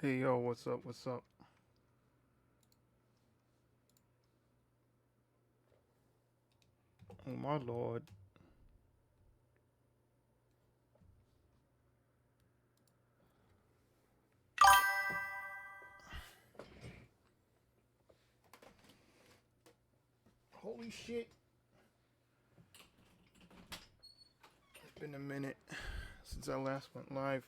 Hey yo, what's up? What's up? Oh my lord. Holy shit. It's been a minute since I last went live.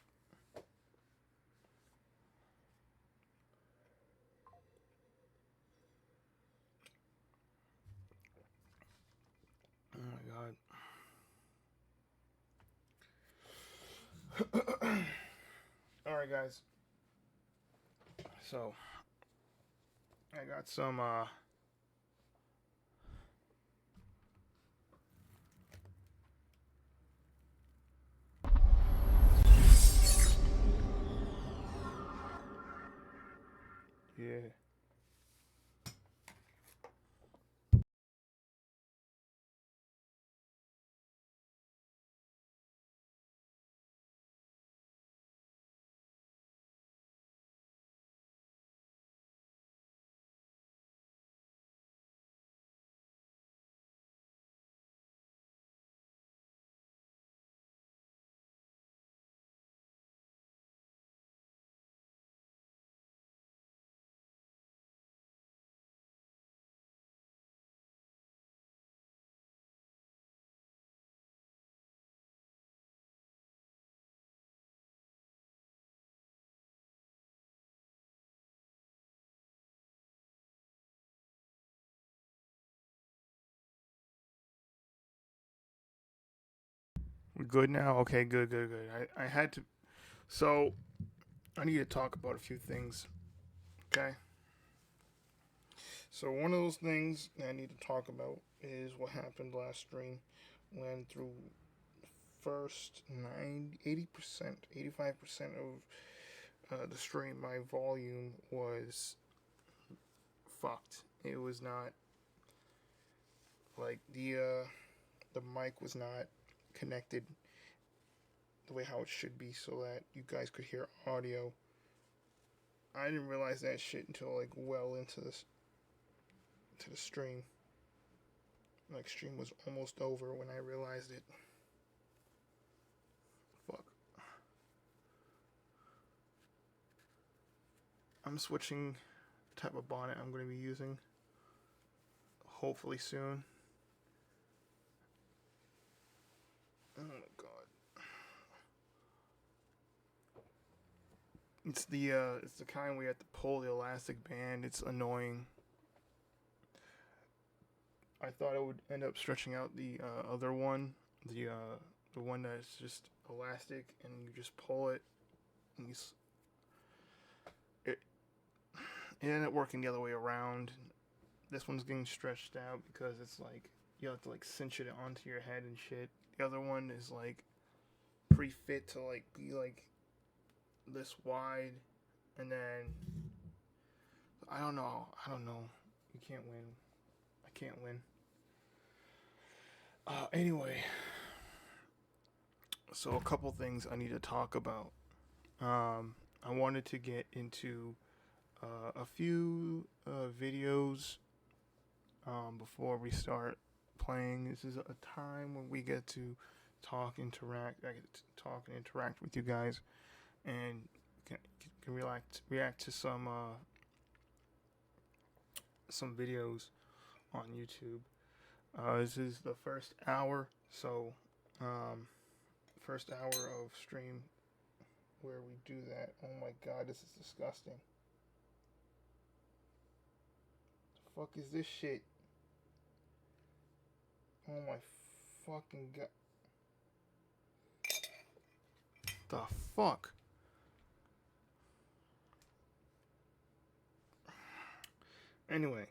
Oh my god. Alright guys. So I got some yeah. We're good now? Okay, good. I had to so I need to talk about a few things. Okay. So one of those things that I need to talk about is what happened last stream when through first 80%, 85% of the stream, my volume was fucked. It was not like the mic was not connected the way how it should be so that you guys could hear audio. I didn't realize that shit until like well into this to the stream. Like stream was almost over when I realized it. Fuck. I'm switching the type of bonnet I'm going to be using. Hopefully soon. Oh my god. It's the kind where you have to pull the elastic band. It's annoying. I thought it would end up stretching out the other one, the one that's just elastic and you just pull it and it it ended up working the other way around. This one's getting stretched out because it's like you have to like cinch it onto your head and shit. The other one is like pre-fit to like be like this wide, and then I don't know. I don't know. You can't win. I can't win. Anyway, so a couple things I need to talk about. I wanted to get into a few videos before we start playing. This is a time when we get to talk, interact. I get to talk and interact with you guys, and can, can react to some videos on YouTube. This is the first hour, so first hour of stream where we do that. Oh my god, this is disgusting. The fuck is this shit? Oh my fucking god. The fuck? Anyway.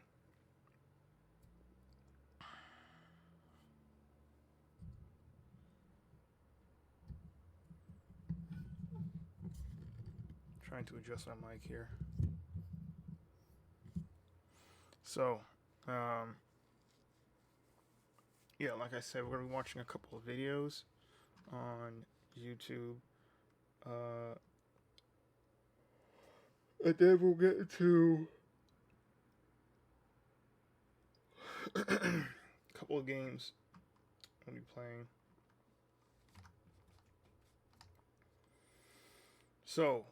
Trying to adjust my mic here. So, um, yeah, like I said, we're gonna be watching a couple of videos on YouTube. Uh, And then we'll get into a couple of games I'll be playing. So,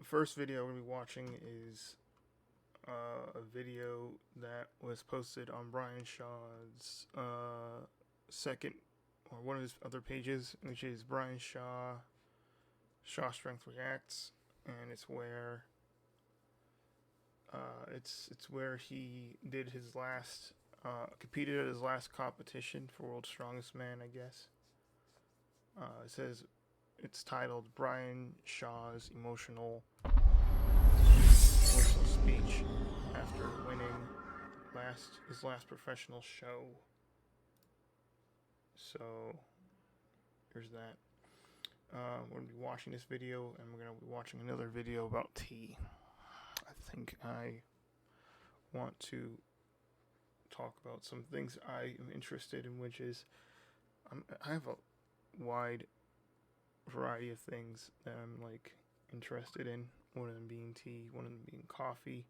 first video we're gonna be watching is a video that was posted on Brian Shaw's second or one of his other pages, which is Brian Shaw Strength Reacts, and it's where it's where he did his last competed at his last competition for World's Strongest Man, I guess. It says it's titled Brian Shaw's emotional speech after winning his last professional show. So there's that. We're gonna be watching this video, and we're gonna be watching another video about tea. I think I want to talk about some things I am interested in, which is I have a wide variety of things that I'm like interested in. One of them being tea, one of them being coffee,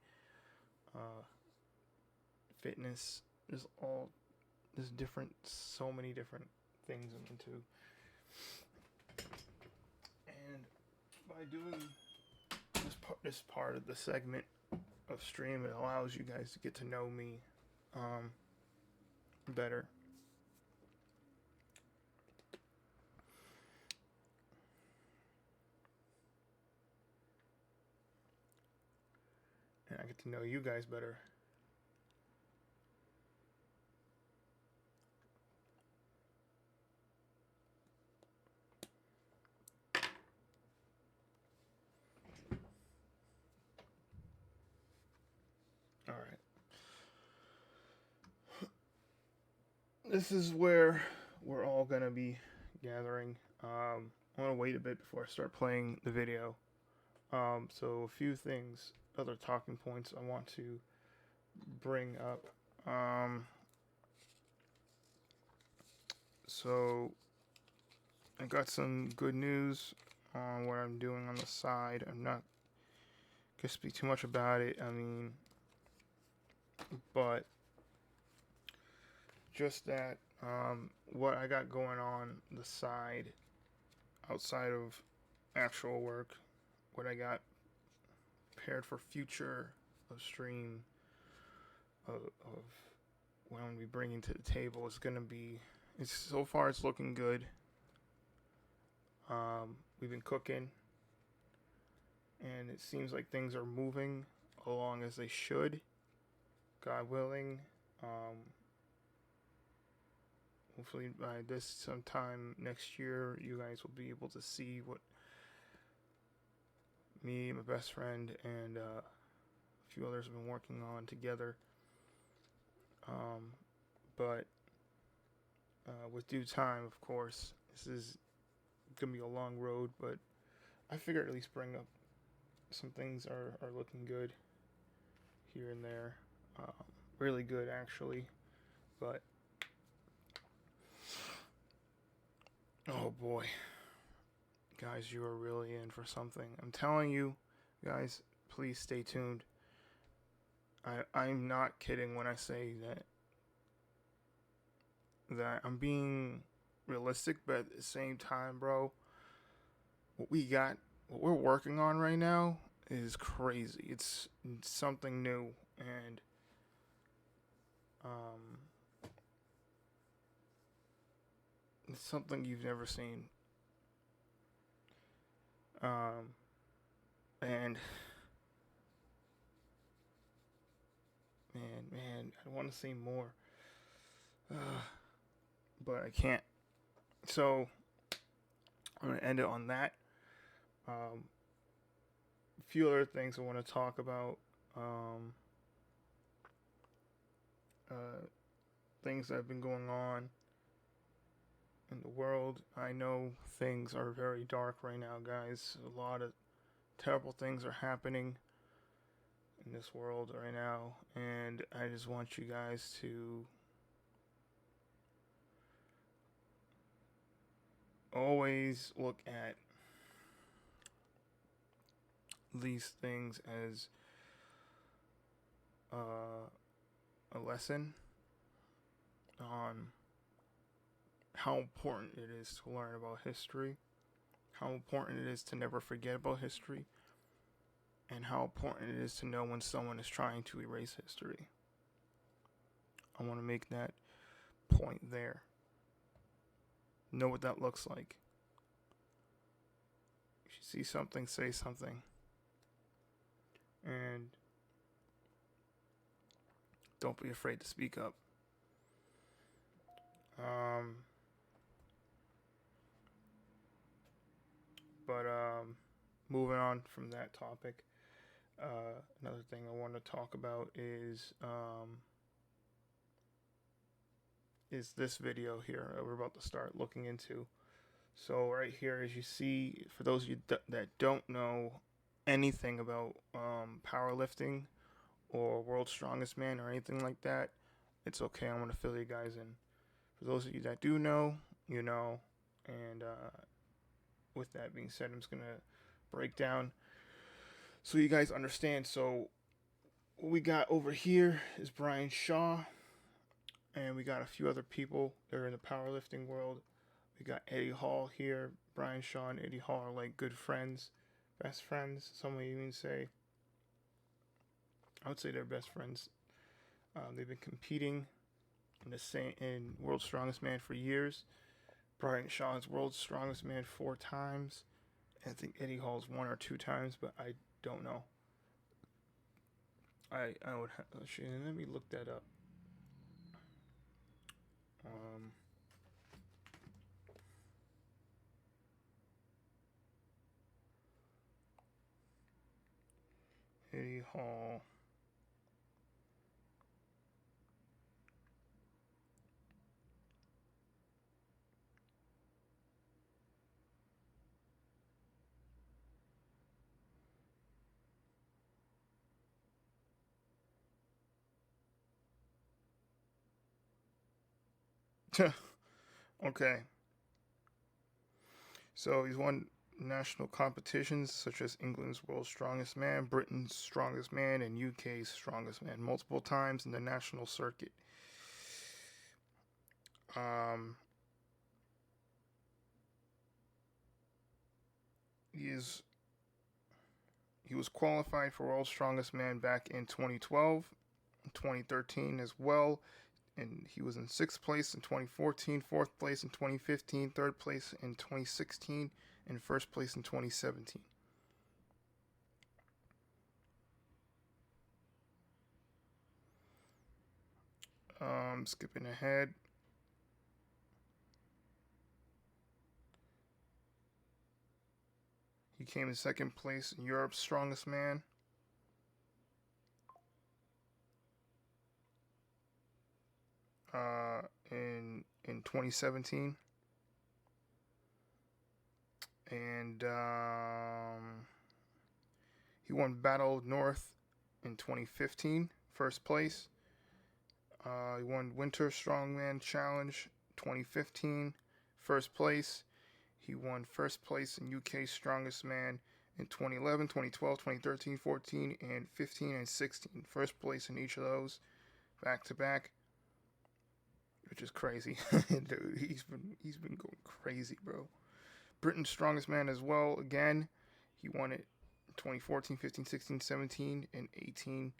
fitness. There's so many different things I'm into. And by doing this part of the segment of stream, it allows you guys to get to know me better. And I get to know you guys better. All right. This is where we're all gonna be gathering. I want to wait a bit before I start playing the video. So a few things, other talking points I want to bring up. So I got some good news on what I'm doing on the side. I'm not gonna speak too much about it. I mean, but just that what I got going on the side, outside of actual work, what I got prepared for future of stream of what I'm gonna be bringing to the table is gonna be. So far it's looking good. We've been cooking, and it seems like things are moving along as they should. God willing. Hopefully by this sometime next year, you guys will be able to see what me, my best friend, and a few others have been working on together. But with due time, of course, this is gonna be a long road, but I figure at least bring up some things are looking good here and there. Really good, actually. But oh boy, guys, you are really in for something. I'm telling you, guys, please stay tuned. I'm not kidding when I say that I'm being realistic, but at the same time, bro, what we're working on right now is crazy. It's something new, and it's something you've never seen. And man, I want to say more, but I can't. So I'm gonna end it on that. A few other things I want to talk about. Things that have been going on in the world. I know things are very dark right now, guys. A lot of terrible things are happening in this world right now, and I just want you guys to always look at these things as a lesson on how important it is to learn about history, how important it is to never forget about history, and how important it is to know when someone is trying to erase history. I want to make that point there. Know what that looks like. If you see something, say something. And don't be afraid to speak up. But moving on from that topic, another thing I want to talk about is this video here that we're about to start looking into. So right here, as you see, for those of you that don't know anything about powerlifting or World's Strongest Man or anything like that, it's okay. I'm going to fill you guys in. For those of you that do know, you know. And with that being said, I'm just going to break down so you guys understand. So what we got over here is Brian Shaw, and we got a few other people that are in the powerlifting world. We got Eddie Hall here. Brian Shaw and Eddie Hall are like good friends, best friends. Some would even say, I would say they're best friends. They've been competing in World's Strongest Man for years. Brian Shaw is World's Strongest Man 4 times. I think Eddie Hall's 1 or 2 times, but I don't know. I would actually, let me look that up. Eddie Hall. Okay. So he's won national competitions such as England's World's Strongest Man, Britain's Strongest Man, and UK's Strongest Man multiple times in the national circuit. He was qualified for World's Strongest Man back in 2012, 2013 as well, and he was in 6th place in 2014, 4th place in 2015, 3rd place in 2016, and 1st place in 2017. Skipping ahead. He came in 2nd place in Europe's Strongest Man. In 2017. And he won Battle North in 2015, 1st place. He won Winter Strongman Challenge 2015, 1st place. He won 1st place in UK Strongest Man in 2011, 2012, 2013, 14, and 15 and 16. 1st place in each of those, back to back, which is crazy. Dude, he's been going crazy, bro. Britain's Strongest Man as well. Again, he won it in 2014, 15, 16, 17, and 18,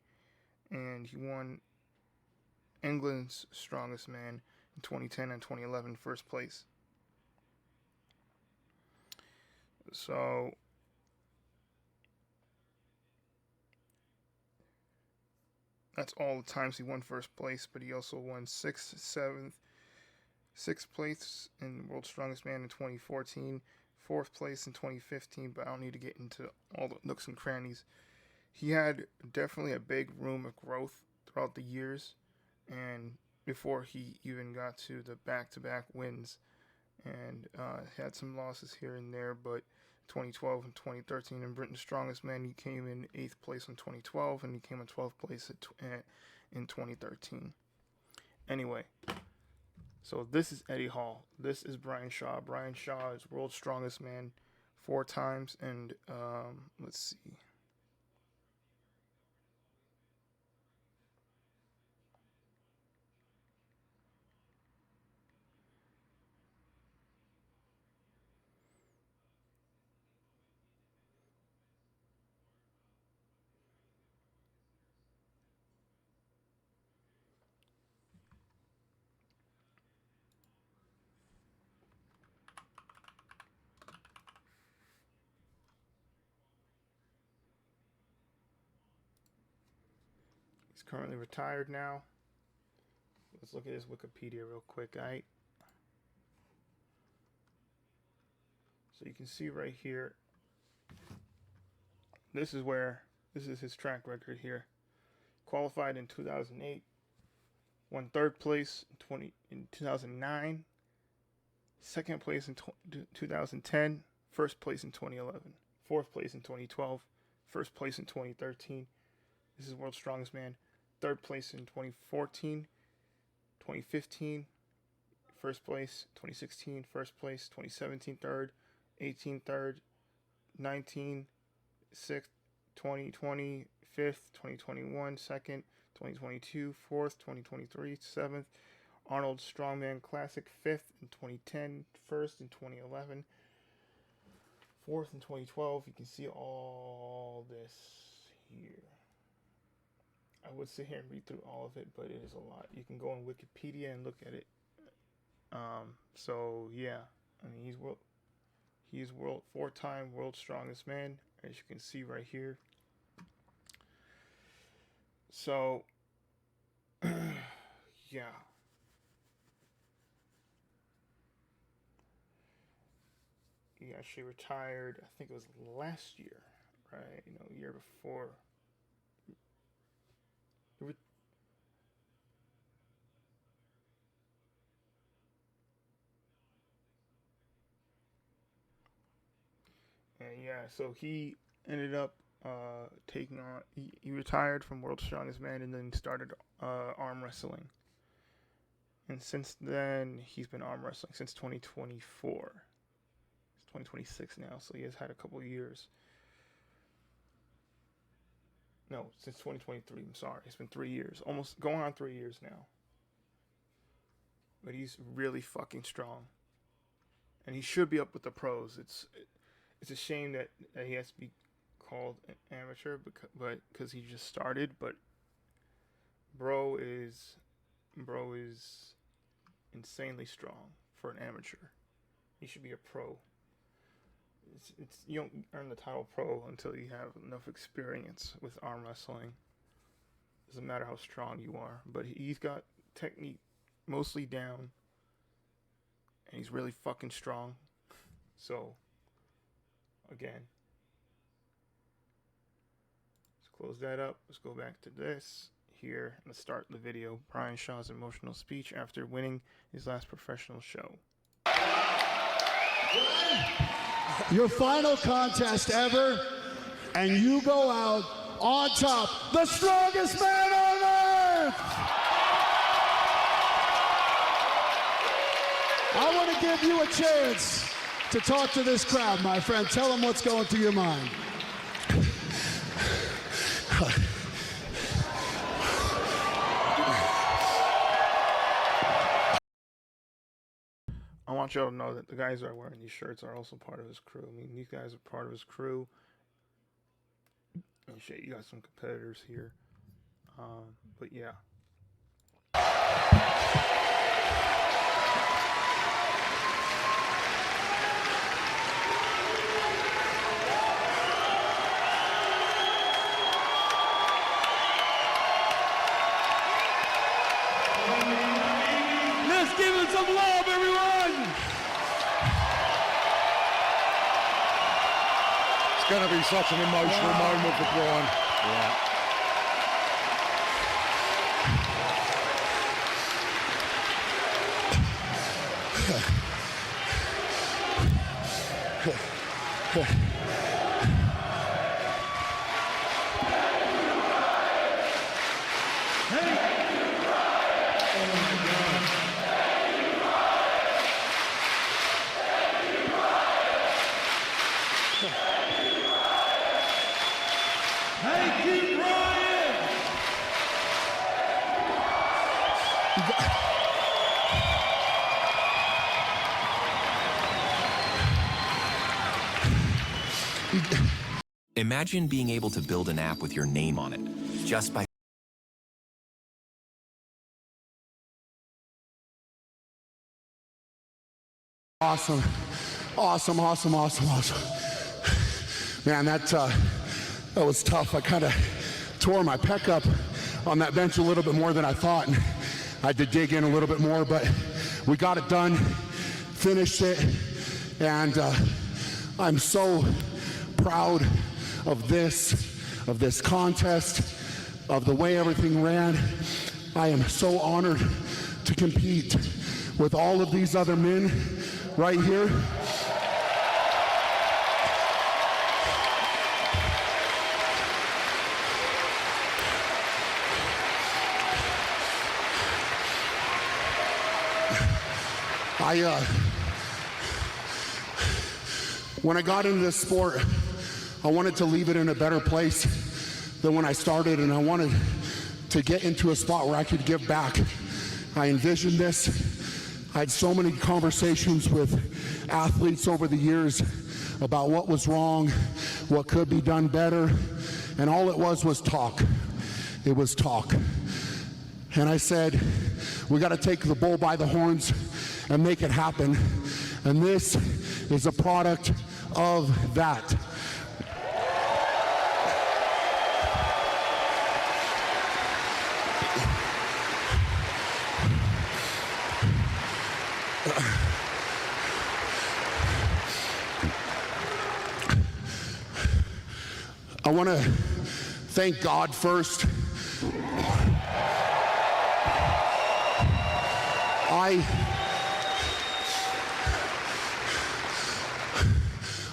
and he won England's Strongest Man in 2010 and 2011, 1st place. So that's all the times he won 1st place, but he also won 6th, 7th, 6th place in World's Strongest Man in 2014, 4th place in 2015, but I don't need to get into all the nooks and crannies. He had definitely a big room of growth throughout the years, and before he even got to the back-to-back wins, and had some losses here and there, but 2012 and 2013 in Britain's Strongest Man, he came in 8th place in 2012, and he came in 12th place in 2013. Anyway, so this is Eddie Hall. This is Brian Shaw. Brian Shaw is World's Strongest Man 4 times, and let's see. He's currently retired now. Let's look at his Wikipedia real quick, alright? So you can see right here, this is his track record here. Qualified in 2008, won 3rd place in 2009, 2nd place in 2010, 1st place in 2011, 4th place in 2012, 1st place in 2013. This is World's Strongest Man. 3rd place in 2014, 2015, 1st place, 2016, 1st place, 2017, 3rd, 18, 3rd, 19, 6th, 2020, 5th, 2021, 2nd, 2022, 4th, 2023, 7th, Arnold Strongman Classic, 5th in 2010, 1st in 2011, 4th in 2012. You can see all this here. I would sit here and read through all of it, but it is a lot. You can go on Wikipedia and look at it. So yeah, I mean, he's 4-time World's Strongest Man, as you can see right here. So yeah. He actually retired, I think it was last year, right? Year before. And yeah, so he ended up taking on. He retired from World's Strongest Man and then started arm wrestling. And since then, he's been arm wrestling since 2024. It's 2026 now, so he has had a couple of years. No, since 2023. I'm sorry, it's been 3 years, almost going on 3 years now. But he's really fucking strong, and he should be up with the pros. It's a shame that he has to be called an amateur, because he just started. But bro is insanely strong for an amateur. He should be a pro. You don't earn the title pro until you have enough experience with arm wrestling. Doesn't matter how strong you are, but he's got technique mostly down, and he's really fucking strong. So again, let's close that up. Let's go back to this here. Let's start the video. Brian Shaw's emotional speech after winning his last professional show. Your final contest ever, and you go out on top, the strongest man on earth! I want to give you a chance to talk to this crowd, my friend. Tell them what's going through your mind. I want y'all to know that the guys that are wearing these shirts are also part of his crew. I mean, these guys are part of his crew. And shit, you got some competitors here. But yeah. Let's give him some love, everyone! It's going to be such an emotional moment for Brian. Yeah. Imagine being able to build an app with your name on it, just by Awesome. Awesome, awesome, awesome, awesome. Man, that was tough. I kind of tore my pec up on that bench a little bit more than I thought. I had to dig in a little bit more, but we got it done, finished it, and I'm so proud of this contest, of the way everything ran. I am so honored to compete with all of these other men right here. When I got into this sport, I wanted to leave it in a better place than when I started, and I wanted to get into a spot where I could give back. I envisioned this. I had so many conversations with athletes over the years about what was wrong, what could be done better, and all it was talk. It was talk. And I said, we got to take the bull by the horns and make it happen. And this is a product of that. I want to thank God first.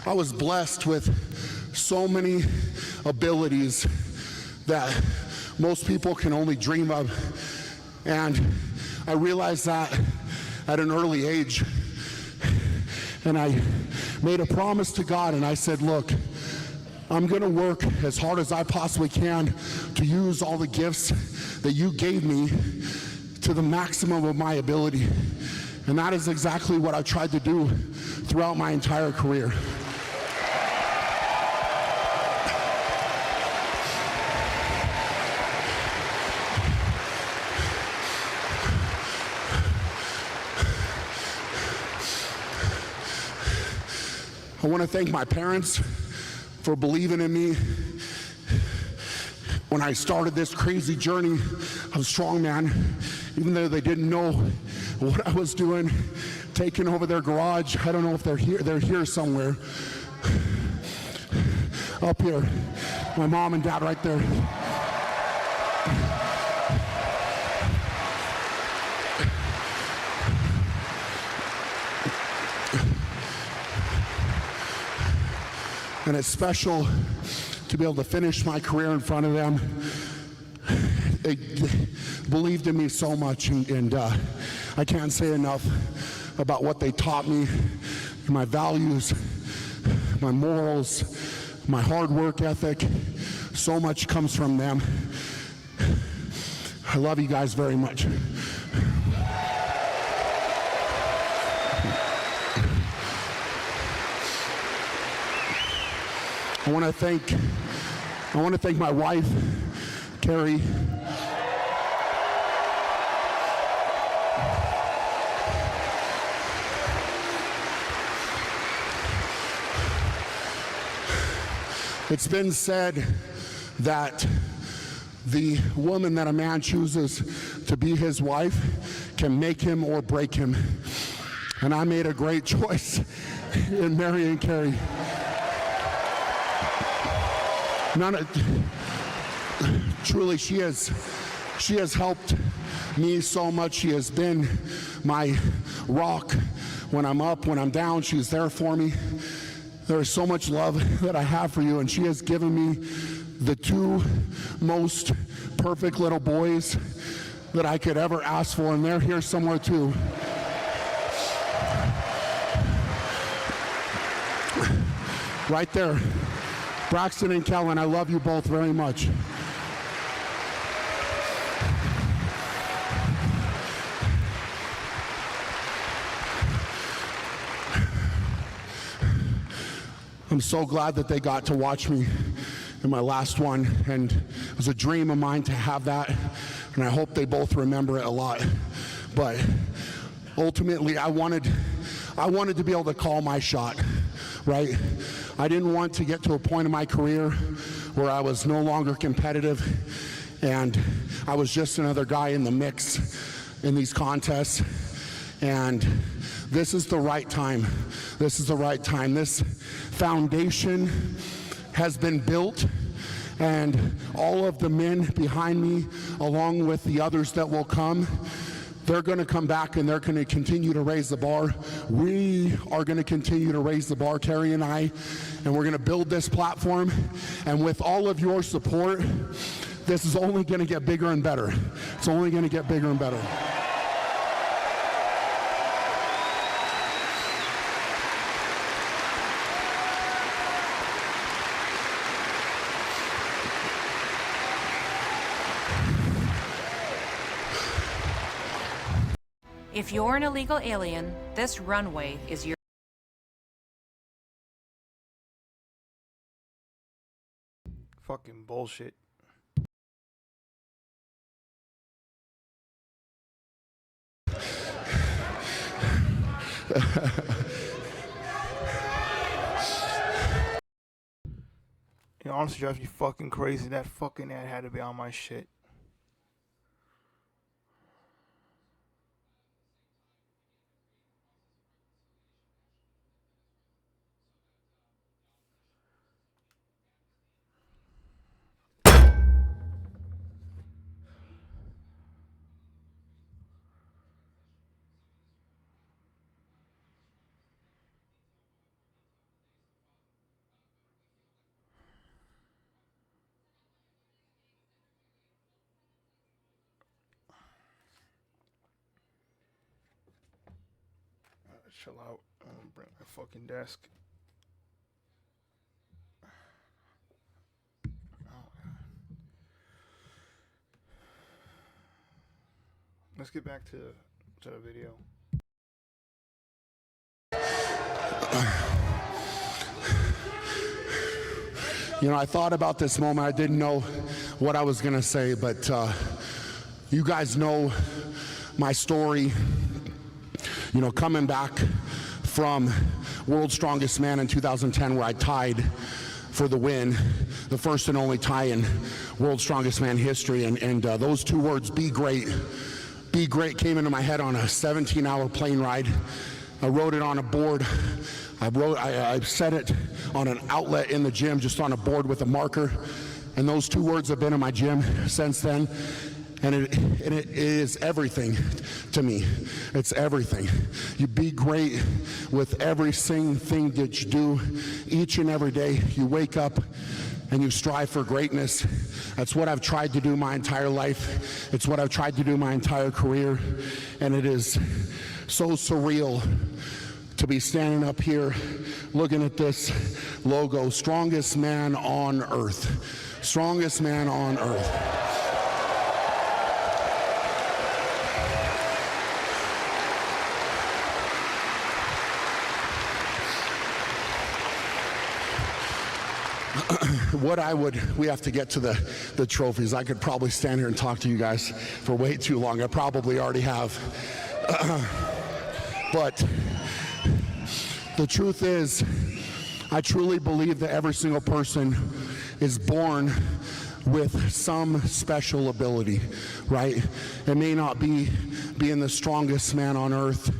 I was blessed with so many abilities that most people can only dream of, and I realized that at an early age, and I made a promise to God, and I said, look, I'm going to work as hard as I possibly can to use all the gifts that you gave me to the maximum of my ability. And that is exactly what I tried to do throughout my entire career. I want to thank my parents for believing in me when I started this crazy journey of strongman, even though they didn't know what I was doing, taking over their garage. I don't know if they're here. They're here somewhere. Up here. My mom and dad right there. And it's special to be able to finish my career in front of them. They believed in me so much, and I can't say enough about what they taught me, my values, my morals, my hard work ethic. So much comes from them. I love you guys very much. I want to thank my wife, Carrie. It's been said that the woman that a man chooses to be his wife can make him or break him. And I made a great choice in marrying Carrie. Truly, she has helped me so much. She has been my rock when I'm up, when I'm down. She's there for me. There is so much love that I have for you, and she has given me the two most perfect little boys that I could ever ask for, and they're here somewhere too. Right there. Braxton and Kellen, I love you both very much. I'm so glad that they got to watch me in my last one, and it was a dream of mine to have that, and I hope they both remember it a lot. But ultimately, I wanted to be able to call my shot, right? I didn't want to get to a point in my career where I was no longer competitive, and I was just another guy in the mix in these contests. And this is the right time. This is the right time. This foundation has been built, and all of the men behind me, along with the others that will come, they're going to come back and they're going to continue to raise the bar. We are going to continue to raise the bar, Terry and I, and we're going to build this platform. And with all of your support, this is only going to get bigger and better. It's only going to get bigger and better. If you're an illegal alien, this runway is your... Fucking bullshit. It honestly drives me fucking crazy. That fucking ad had to be on my shit. Chill out. I'm gonna bring my fucking desk. Let's get back to the video. You know, I thought about this moment. I didn't know what I was going to say, but you guys know my story. You know, coming back from World's Strongest Man in 2010, where I tied for the win, the first and only tie in World's Strongest Man history. And those two words, be great, came into my head on a 17-hour plane ride. I wrote it on a board. I set it on an outlet in the gym, just on a board with a marker. And those two words have been in my gym since then. And it is everything to me. It's everything. You be great with every single thing that you do each and every day. You wake up and you strive for greatness. That's what I've tried to do my entire life. It's what I've tried to do my entire career. And it is so surreal to be standing up here looking at this logo, Strongest Man on Earth. Strongest Man on Earth. We have to get to the trophies. I could probably stand here and talk to you guys for way too long. I probably already have. But the truth is, I truly believe that every single person is born with some special ability, right? It may not be being the strongest man on earth.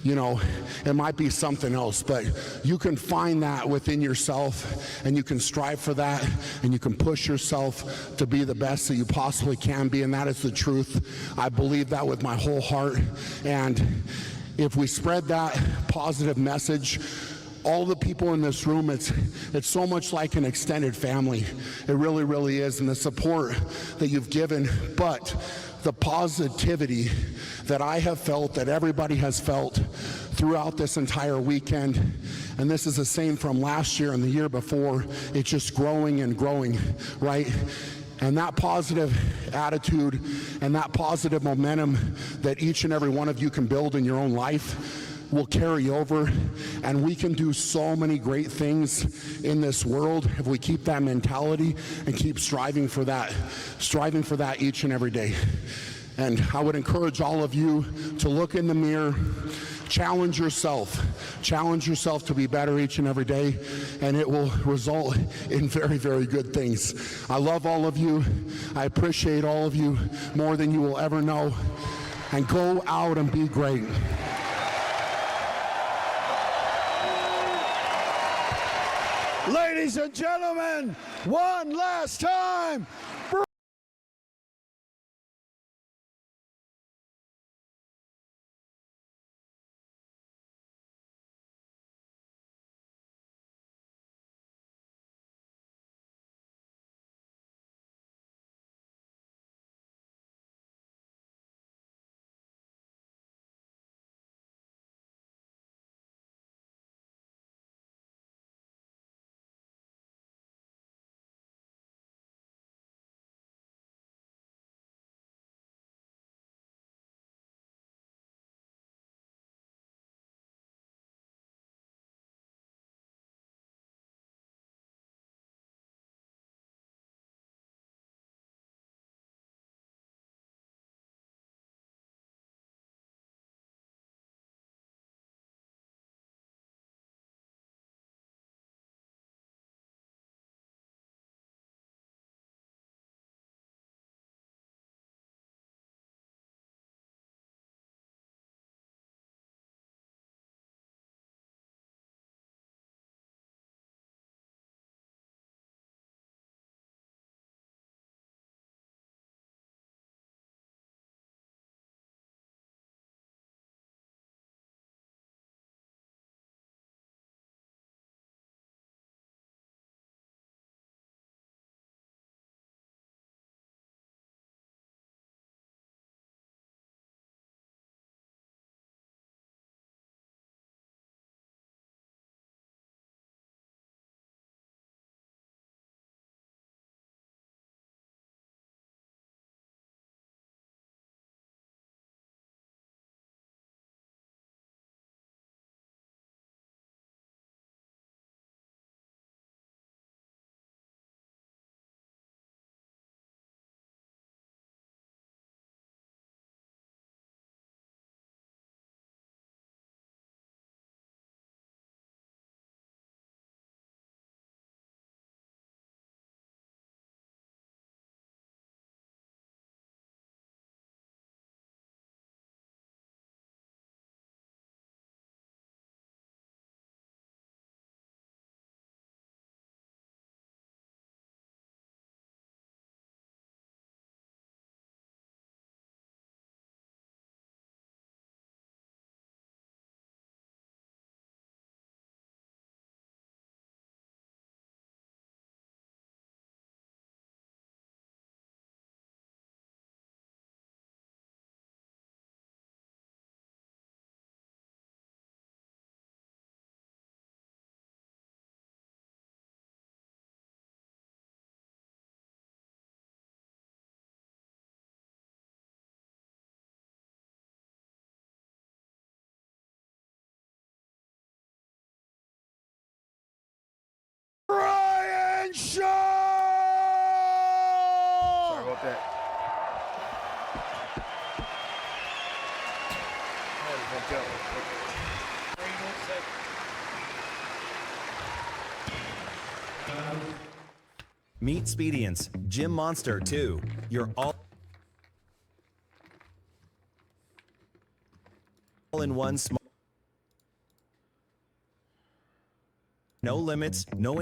You know, it might be something else, but you can find that within yourself, and you can strive for that, and you can push yourself to be the best that you possibly can be, and that is the truth. I believe that with my whole heart, and if we spread that positive message, all the people in this room, it's so much like an extended family. It really, really is, and the support that you've given, but the positivity that I have felt, that everybody has felt throughout this entire weekend, and this is the same from last year and the year before, it's just growing and growing, right? And that positive attitude and that positive momentum that each and every one of you can build in your own life will carry over, and we can do so many great things in this world if we keep that mentality and keep striving for that each and every day. And I would encourage all of you to look in the mirror, challenge yourself. Challenge yourself to be better each and every day, and it will result in very, very good things. I love all of you. I appreciate all of you more than you will ever know. And go out and be great. Ladies and gentlemen, one last time. Brian Shaw! Sorry about that. Meet Spedience, Gym Monster 2. Your all-in-one smart. No limits, no.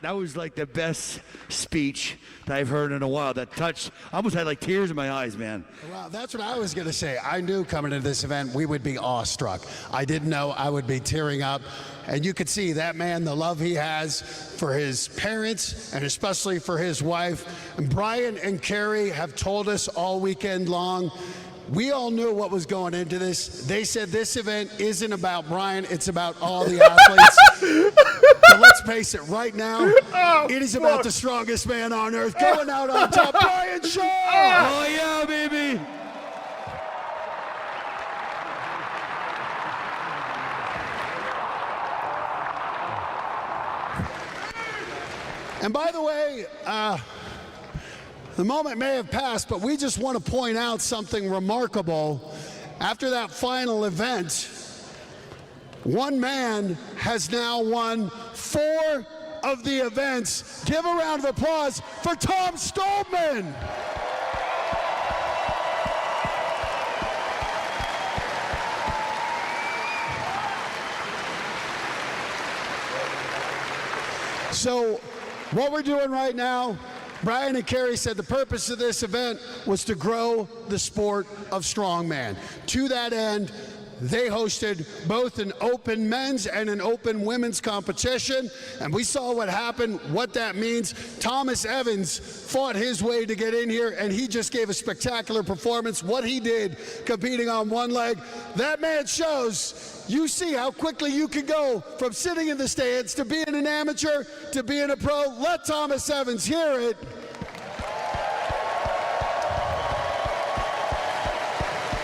That was like the best speech that I've heard in a while. That touched, I almost had like tears in my eyes, man. Well, that's what I was going to say. I knew coming into this event we would be awestruck. I didn't know I would be tearing up. And you could see that man, the love he has for his parents and especially for his wife. And Brian and Carrie have told us all weekend long, we all knew what was going into this. They said this event isn't about Brian, it's about all the athletes. But let's face it, right now, it is about the strongest man on earth going out on top, Brian Shaw! Oh, yeah, baby! And by the way, the moment may have passed, but we just want to point out something remarkable after that final event, one man has now won 4 of the events. Give a round of applause for Tom Stoltman. So what we're doing right now, Brian and Kerry said the purpose of this event was to grow the sport of strongman. To that end, they hosted both an open men's and an open women's competition, and we saw what happened, what that means. Thomas Evans fought his way to get in here, and he just gave a spectacular performance. What he did competing on one leg, that man shows you see how quickly you can go from sitting in the stands to being an amateur to being a pro. Let Thomas Evans hear it.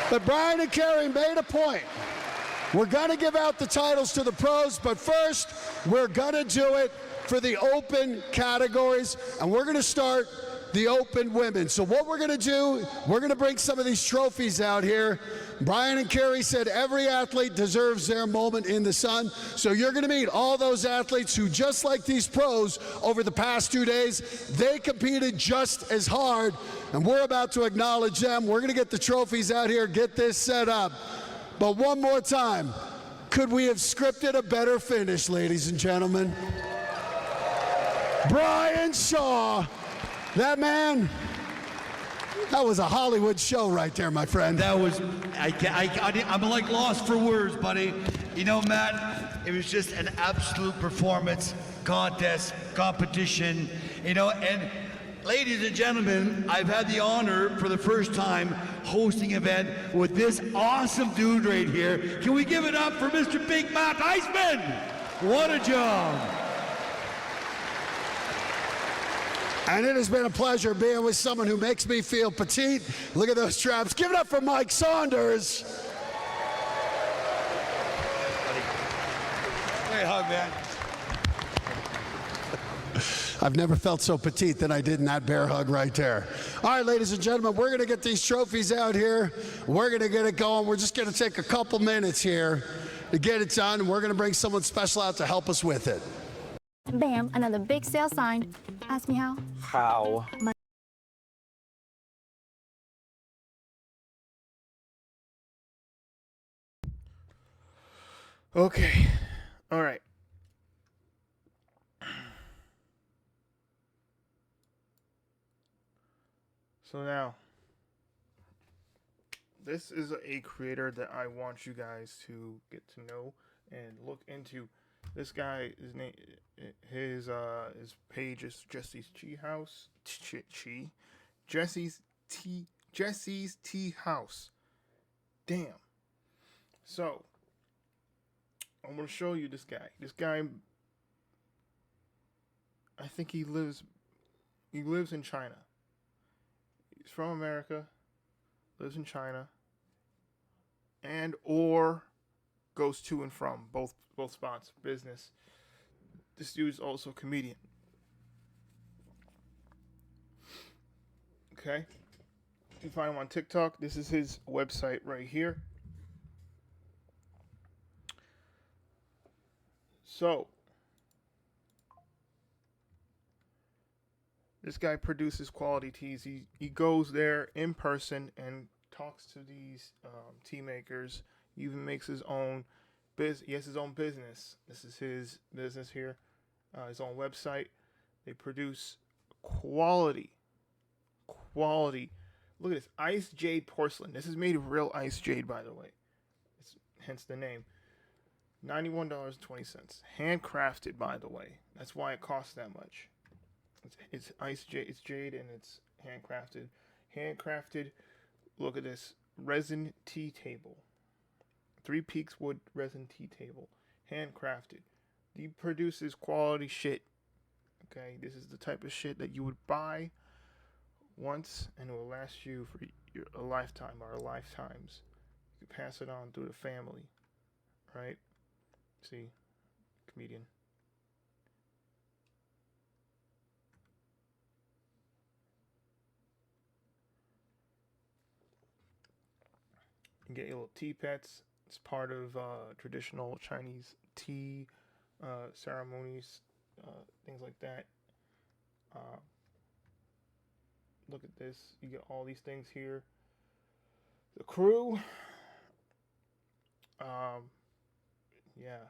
But Brian and Kerry made a point. We're going to give out the titles to the pros, but first, we're going to do it for the open categories, and we're going to start the open women. So what we're going to do, we're going to bring some of these trophies out here. Brian and Kerry said every athlete deserves their moment in the sun. So you're going to meet all those athletes who, just like these pros over the past 2 days, they competed just as hard, and we're about to acknowledge them. We're going to get the trophies out here, get this set up. But one more time, could we have scripted a better finish, ladies and gentlemen? Brian Shaw, that man, that was a Hollywood show right there, my friend. That was, I'm like lost for words, buddy. You know, Matt, it was just an absolute performance, contest, competition, you know, and ladies and gentlemen, I've had the honor for the first time hosting an event with this awesome dude right here. Can we give it up for Mr. Big Matt Iceman? What a job. And it has been a pleasure being with someone who makes me feel petite. Look at those traps. Give it up for Mike Saunders. Hey, hug, man. I've never felt so petite than I did in that bear hug right there. All right, ladies and gentlemen, we're going to get these trophies out here. We're going to get it going. We're just going to take a couple minutes here to get it done, and we're going to bring someone special out to help us with it. Bam, another big sale sign. Ask me how? How? Okay. All right. So now, this is a creator that I want you guys to get to know and look into. This guy, his page is Jesse's Tea House. Jesse's Tea House. Damn. So, I'm gonna show you this guy. This guy, I think he lives in China. He's from America, lives in China, and or goes to and from both spots, business. This dude's also a comedian. Okay? You can find him on TikTok. This is his website right here. So, this guy produces quality teas. He goes there in person and talks to these tea makers. He even makes his own he has his own business. This is his business here. His own website. They produce quality. Look at this. Ice jade porcelain. This is made of real ice jade, by the way. It's, hence the name. $91.20. Handcrafted, by the way. That's why it costs that much. It's ice jade. It's jade and it's handcrafted. Handcrafted. Look at this. Resin tea table. 3 Peaks wood resin tea table. Handcrafted. He produces quality shit. Okay, this is the type of shit that you would buy once and it will last you for a lifetime or lifetimes. You can pass it on to the family. Right? See? Comedian. You get your little tea pets. It's part of traditional Chinese tea ceremonies, things like that. Look at this. You get all these things here. The crew. Yeah.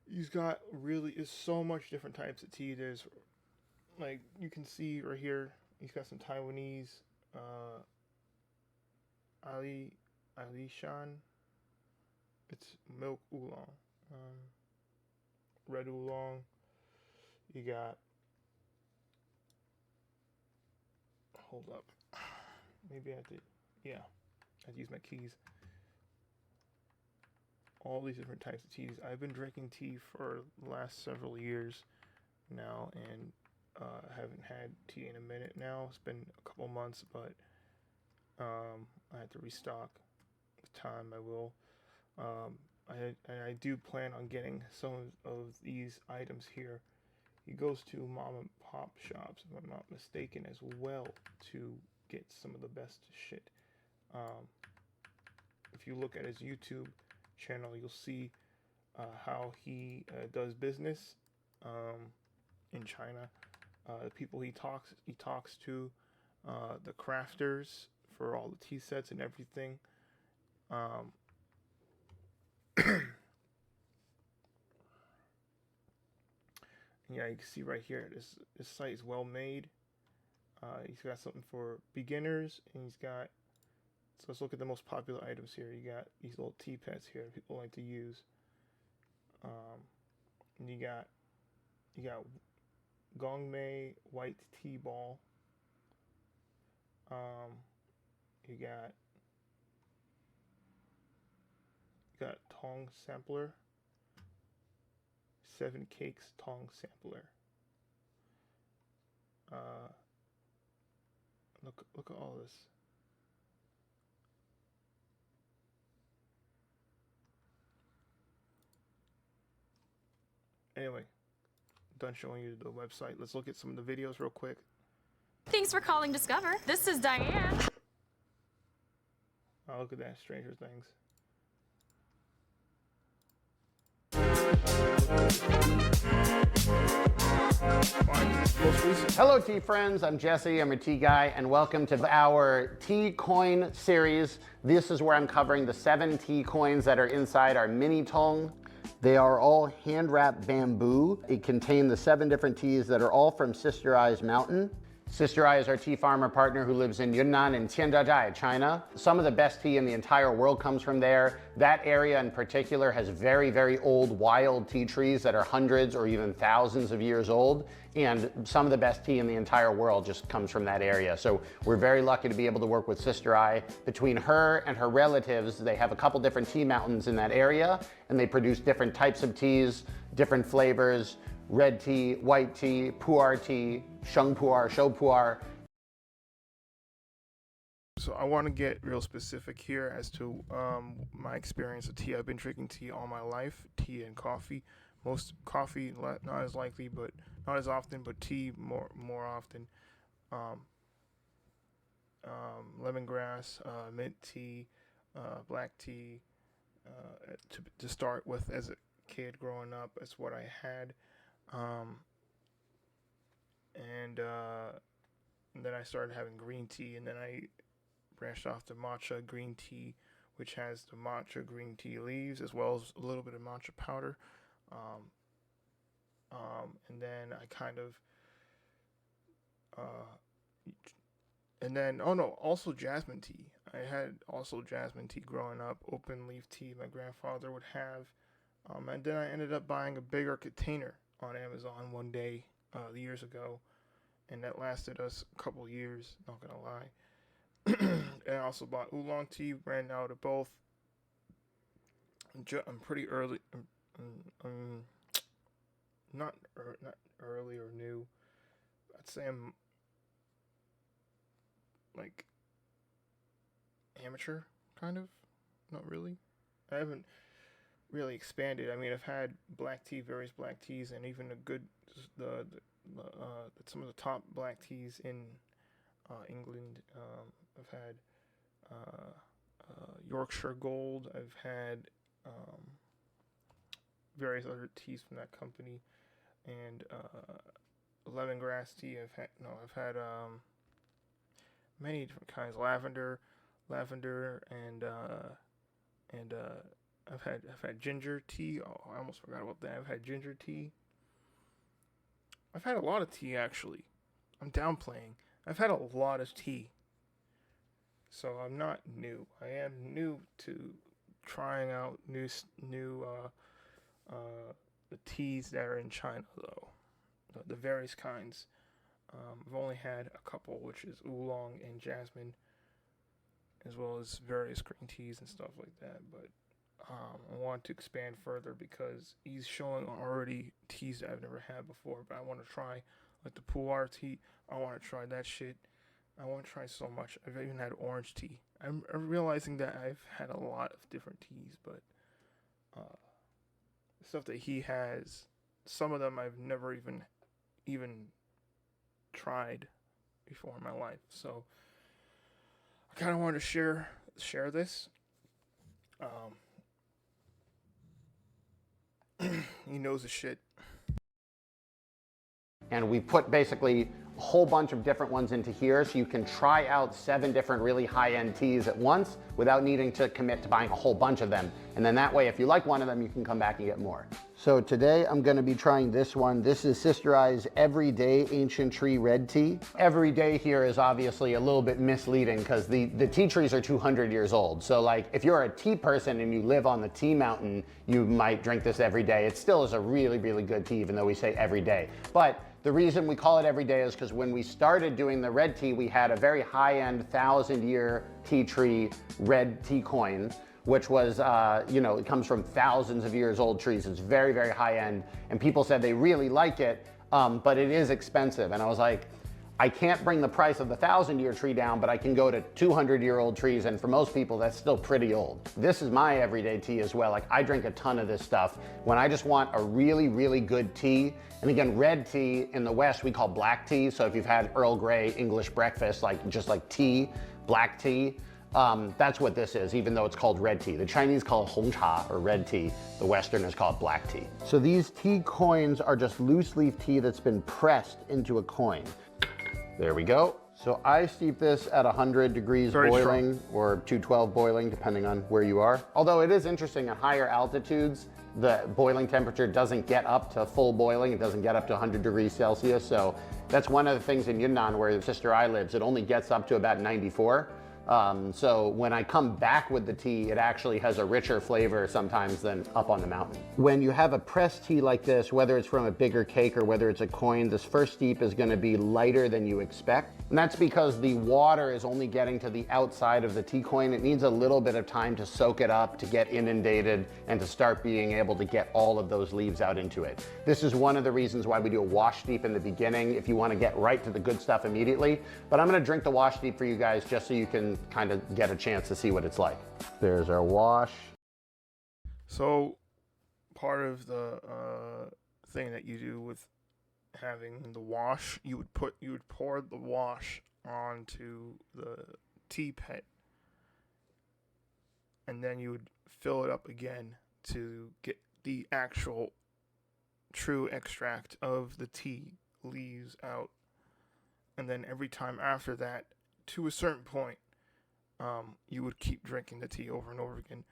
He's got really is so much different types of tea. There's like you can see right here. He's got some Taiwanese, Ali Shan. It's milk oolong, red oolong. You got. Hold up. Maybe I have to. Yeah, I have to use my keys. All these different types of teas. I've been drinking tea for the last several years now, and haven't had tea in a minute now. It's been a couple months, but I had to restock. With time, I will. I do plan on getting some of these items here. He goes to mom and pop shops, if I'm not mistaken, as well to get some of the best shit. If you look at his YouTube channel, you'll see how he does business in China. The people he talks to, the crafters for all the tea sets and everything. Yeah, you can see right here, this site is well made. He's got something for beginners, and he's got. So let's look at the most popular items here. You got these little tea pets here people like to use. And you got Gongmei white tea ball. You got Tong sampler. 7 cakes Tong sampler. Look at all this. Anyway, done showing you the website. Let's look at some of the videos real quick. Thanks for calling Discover. This is Diane. Oh, look at that, Stranger Things. Hello, tea friends. I'm Jesse. I'm a tea guy, and welcome to our tea coin series. This is where I'm covering the 7 tea coins that are inside our mini tong. They are all hand-wrapped bamboo. It contains the 7 different teas that are all from Sister Eyes Mountain. Sister Eye is our tea farmer partner who lives in Yunnan and Tianzhazhai, China. Some of the best tea in the entire world comes from there. That area in particular has very, very old wild tea trees that are hundreds or even thousands of years old. And some of the best tea in the entire world just comes from that area. So we're very lucky to be able to work with Sister Eye. Between her and her relatives, they have a couple different tea mountains in that area, and they produce different types of teas, different flavors. Red tea, white tea, pu'er tea, sheng pu'er, shou pu'er. So I want to get real specific here as to my experience of tea. I've been drinking tea all my life, tea and coffee. Most coffee, not as likely, but not as often, but tea more often. Lemongrass, mint tea, black tea. To start with, as a kid growing up, that's what I had. And then I started having green tea, and then I branched off to matcha green tea, which has the matcha green tea leaves as well as a little bit of matcha powder. And then I kind of also jasmine tea. I had also jasmine tea growing up, open leaf tea my grandfather would have. And then I ended up buying a bigger container on Amazon one day years ago, and that lasted us a couple years, not gonna lie. And I also bought oolong tea, ran out of both. I'm pretty early, not early or new. I'd say I'm like amateur, kind of, not really. I haven't really expanded. I mean, I've had black tea, various black teas, and even some of the top black teas in England. I've had Yorkshire Gold. I've had various other teas from that company, and lemongrass tea. I've had many different kinds. Lavender, and I've had ginger tea. Oh, I almost forgot about that. I've had ginger tea. I've had a lot of tea, actually. I'm downplaying. I've had a lot of tea. So I'm not new. I am new to trying out new the teas that are in China, though. The various kinds. I've only had a couple, which is oolong and jasmine, as well as various green teas and stuff like that. But I want to expand further because he's showing already teas that I've never had before. But I want to try like the pu'er tea. I want to try that shit. I want to try so much. I've even had orange tea. I'm realizing that I've had a lot of different teas, but the stuff that he has, some of them I've never even tried before in my life. So I kind of wanted to share this. He knows the shit. And we put basically a whole bunch of different ones into here so you can try out 7 different really high-end teas at once without needing to commit to buying a whole bunch of them. And then that way, if you like one of them, you can come back and get more. So today I'm going to be trying this one. This is Sister I's Everyday Ancient Tree Red Tea. Everyday here is obviously a little bit misleading because the tea trees are 200 years old. So like if you're a tea person and you live on the tea mountain, you might drink this every day. It still is a really, really good tea, even though we say every day. But the reason we call it every day is because when we started doing the red tea, we had a very high-end 1,000-year tea tree red tea coin, which was, it comes from thousands of years old trees. It's very, very high-end, and people said they really like it, but it is expensive. And I was like, I can't bring the price of the 1,000-year tree down, but I can go to 200-year-old trees, and for most people, that's still pretty old. This is my everyday tea as well. Like, I drink a ton of this stuff when I just want a really, really good tea. And again, red tea in the West, we call black tea. So if you've had Earl Grey English breakfast, just like tea, black tea, that's what this is, even though it's called red tea. The Chinese call it hong cha, or red tea. The Westerners call it black tea. So these tea coins are just loose leaf tea that's been pressed into a coin. There we go. So I steep this at 100 degrees boiling or 212 boiling, depending on where you are. Although it is interesting, at higher altitudes, the boiling temperature doesn't get up to full boiling. It doesn't get up to 100 degrees Celsius. So that's one of the things in Yunnan where Sister I lives. It only gets up to about 94. So when I come back with the tea, it actually has a richer flavor sometimes than up on the mountain. When you have a pressed tea like this, whether it's from a bigger cake or whether it's a coin, this first steep is going to be lighter than you expect. And that's because the water is only getting to the outside of the tea coin. It needs a little bit of time to soak it up, to get inundated, and to start being able to get all of those leaves out into it. This is one of the reasons why we do a wash steep in the beginning, if you want to get right to the good stuff immediately. But I'm going to drink the wash steep for you guys just so you can kind of get a chance to see what it's like. There's our wash. So part of the thing that you do with having the wash, you would pour the wash onto the tea pet, and then you would fill it up again to get the actual true extract of the tea leaves out. And then every time after that, to a certain point, you would keep drinking the tea over and over again.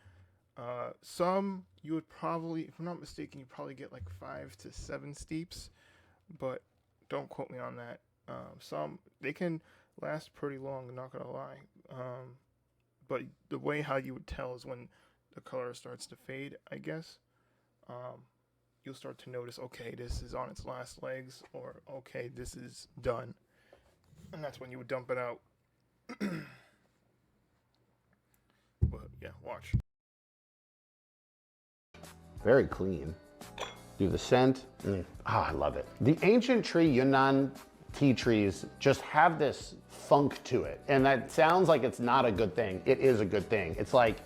Some you would probably, if I'm not mistaken, you probably get like 5 to 7 steeps, but don't quote me on that. Some, they can last pretty long, I'm not gonna lie. But the way how you would tell is when the color starts to fade, I guess. You'll start to notice, okay, this is on its last legs, or okay, this is done. And that's when you would dump it out. But yeah, watch. Very clean. Do the scent. I love it. The ancient tree Yunnan tea trees just have this funk to it. And that sounds like it's not a good thing. It is a good thing. It's like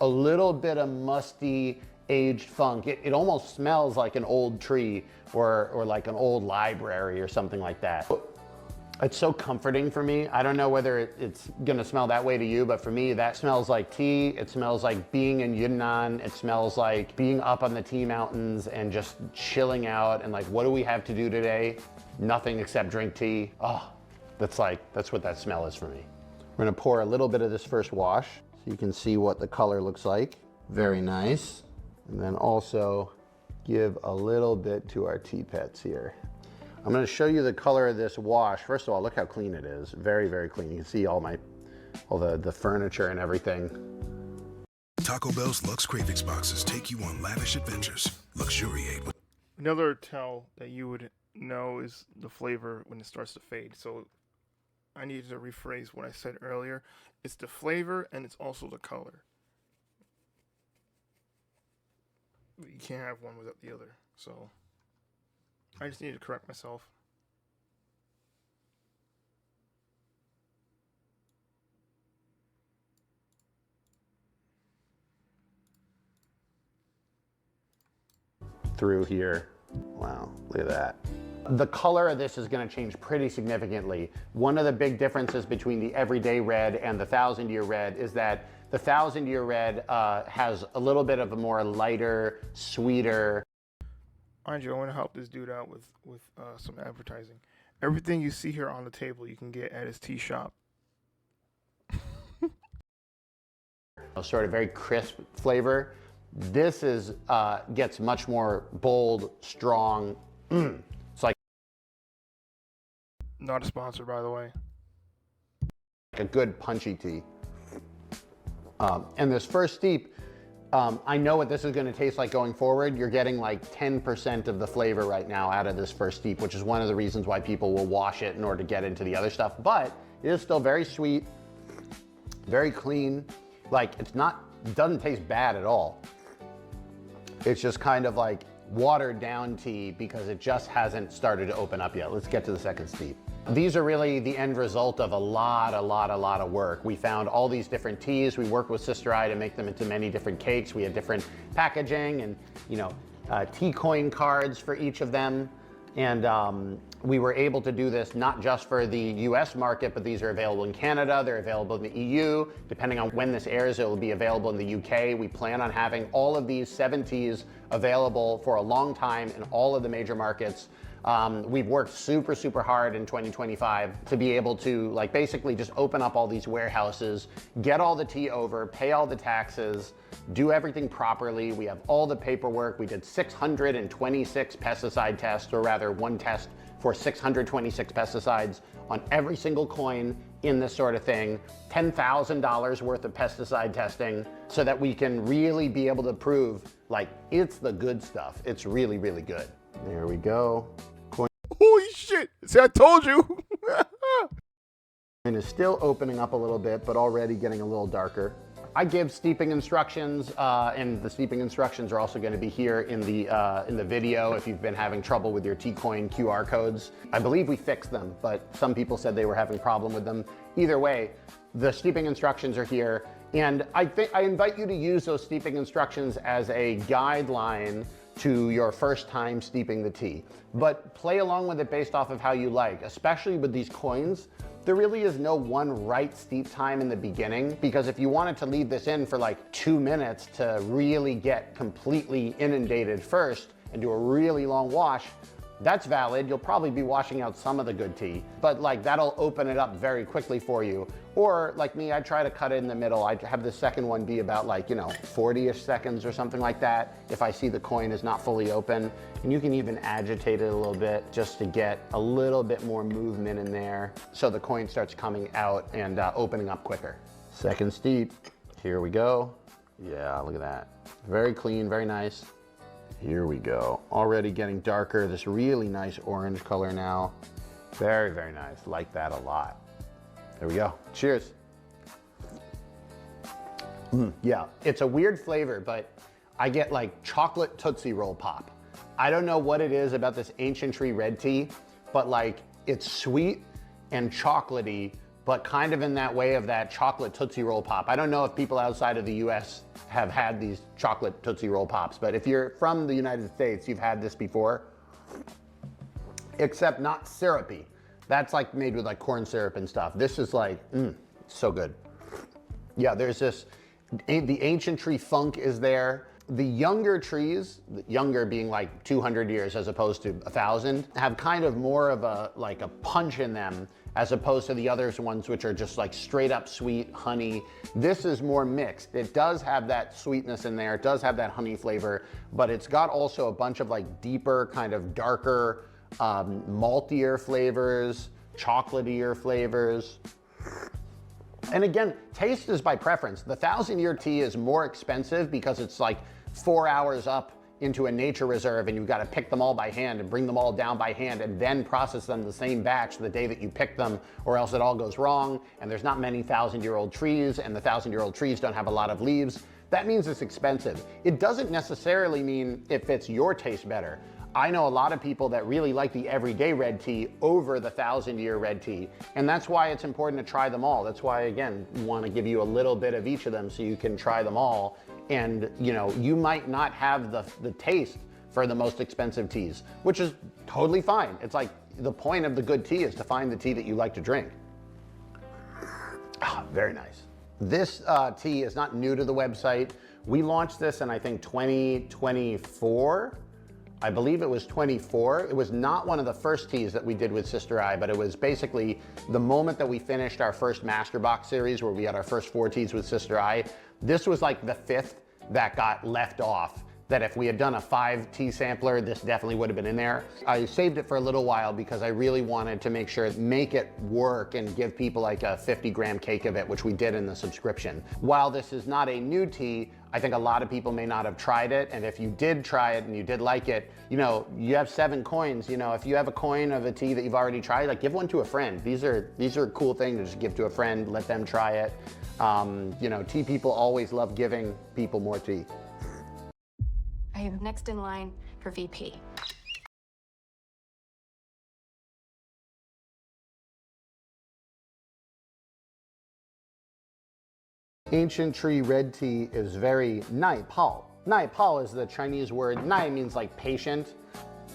a little bit of musty, aged funk. It almost smells like an old tree or like an old library or something like that. It's so comforting for me. I don't know whether it's gonna smell that way to you, but for me, that smells like tea. It smells like being in Yunnan. It smells like being up on the tea mountains and just chilling out and like, what do we have to do today? Nothing except drink tea. Oh, that's what that smell is for me. We're gonna pour a little bit of this first wash so you can see what the color looks like. Very nice. And then also give a little bit to our tea pets here. I'm gonna show you the color of this wash. First of all, look how clean it is. Very, very clean. You can see all the furniture and everything. Taco Bell's Lux Cravings boxes take you on lavish adventures. Luxuriate with... Another tell that you would know is the flavor when it starts to fade. So I needed to rephrase what I said earlier. It's the flavor and it's also the color. You can't have one without the other. So I just need to correct myself. Through here. Wow, look at that. The color of this is going to change pretty significantly. One of the big differences between the everyday red and the 1,000-year red is that the 1,000-year red has a little bit of a more lighter, sweeter. Mind you, I want to help this dude out with some advertising. Everything you see here on the table, you can get at his tea shop. Sort of very crisp flavor. This is gets much more bold, strong. It's like not a sponsor, by the way. A good punchy tea. And this first steep, I know what this is going to taste like going forward. You're getting like 10% of the flavor right now out of this first steep, which is one of the reasons why people will wash it in order to get into the other stuff. But it is still very sweet, very clean. Like it doesn't taste bad at all. It's just kind of like watered down tea because it just hasn't started to open up yet. Let's get to the second steep. These are really the end result of a lot of work. We found all these different teas. We worked with Sister I to make them into many different cakes. We had different packaging and, tea coin cards for each of them. And we were able to do this not just for the US market, but these are available in Canada, they're available in the EU. Depending on when this airs, it will be available in the UK. We plan on having all of these 7 teas available for a long time in all of the major markets. We've worked super hard in 2025 to be able to basically just open up all these warehouses, get all the tea over, pay all the taxes, do everything properly. We have all the paperwork. We did 626 pesticide tests, or rather one test for 626 pesticides on every single coin in this sort of thing, $10,000 worth of pesticide testing so that we can really be able to prove it's the good stuff. It's really good. There we go. Holy shit! See, I told you! And is still opening up a little bit, but already getting a little darker. I give steeping instructions, and the steeping instructions are also going to be here in the video if you've been having trouble with your T-Coin QR codes. I believe we fixed them, but some people said they were having a problem with them. Either way, the steeping instructions are here, and I invite you to use those steeping instructions as a guideline to your first time steeping the tea. But play along with it based off of how you like, especially with these coins. There really is no one right steep time in the beginning, because if you wanted to leave this in for 2 minutes to really get completely inundated first and do a really long wash, that's valid. You'll probably be washing out some of the good tea, but that'll open it up very quickly for you. Or like me, I try to cut it in the middle. I have the second one be about 40-ish seconds or something like that if I see the coin is not fully open. And you can even agitate it a little bit just to get a little bit more movement in there so the coin starts coming out and opening up quicker. Second steep, here we go. Yeah, look at that. Very clean, very nice. Here we go. Already getting darker, this really nice orange color now. Very nice, like that a lot. There we go, cheers. Yeah, it's a weird flavor, but I get chocolate Tootsie Roll pop. I don't know what it is about this Ancient Tree red tea, but it's sweet and chocolatey, but kind of in that way of that chocolate Tootsie Roll pop. I don't know if people outside of the US have had these chocolate Tootsie Roll pops, but if you're from the United States, you've had this before, except not syrupy. That's like made with like corn syrup and stuff. This is like, so good. Yeah, there's this, the ancient tree funk is there. The younger trees, younger being like 200 years as opposed to 1,000, have kind of more of a, like a punch in them as opposed to the other ones which are just like straight up sweet honey. This is more mixed. It does have that sweetness in there. It does have that honey flavor, but it's got also a bunch of like deeper, kind of darker, maltier flavors, chocolatier flavors. And again, taste is by preference. The 1,000-year tea is more expensive because it's like 4 hours up into a nature reserve and you've got to pick them all by hand and bring them all down by hand and then process them the same batch the day that you pick them, or else it all goes wrong. And there's not many 1,000-year-old trees, and the 1,000-year-old trees don't have a lot of leaves. That means it's expensive. It doesn't necessarily mean it fits your taste better. I know a lot of people that really like the everyday red tea over the 1,000-year red tea, and that's why it's important to try them all. That's why, again, we want to give you a little bit of each of them so you can try them all. And you know, you might not have the taste for the most expensive teas, which is totally fine. It's like the point of the good tea is to find the tea that you like to drink. Ah, very nice. This tea is not new to the website. We launched this in, I think, 2024. I believe it was 24. It was not one of the first teas that we did with Sister I, but it was basically the moment that we finished our first Master Box series where we had our first 4 teas with Sister I. This was like the 5th that got left off, that if we had done a 5 tea sampler, this definitely would have been in there. I saved it for a little while because I really wanted to make it work and give people like a 50-gram cake of it, which we did in the subscription. While this is not a new tea, I think a lot of people may not have tried it, and if you did try it and you did like it, you know, you have 7 coins. You know, if you have a coin of a tea that you've already tried, like give one to a friend. These are cool things to just give to a friend, let them try it. You know, tea people always love giving people more tea. I am next in line for VP. Ancient tree red tea is very nai pao. Nai pao is the Chinese word. Nai means like patient.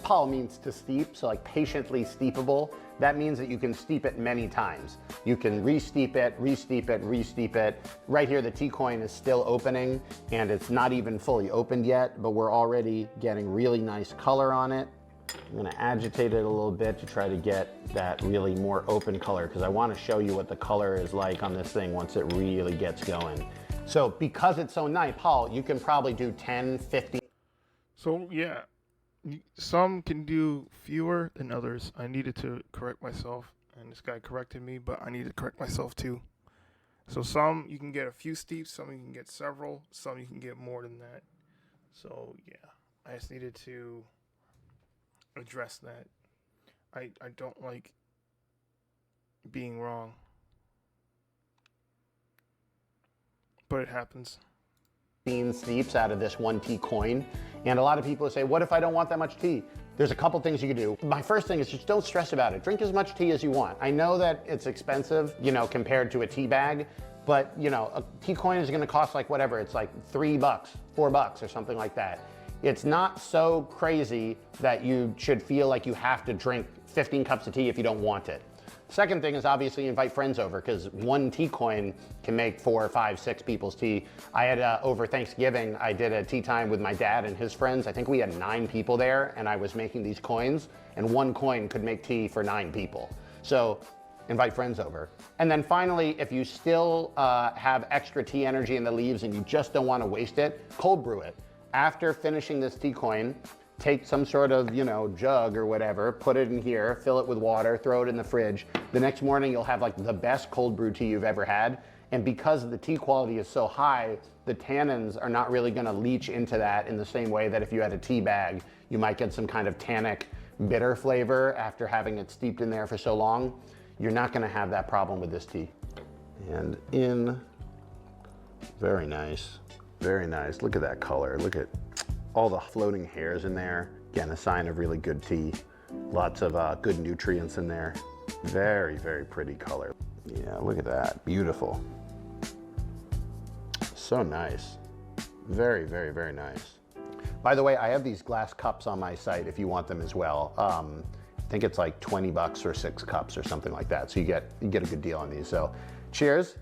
Pao means to steep, so like patiently steepable. That means that you can steep it many times. You can re-steep it, re-steep it, re-steep it. Right here, the tea coin is still opening and it's not even fully opened yet, but we're already getting really nice color on it. I'm gonna agitate it a little bit to try to get that really more open color because I wanna show you what the color is like on this thing once it really gets going. So because it's so nai pao, you can probably do 10, 50. So yeah, some can do fewer than others. I needed to correct myself, and this guy corrected me, but I need to correct myself too. So some you can get a few steeps, some you can get several, some you can get more than that. So yeah, I just needed to address that. I don't like being wrong, but it happens. Steeps out of this 1 tea coin. And a lot of people say, what if I don't want that much tea? There's a couple things you can do. My first thing is just don't stress about it. Drink as much tea as you want. I know that it's expensive, you know, compared to a tea bag, but you know, a tea coin is gonna cost like whatever, it's like $3, $4 or something like that. It's not so crazy that you should feel like you have to drink 15 cups of tea if you don't want it. Second thing is obviously invite friends over because 1 tea coin can make 4, 5, 6 people's tea. I had over Thanksgiving, I did a tea time with my dad and his friends. I think we had 9 people there and I was making these coins and 1 coin could make tea for 9 people. So invite friends over. And then finally, if you still have extra tea energy in the leaves and you just don't want to waste it, cold brew it. After finishing this tea coin, take some sort of, you know, jug or whatever, put it in here, fill it with water, throw it in the fridge. The next morning you'll have like the best cold brew tea you've ever had. And because the tea quality is so high, the tannins are not really gonna leach into that in the same way that if you had a tea bag, you might get some kind of tannic bitter flavor after having it steeped in there for so long. You're not gonna have that problem with this tea. And in, very nice, very nice. Look at that color, look at all the floating hairs in there. Again, a sign of really good tea. Lots of good nutrients in there. Very, very pretty color. Yeah, look at that, beautiful. So nice. Very, very, very nice. By the way, I have these glass cups on my site if you want them as well. think it's like 20 bucks for 6 cups or something like that. So you get a good deal on these. So cheers.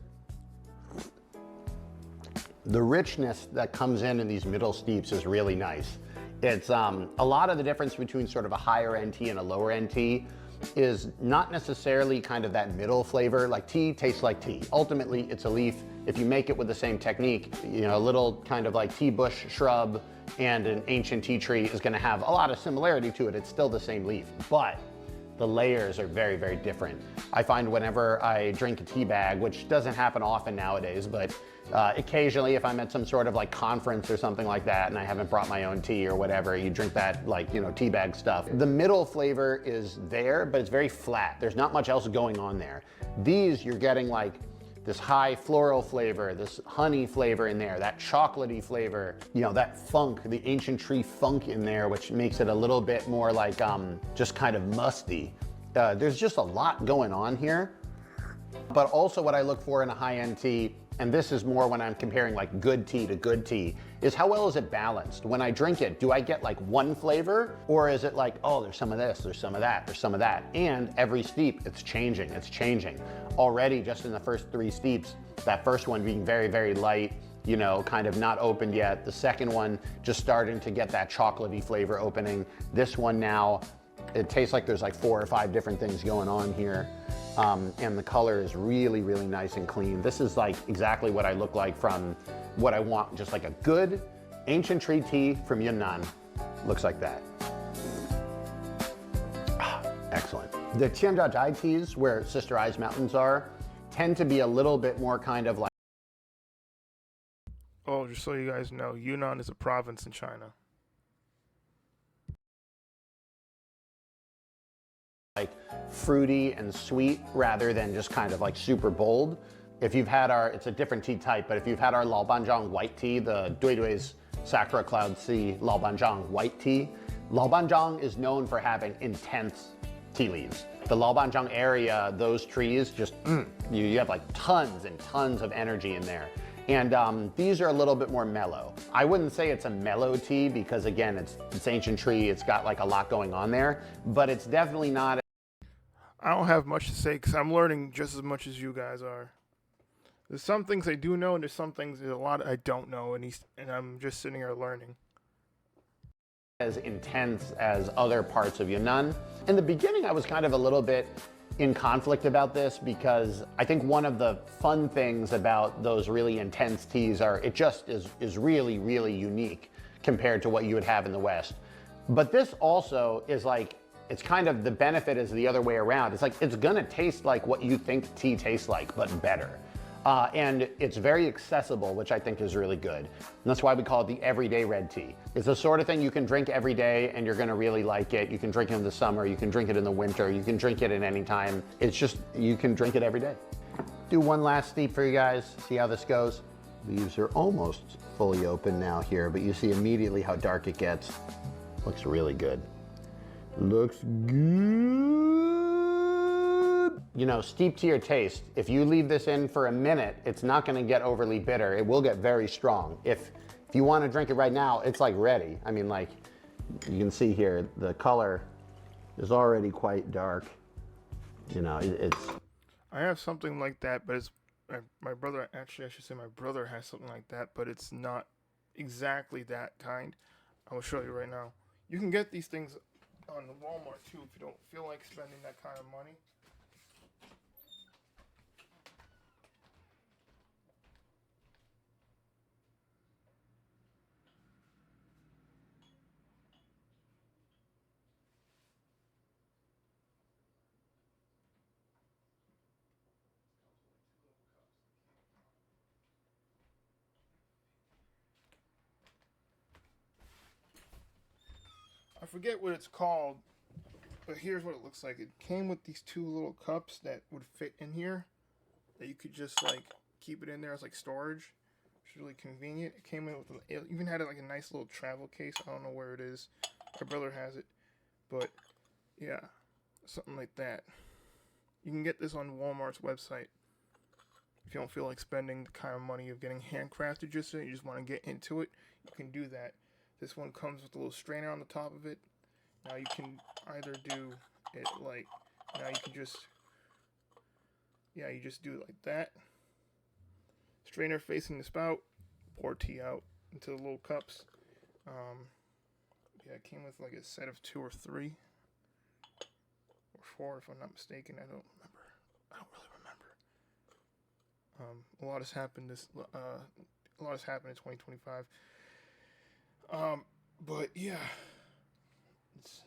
The richness that comes in these middle steeps is really nice. It's a lot of the difference between sort of a higher end tea and a lower end tea is not necessarily kind of that middle flavor. Like tea tastes like tea. Ultimately, it's a leaf. If you make it with the same technique, you know, a little kind of like tea bush shrub and an ancient tea tree is gonna have a lot of similarity to it. It's still the same leaf, but the layers are very, very different. I find whenever I drink a tea bag, which doesn't happen often nowadays, but occasionally if I'm at some sort of like conference or something like that and I haven't brought my own tea or whatever, you drink that like, you know, tea bag stuff. The middle flavor is there, but it's very flat. There's not much else going on there. These, you're getting like this high floral flavor, this honey flavor in there, that chocolatey flavor, you know, that funk, the ancient tree funk in there, which makes it a little bit more like just kind of musty. There's just a lot going on here. But also what I look for in a high-end tea, and this is more when I'm comparing like good tea to good tea, is how well is it balanced? When I drink it, do I get like one flavor? Or is it like, oh, there's some of this, there's some of that, there's some of that. And every steep, it's changing, it's changing. Already just in the first 3 steeps, that first one being very, very light, you know, kind of not opened yet. The second one just starting to get that chocolatey flavor opening. This one now, it tastes like there's like 4 or 5 different things going on here. And the color is really, really nice and clean. This is like exactly what I look like from what I want, just like a good ancient tree tea from Yunnan. Looks like that. Excellent. The Tianjiazhai teas, where Sister Eyes Mountains are, tend to be a little bit more kind of like... Oh, just so you guys know, Yunnan is a province in China. Like fruity and sweet rather than just kind of like super bold. If you've had our, it's a different tea type, but if you've had our Laobanzhang white tea, the Duidui's Sakura Cloud Sea Laobanzhang white tea, Laobanzhang is known for having intense tea leaves. The Laobanzhang area, those trees just, you have like tons and tons of energy in there. And these are a little bit more mellow. I wouldn't say it's a mellow tea because again, it's ancient tree, it's got like a lot going on there, but it's definitely not. I don't have much to say because I'm learning just as much as you guys are. There's some things I do know and there's some things, there's a lot I don't know, and I'm just sitting here learning. As intense as other parts of Yunnan. In the beginning, I was kind of a little bit in conflict about this because I think one of the fun things about those really intense teas are it just is really, really unique compared to what you would have in the West. But this also is like, it's kind of the benefit is the other way around. It's like, it's gonna taste like what you think tea tastes like, but better. And it's very accessible, which I think is really good. And that's why we call it the everyday red tea. It's the sort of thing you can drink every day and you're gonna really like it. You can drink it in the summer, you can drink it in the winter, you can drink it at any time. It's just, you can drink it every day. Do one last steep for you guys, see how this goes. Leaves are almost fully open now here, but you see immediately how dark it gets. Looks really good. Looks good. You know, steep to your taste. If you leave this in for a minute, it's not gonna get overly bitter. It will get very strong. If you wanna drink it right now, it's like ready. I mean, like, you can see here, the color is already quite dark. You know, it's... I have something like that, but it's, my brother, actually I should say my brother has something like that, but it's not exactly that kind. I will show you right now. You can get these things on Walmart too if you don't feel like spending that kind of money. I forget what it's called, but here's what it looks like. It came with these 2 little cups that would fit in here, that you could just like keep it in there as like storage. It's really convenient. It came in with, it even had like a nice little travel case. I don't know where it is. My brother has it, but yeah, something like that. You can get this on Walmart's website. If you don't feel like spending the kind of money of getting handcrafted just yet, you just want to get into it, you can do that. This one comes with a little strainer on the top of it. Now you can either do it like now you can just you just do it like that. Strainer facing the spout, pour tea out into the little cups. Yeah, it came with like a set of 2 or 3 or 4 if I'm not mistaken. I don't really remember. A lot has happened a lot has happened in 2025. But yeah, it's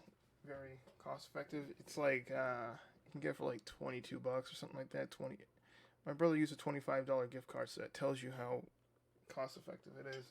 very cost effective. It's like you can get for like $22 or something like that. My brother used a $25 gift card, so that tells you how cost effective it is.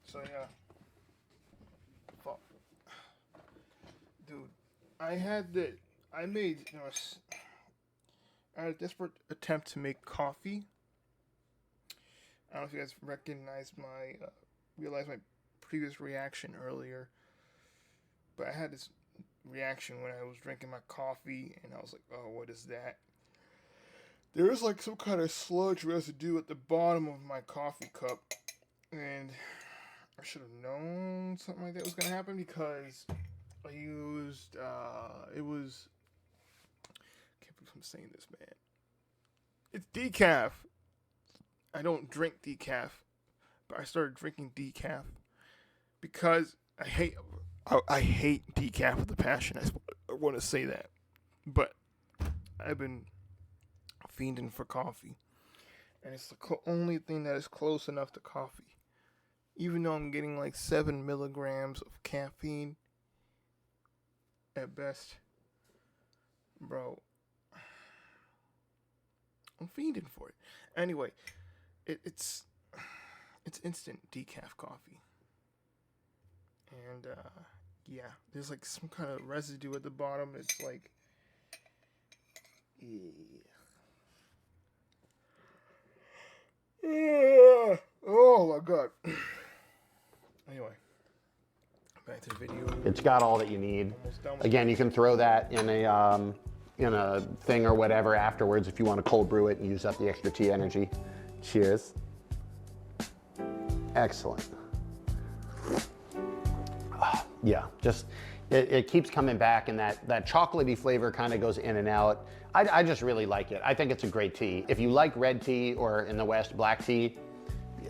So yeah, fuck, dude, I made I had a desperate attempt to make coffee. I don't know if you guys realized my previous reaction earlier, but I had this reaction when I was drinking my coffee, and I was like, oh, what is that? There is like some kind of sludge residue at the bottom of my coffee cup, and I should have known something like that was going to happen because I used, I can't believe I'm saying this, man. It's decaf. I don't drink decaf, but I started drinking decaf because I hate decaf with a passion. I want to say that, but I've been fiending for coffee, and it's the only thing that is close enough to coffee. Even though I'm getting like 7 milligrams of caffeine at best, bro, I'm fiending for it. Anyway, it's instant decaf coffee, and yeah, there's like some kind of residue at the bottom. It's like, oh my god. Anyway, back to the video. It's got all that you need. Again, you can throw that in a thing or whatever afterwards if you want to cold brew it and use up the extra tea energy. Cheers. Excellent. Yeah, just it keeps coming back, and that chocolatey flavor kind of goes in and out. I just really like it. I think it's a great tea. If you like red tea, or in the West, black tea,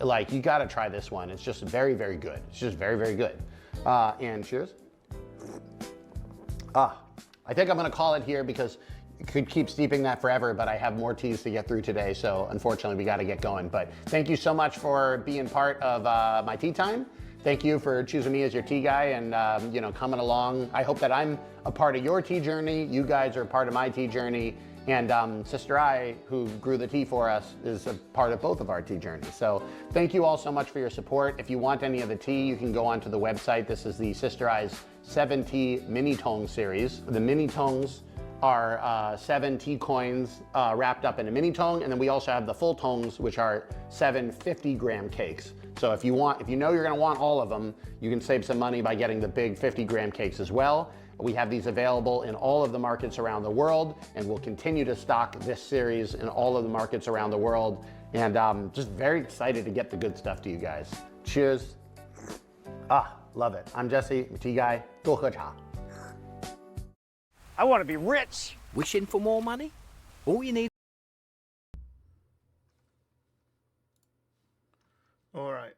like, you got to try this one. It's just very, very good. It's just very, very good. And cheers. I think I'm going to call it here because you could keep steeping that forever, but I have more teas to get through today, so unfortunately we got to get going. But thank you so much for being part of my tea time. Thank you for choosing me as your tea guy and coming along. I hope that I'm a part of your tea journey. You guys are a part of my tea journey. And Sister I, who grew the tea for us, is a part of both of our tea journeys. So thank you all so much for your support. If you want any of the tea, you can go onto the website. This is the Sister I's 7 tea mini tong series. The mini tongs are 7 tea coins wrapped up in a mini tong, and then we also have the full tongs, which are 7 50-gram cakes. So if you know you're gonna want all of them, you can save some money by getting the big 50-gram cakes as well. We have these available in all of the markets around the world, and we'll continue to stock this series in all of the markets around the world. And just very excited to get the good stuff to you guys. Cheers. Love it. I'm Jesse, tea guy. 多喝茶. I want to be rich. Wishing for more money? All you need. All right.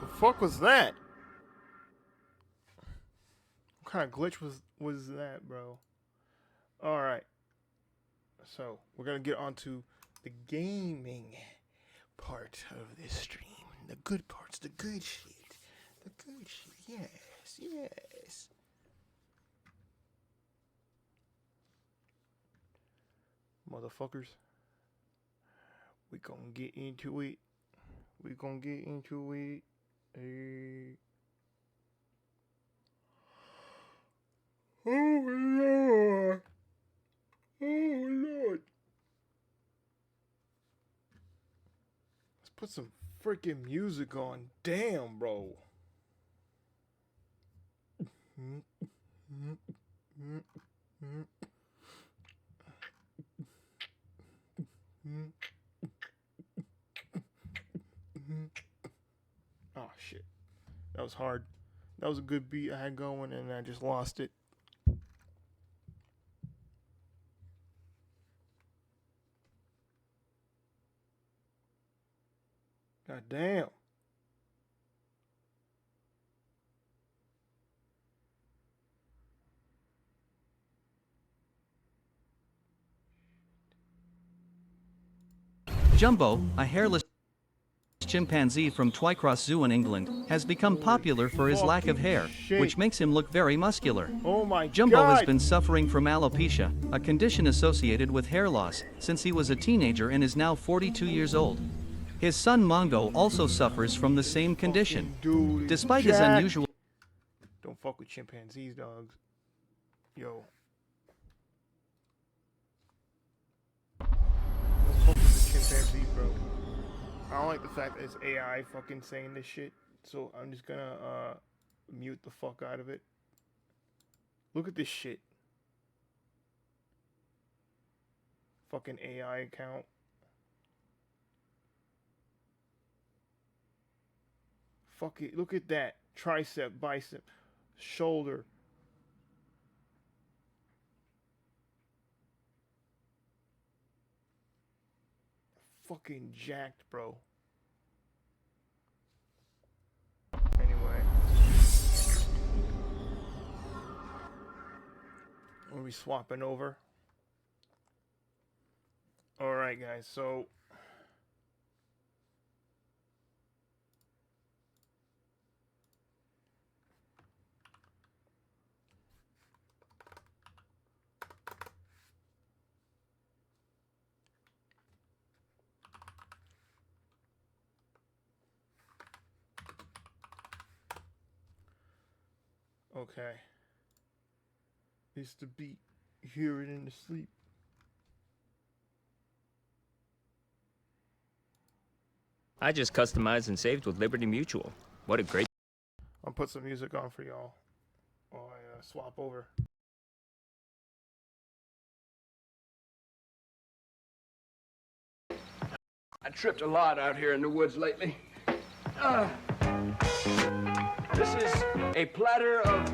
The fuck was that? What kind of glitch was that, bro? All right. So we're gonna get onto the gaming part of this stream. The good parts, the good shit. The good shit, yes. Motherfuckers. We gonna get into it. Oh Lord. Oh Lord. Let's put some freaking music on. Damn, bro. Oh shit. That was hard. That was a good beat I had going and I just lost it. God damn. Jumbo, a hairless chimpanzee from Twycross Zoo in England, has become popular for his lack of hair, which makes him look very muscular. Oh my Jumbo God. has been suffering from alopecia, a condition associated with hair loss, since he was a teenager and is now 42 years old. His son Mongo also suffers from the same condition. Dude, Despite his Jack. unusual... Don't fuck with chimpanzees, dogs. Yo. Don't fuck with the chimpanzees, bro. I don't like the fact that it's AI fucking saying this shit. So I'm just gonna mute the fuck out of it. Look at this shit. Fucking AI account. Fuck it. Look at that. Tricep, bicep, shoulder. Fucking jacked, bro. Anyway. Are we swapping over? Alright, guys, so. Okay. It's the beat. Hear it in the sleep. I just customized and saved with Liberty Mutual. What a great... I'll put some music on for y'all while I swap over. I tripped a lot out here in the woods lately. This is a platter of...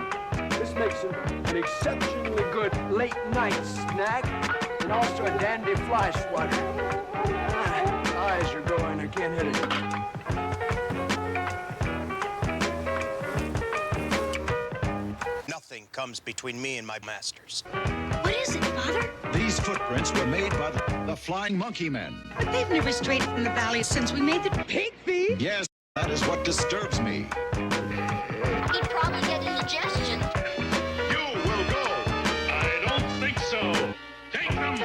This makes an exceptionally good late night snack and also a dandy fly swatter. Eyes are going, I can't hit it. Nothing comes between me and my masters. What is it, Father? These footprints were made by the Flying Monkey Men. But they've never strayed from the valley since we made the pig feed. Yes, that is what disturbs me. He'd probably get indigestion. You will go. I don't think so. Take them.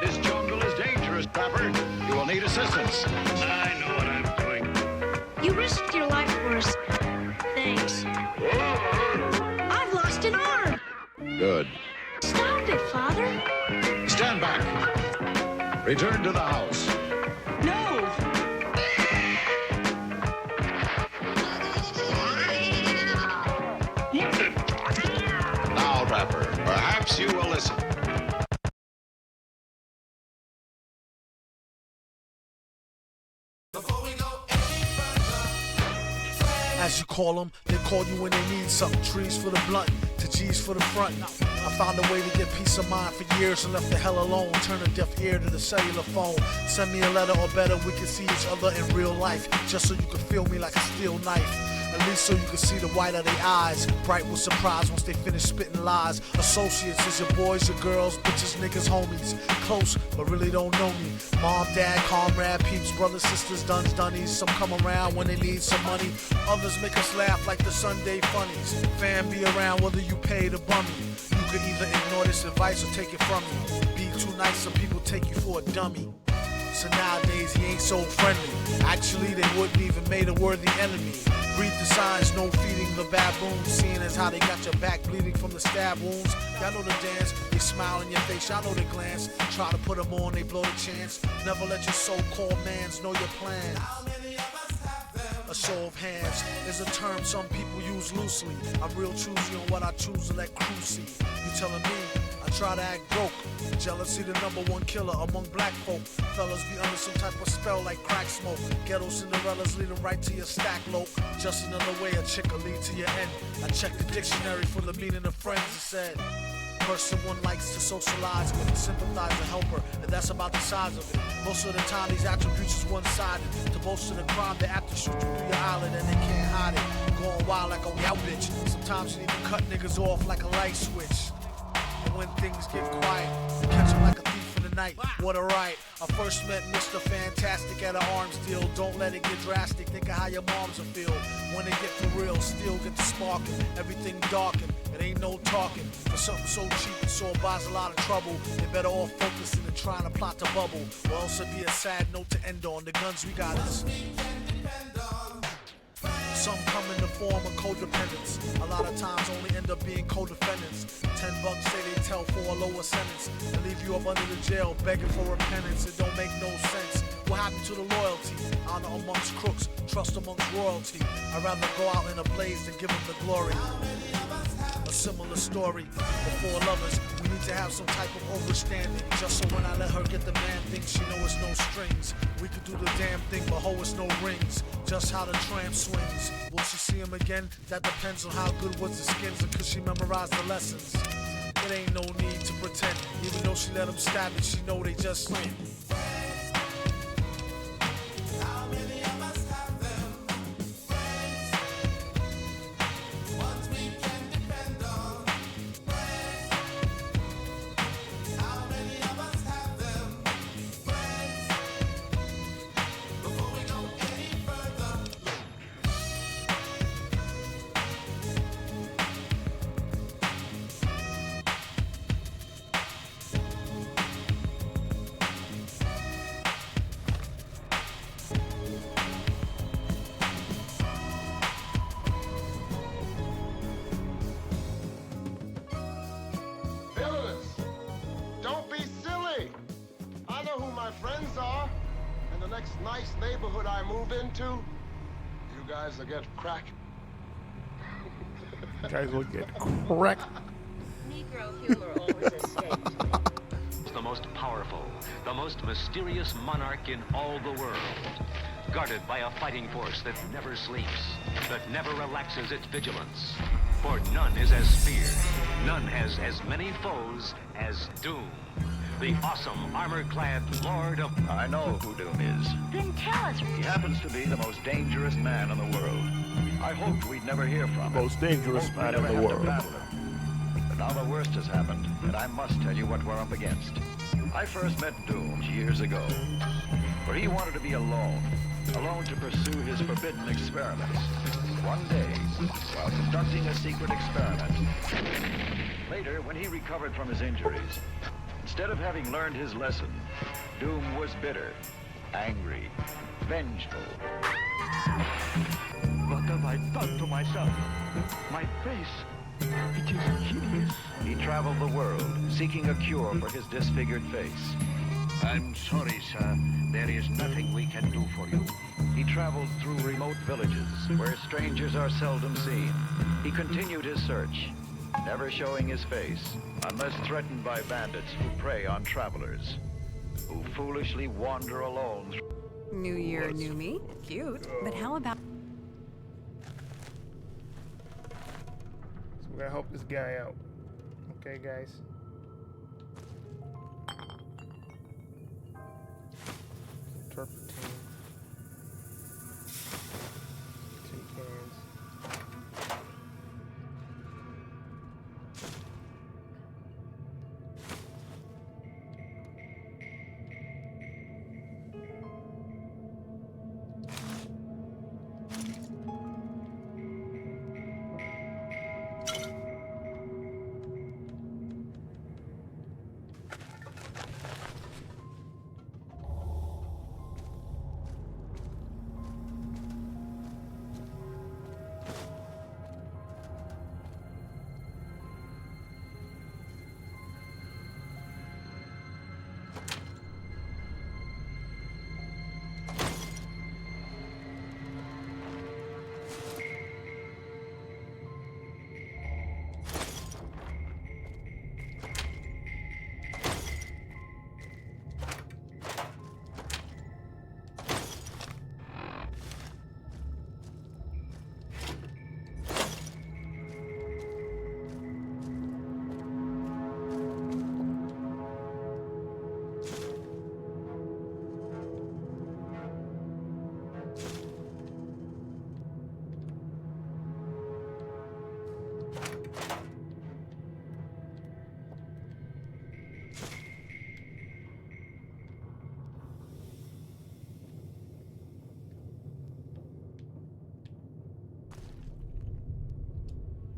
This jungle is dangerous, Trapper. You will need assistance. I know what I'm doing. You risked your life for us. Thanks. I've lost an arm. Good. Stop it, Father. Stand back. Return to the house. No. Now, Trapper, perhaps you will listen. As you call them, they call you when they need something. Trees for the blunt, to G's for the front. I found a way to get peace of mind for years and left the hell alone. Turn a deaf ear to the cellular phone. Send me a letter or better, we can see each other in real life. Just so you can feel me like a steel knife. At least so you can see the white of their eyes. Bright with surprise once they finish spitting lies. Associates is your boys, your girls, bitches, niggas, homies. Close, but really don't know me. Mom, dad, comrade, peeps, brothers, sisters, duns, dunnies. Some come around when they need some money. Others make us laugh like the Sunday funnies. Fan be around whether you pay the bummy. You could either ignore this advice or take it from me. Be too nice, some people take you for a dummy. So nowadays he ain't so friendly. Actually, they wouldn't even made a worthy enemy. Read the signs, no feeding the baboons. Seeing as how they got your back bleeding from the stab wounds. Y'all know the dance, they smile in your face, y'all know the glance. Try to put them on, they blow the chance. Never let your so-called mans know your plan. A show of hands is a term some people use loosely. I'm real choosy on what I choose to let crew see. You telling me I try to act broke? Jealousy the #1 killer among black folk. Fellas be under some type of spell like crack smoke. Ghetto Cinderellas lead them right to your stack low. Just another way a chick will lead to your end. I checked the dictionary for the meaning of friends. It said person one likes to socialize with, sympathize, a helper, and that's about the size of it. Most of the time these attributes is one-sided. To boast of the crime, they apt to shoot you through your eyelid and they can't hide it. Going wild like a wow bitch. Sometimes you need to cut niggas off like a light switch. And when things get quiet, you catch them like a thief in the night. What a right. I first met Mr. Fantastic at an arms deal. Don't let it get drastic. Think of how your moms will feel when they get for real. Still get the sparking. Everything darkened. It ain't no talking. For something so cheap and so buys a lot of trouble. They better off focusing and trying to plot the bubble. Or else it'd be a sad note to end on. The guns we got is some come in the form of codependence. A lot of times only end up being co-defendants. $10 say they tell for a lower sentence and leave you up under the jail begging for repentance. It don't make no sense. What happened to the loyalty? Honor amongst crooks, trust amongst royalty. I'd rather go out in a blaze than give them the glory. A similar story. Before lovers, we need to have some type of understanding. Just so when I let her get the man thing, she know it's no strings. We could do the damn thing, but ho, it's no rings. Just how the tramp swings. Will she see him again? That depends on how good was the skins and could she memorize the lessons. It ain't no need to pretend. Even though she let him stab it, she know they just win. Nice neighborhood I move into, you guys will get cracked. You guys will get cracked. Negro humor always escaped. The most powerful, the most mysterious monarch in all the world. Guarded by a fighting force that never sleeps, that never relaxes its vigilance. For none is as feared, none has as many foes as Doom. The awesome, armor-clad Lord of... I know who Doom is. Then tell us. He happens to be the most dangerous man in the world. I hoped we'd never hear from him. Most dangerous man in the world. But now the worst has happened, and I must tell you what we're up against. I first met Doom years ago, where he wanted to be alone to pursue his forbidden experiments. One day, while conducting a secret experiment, later, when he recovered from his injuries, instead of having learned his lesson, Doom was bitter, angry, vengeful. What have I done to myself? My face, it is hideous. He traveled the world, seeking a cure for his disfigured face. I'm sorry, sir. There is nothing we can do for you. He traveled through remote villages, where strangers are seldom seen. He continued his search, never showing his face, unless threatened by bandits who prey on travelers, who foolishly wander alone. New year, new me. Cute. But how about... So we're gonna help this guy out. Okay, guys? Turpentine. Tin cans.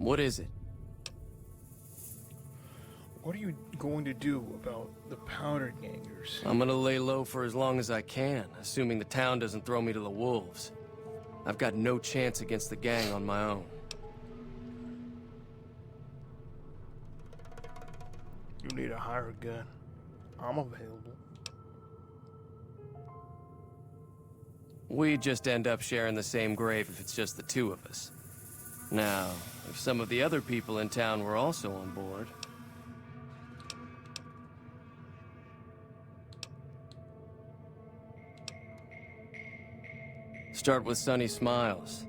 What is it? What are you going to do about the powder gangers? I'm gonna lay low for as long as I can, assuming the town doesn't throw me to the wolves. I've got no chance against the gang on my own. You need a higher gun. I'm available. We just end up sharing the same grave if it's just the two of us. Now, if some of the other people in town were also on board... Start with Sunny Smiles.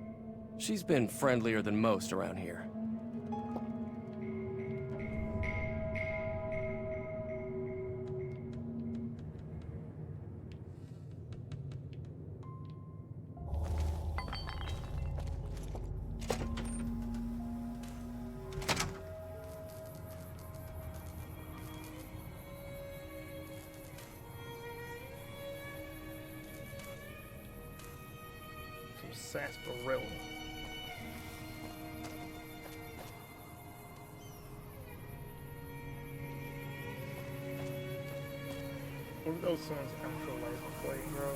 She's been friendlier than most around here. Sarsaparilla. What are those songs actual life play, bro?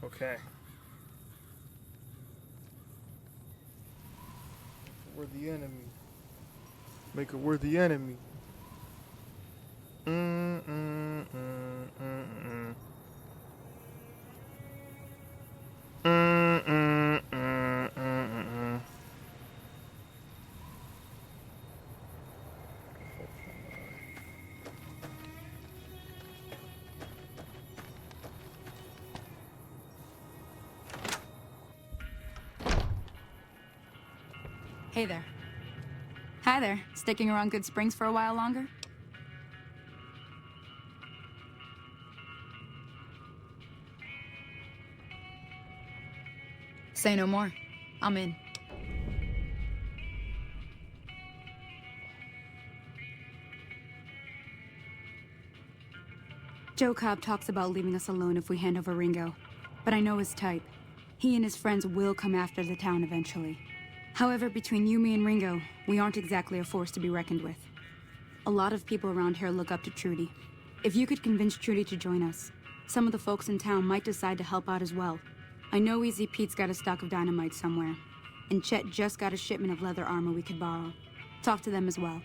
Okay. We're the enemy. Make it we're the enemy. Hey there. Hi there. Sticking around Good Springs for a while longer? Say no more. I'm in. Joe Cobb talks about leaving us alone if we hand over Ringo, but I know his type. He and his friends will come after the town eventually. However, between you, me, and Ringo, we aren't exactly a force to be reckoned with. A lot of people around here look up to Trudy. If you could convince Trudy to join us, some of the folks in town might decide to help out as well. I know Easy Pete's got a stock of dynamite somewhere, and Chet just got a shipment of leather armor we could borrow. Talk to them as well.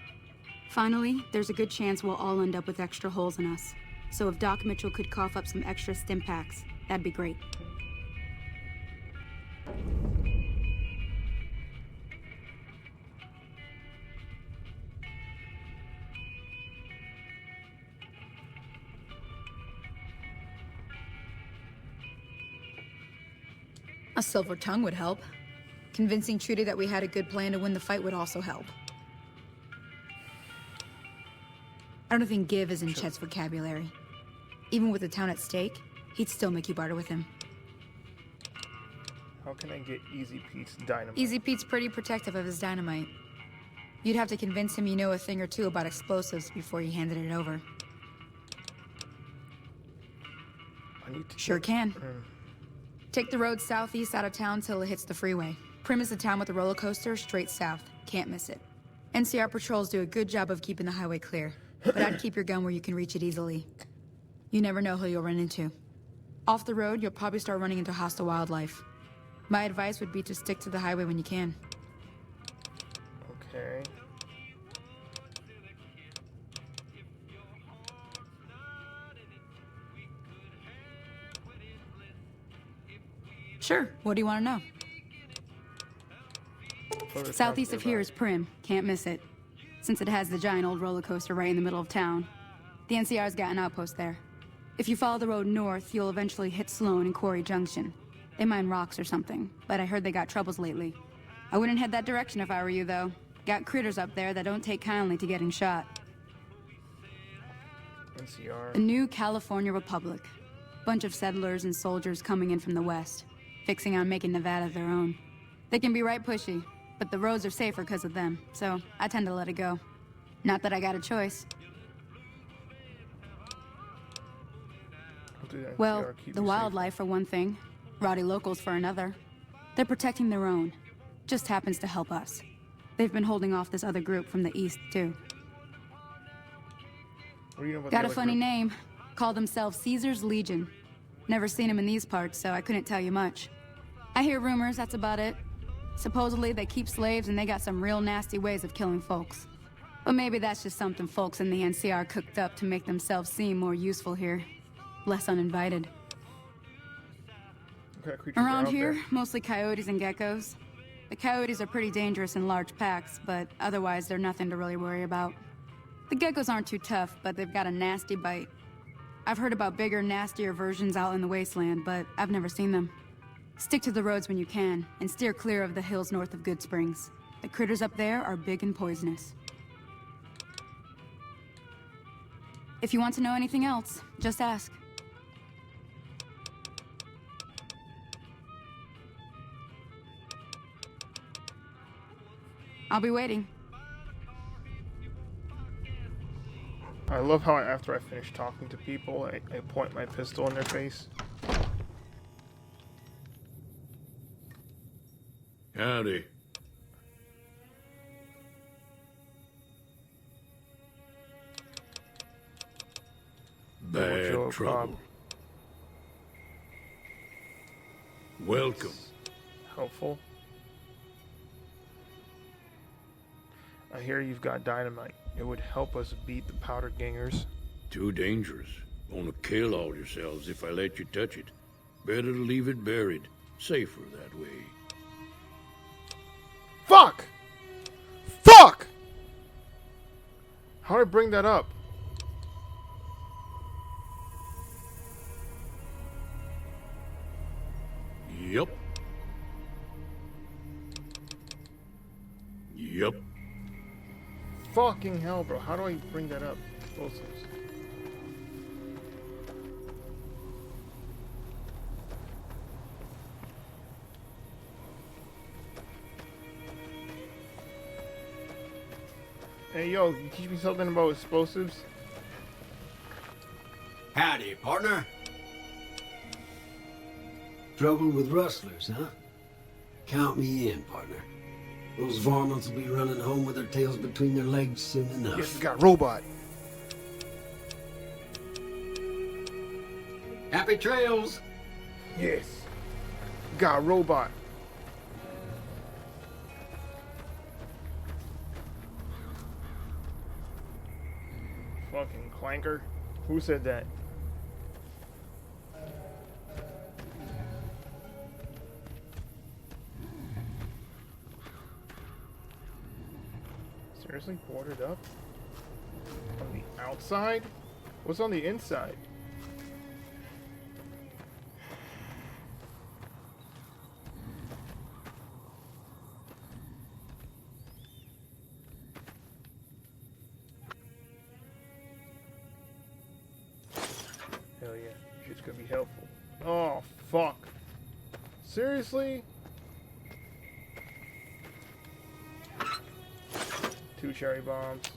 Finally, there's a good chance we'll all end up with extra holes in us. So if Doc Mitchell could cough up some extra stim packs, that'd be great. A silver tongue would help. Convincing Trudy that we had a good plan to win the fight would also help. I don't think give is in Chet's vocabulary. Even with the town at stake, he'd still make you barter with him. How can I get Easy Pete's dynamite? Easy Pete's pretty protective of his dynamite. You'd have to convince him you know a thing or two about explosives before you handed it over. I need to Sure can. Take the road southeast out of town till it hits the freeway. Prim is the town with the roller coaster, straight south. Can't miss it. NCR patrols do a good job of keeping the highway clear, but I'd keep your gun where you can reach it easily. You never know who you'll run into. Off the road, you'll probably start running into hostile wildlife. My advice would be to stick to the highway when you can. Okay. Sure, what do you want to know? Southeast of here is Prim. Can't miss it. Since it has the giant old roller coaster right in the middle of town. The NCR's got an outpost there. If you follow the road north, you'll eventually hit Sloan and Quarry Junction. They mine rocks or something, but I heard they got troubles lately. I wouldn't head that direction if I were you, though. Got critters up there that don't take kindly to getting shot. NCR. The new California Republic. Bunch of settlers and soldiers coming in from the west, fixing on making Nevada their own. They can be right pushy, but the roads are safer because of them, so I tend to let it go. Not that I got a choice. Well, the wildlife for one thing, rowdy locals for another. They're protecting their own. Just happens to help us. They've been holding off this other group from the east, too. What do you know about Got the a other funny group? name. Call themselves Caesar's Legion. Never seen them in these parts, so I couldn't tell you much. I hear rumors, that's about it. Supposedly they keep slaves and they got some real nasty ways of killing folks. But maybe that's just something folks in the NCR cooked up to make themselves seem more useful here. Less uninvited. What kind of creatures are Around out here, there? mostly coyotes and geckos. The coyotes are pretty dangerous in large packs, but otherwise they're nothing to really worry about. The geckos aren't too tough, but they've got a nasty bite. I've heard about bigger, nastier versions out in the wasteland, but I've never seen them. Stick to the roads when you can, and steer clear of the hills north of Good Springs. The critters up there are big and poisonous. If you want to know anything else, just ask. I'll be waiting. I love how after I finish talking to people, I point my pistol in their face. Howdy. Bad Joe trouble. Cobb. Welcome. Helpful. I hear you've got dynamite. It would help us beat the powder gangers. Too dangerous. Gonna kill all yourselves if I let you touch it. Better to leave it buried. Safer that way. Fuck! Fuck! How do I bring that up? Yup. Yup. Fucking hell, bro. How do I bring that up? Explosives. Hey, yo, you teach me something about explosives? Howdy, partner. Trouble with rustlers, huh? Count me in, partner. Those varmints will be running home with their tails between their legs soon enough. Yes, we got robot. Happy trails! Yes. Got robot. Fucking clanker. Who said that? Seriously? Boarded up? On the outside? What's on the inside? Hell yeah. Shit's gonna be helpful. Oh, fuck. Seriously? 2 cherry bombs.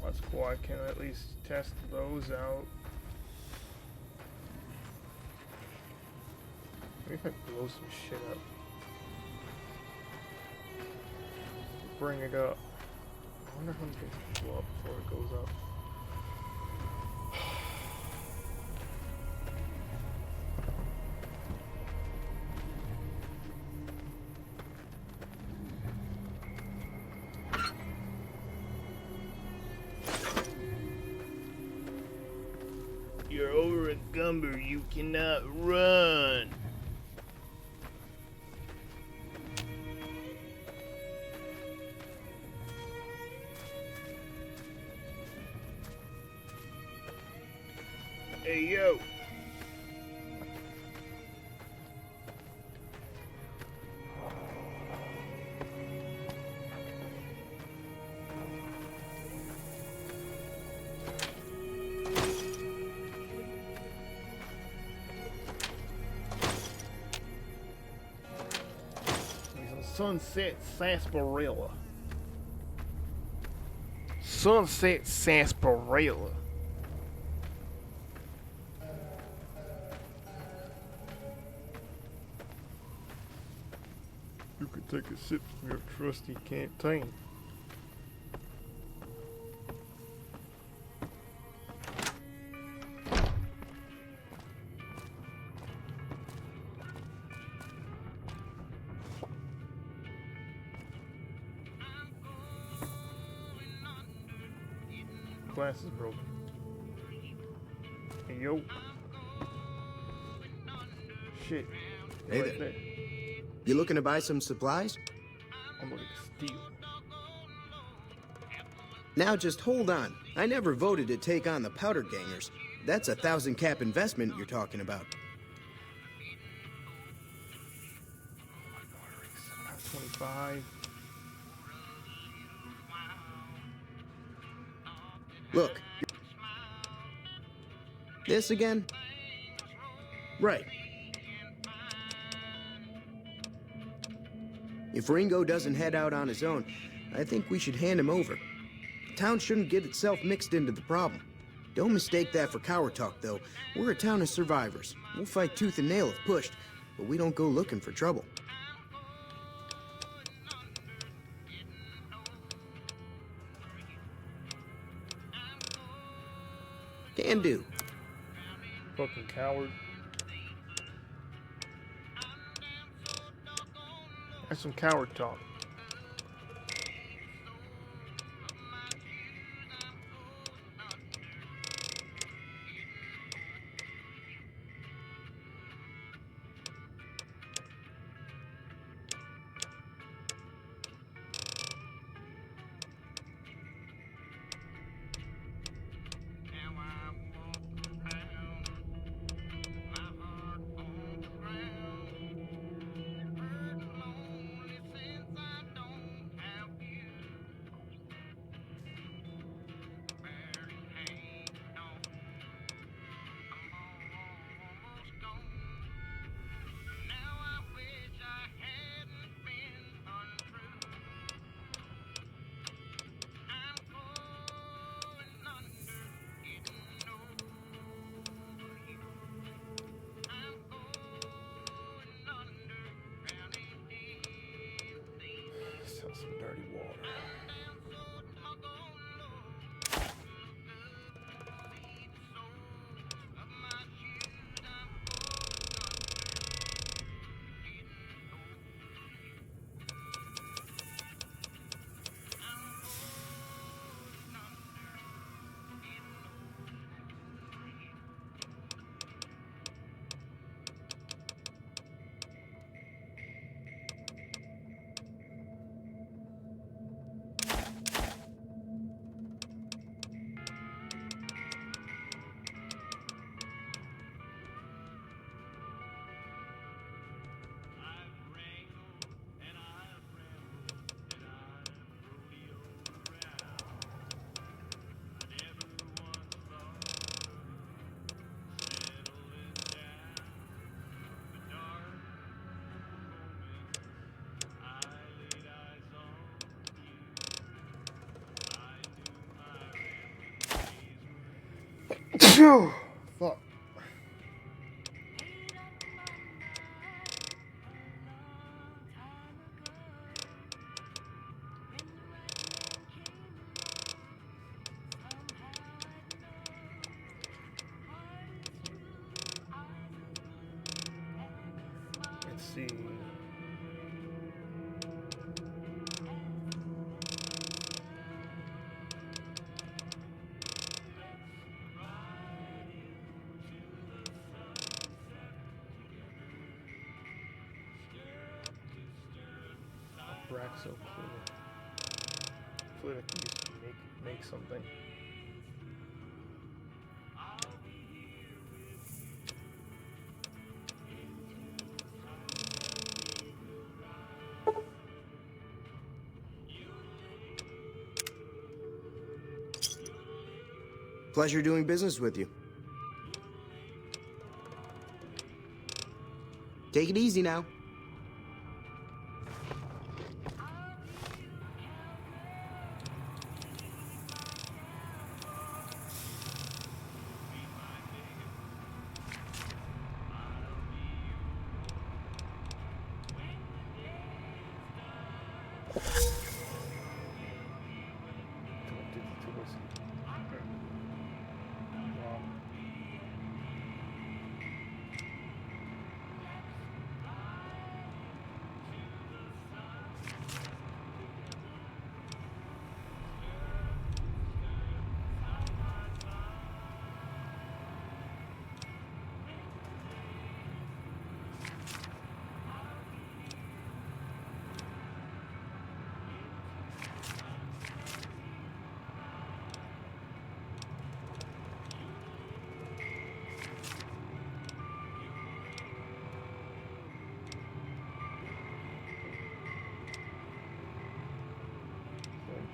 That's cool. I can at least test those out. Maybe if I blow some shit up. Bring it up. I wonder how many things can blow up before it goes up. You're over encumbered. You cannot run. Yo. Sunset Sarsaparilla. Sunset Sarsaparilla. You can take a sip from your trusty canteen. Glass is broken. Hey, yo. Shit. Hey Right there. You looking to buy some supplies? I'm looking to steal. Now just hold on. I never voted to take on the Powder Gangers. That's a 1,000 cap investment you're talking about. 25. Look. This again? Right. If Ringo doesn't head out on his own, I think we should hand him over. Town shouldn't get itself mixed into the problem. Don't mistake that for coward talk, though. We're a town of survivors. We'll fight tooth and nail if pushed, but we don't go looking for trouble. Can do. Fucking coward. That's some coward talk. Some dirty water. Fuck. Let's see. Braxo cleaner. Hopefully I can use to make something. Pleasure doing business with you. Take it easy now.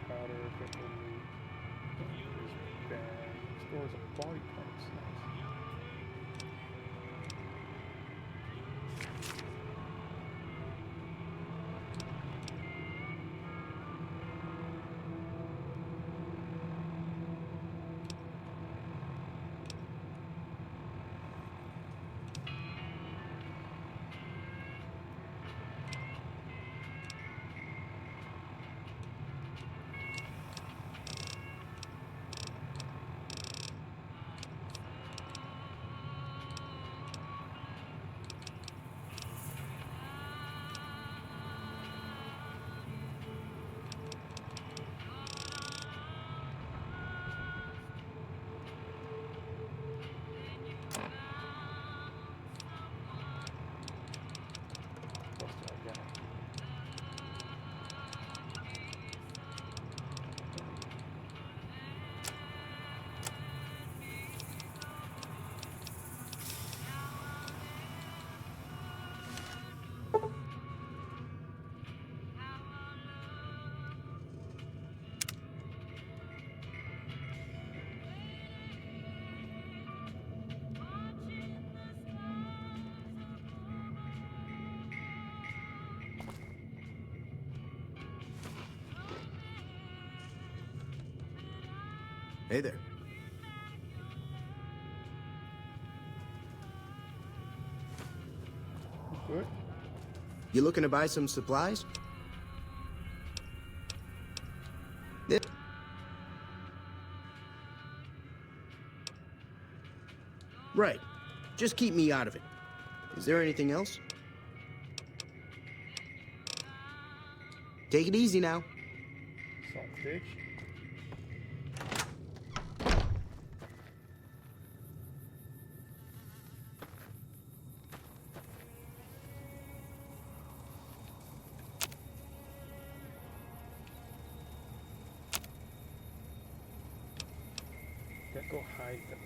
Powder, purple meat, this bag, stores of body parts. Nice. Hey there. Good. You looking to buy some supplies? Yeah. Right. Just keep me out of it. Is there anything else? Take it easy now. Salt fish. Gecko hide them.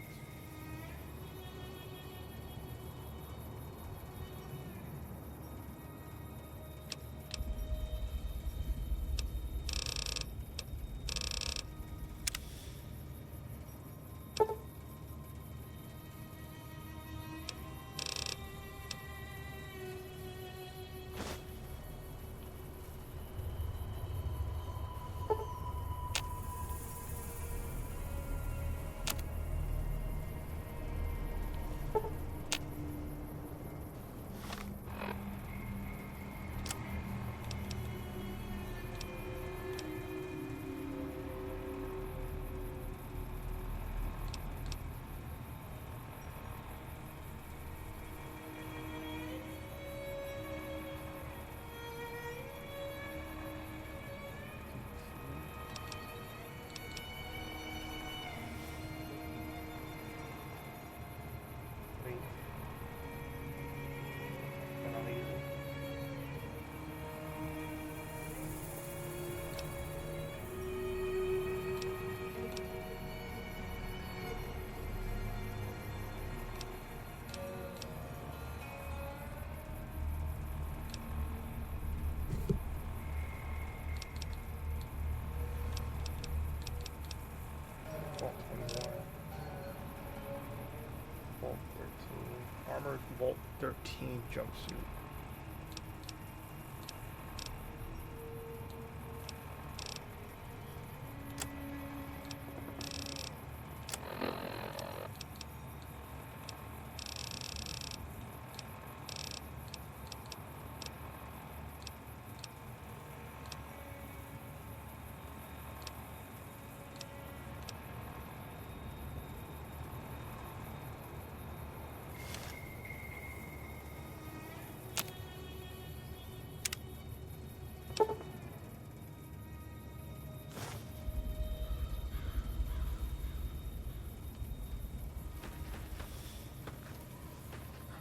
armored Vault 13 jumpsuit.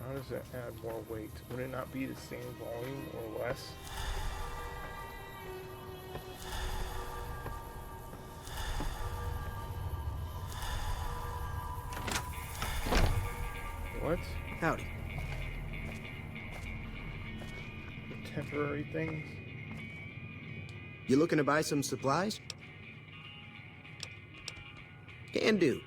How does that add more weight? Would it not be the same volume or less? What? Howdy. The temporary things? You looking to buy some supplies? Can do.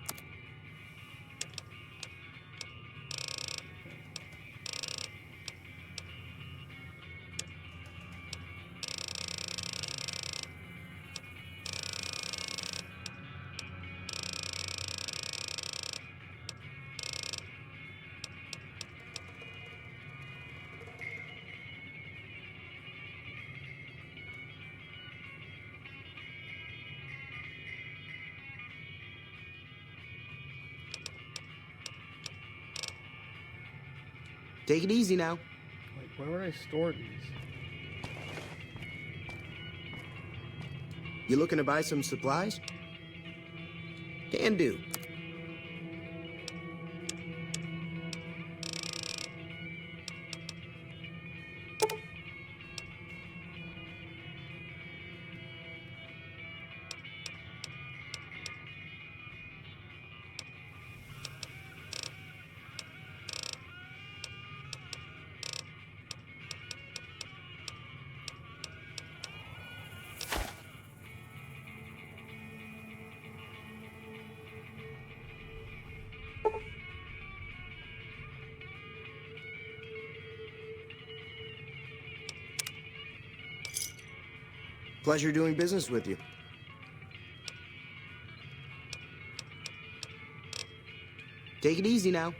Take it easy now. Like, where would I store these? You looking to buy some supplies? Can do. Pleasure doing business with you. Take it easy now.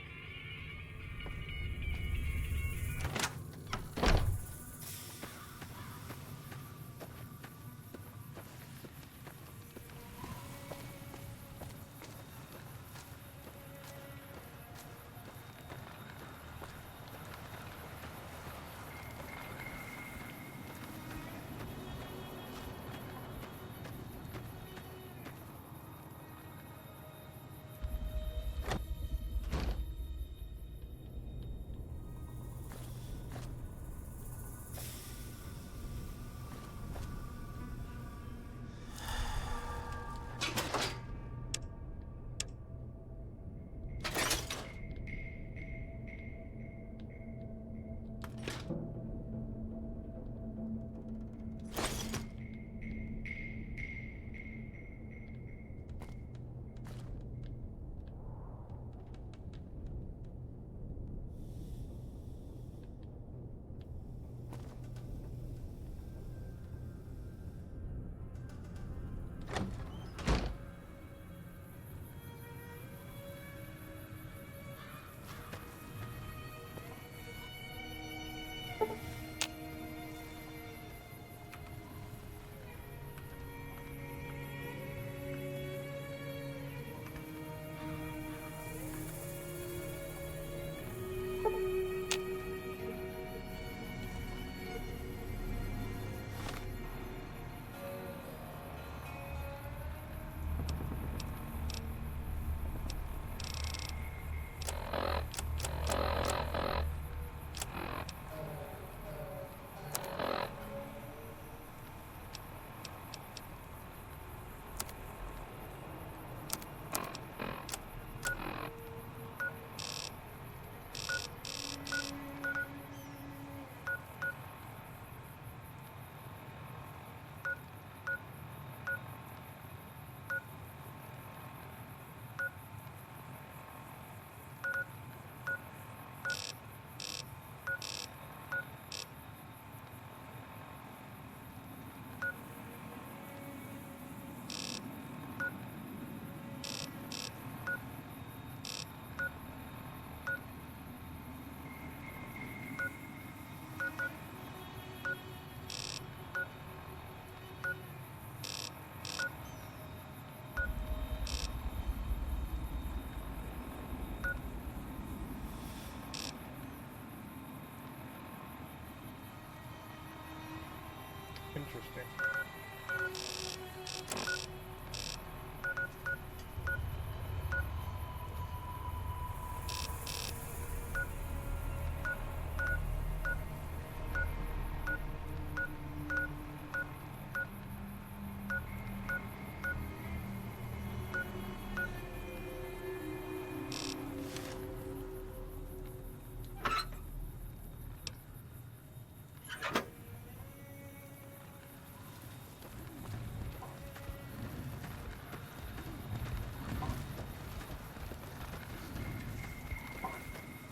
Interesting.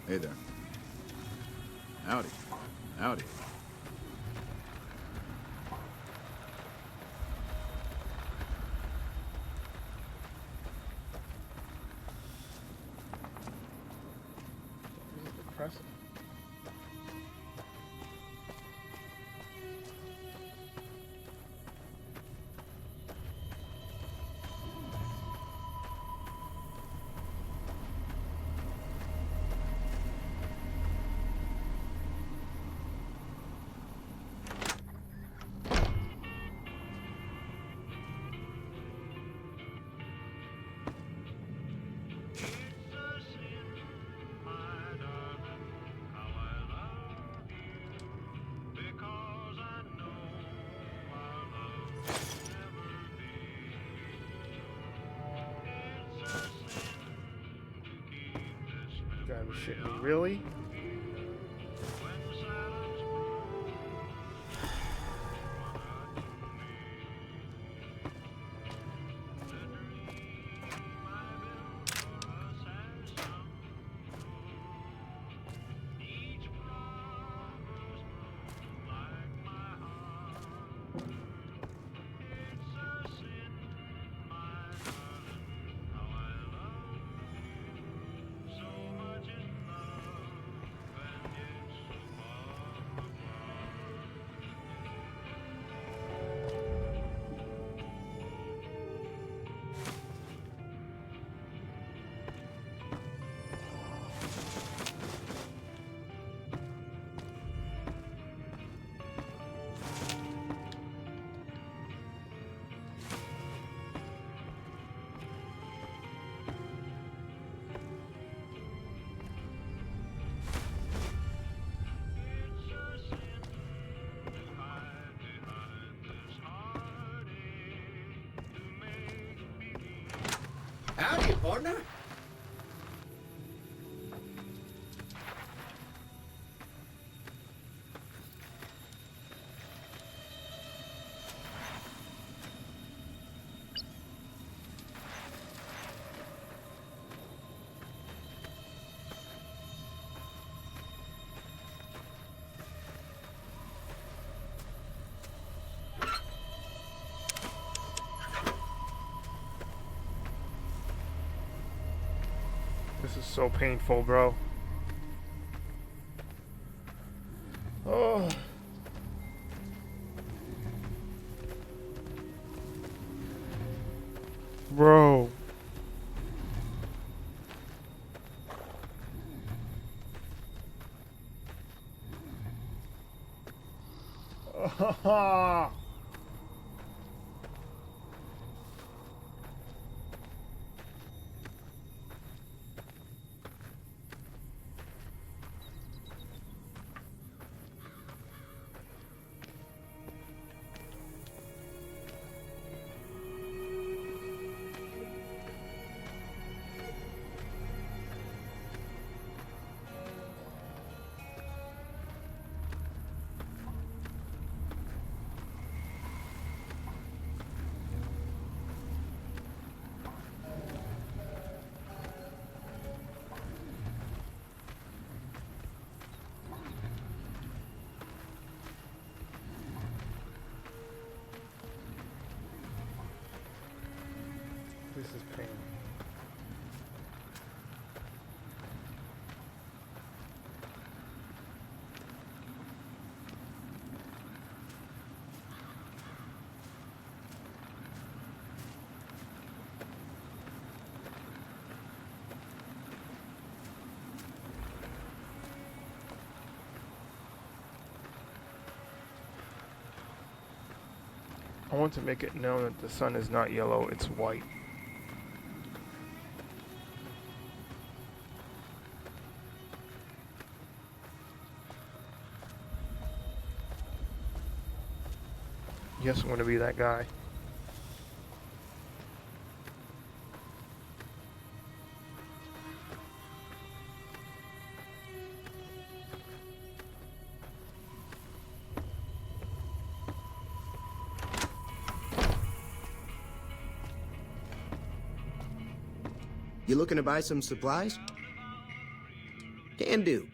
Hey there. Howdy. Howdy. This is depressing. You gotta be shitting me, really? Howdy, partner. This is so painful, bro. Oh. Bro. This is pain. I want to make it known that the sun is not yellow, it's white. Yes, I'm going to be that guy. You looking to buy some supplies? Can do.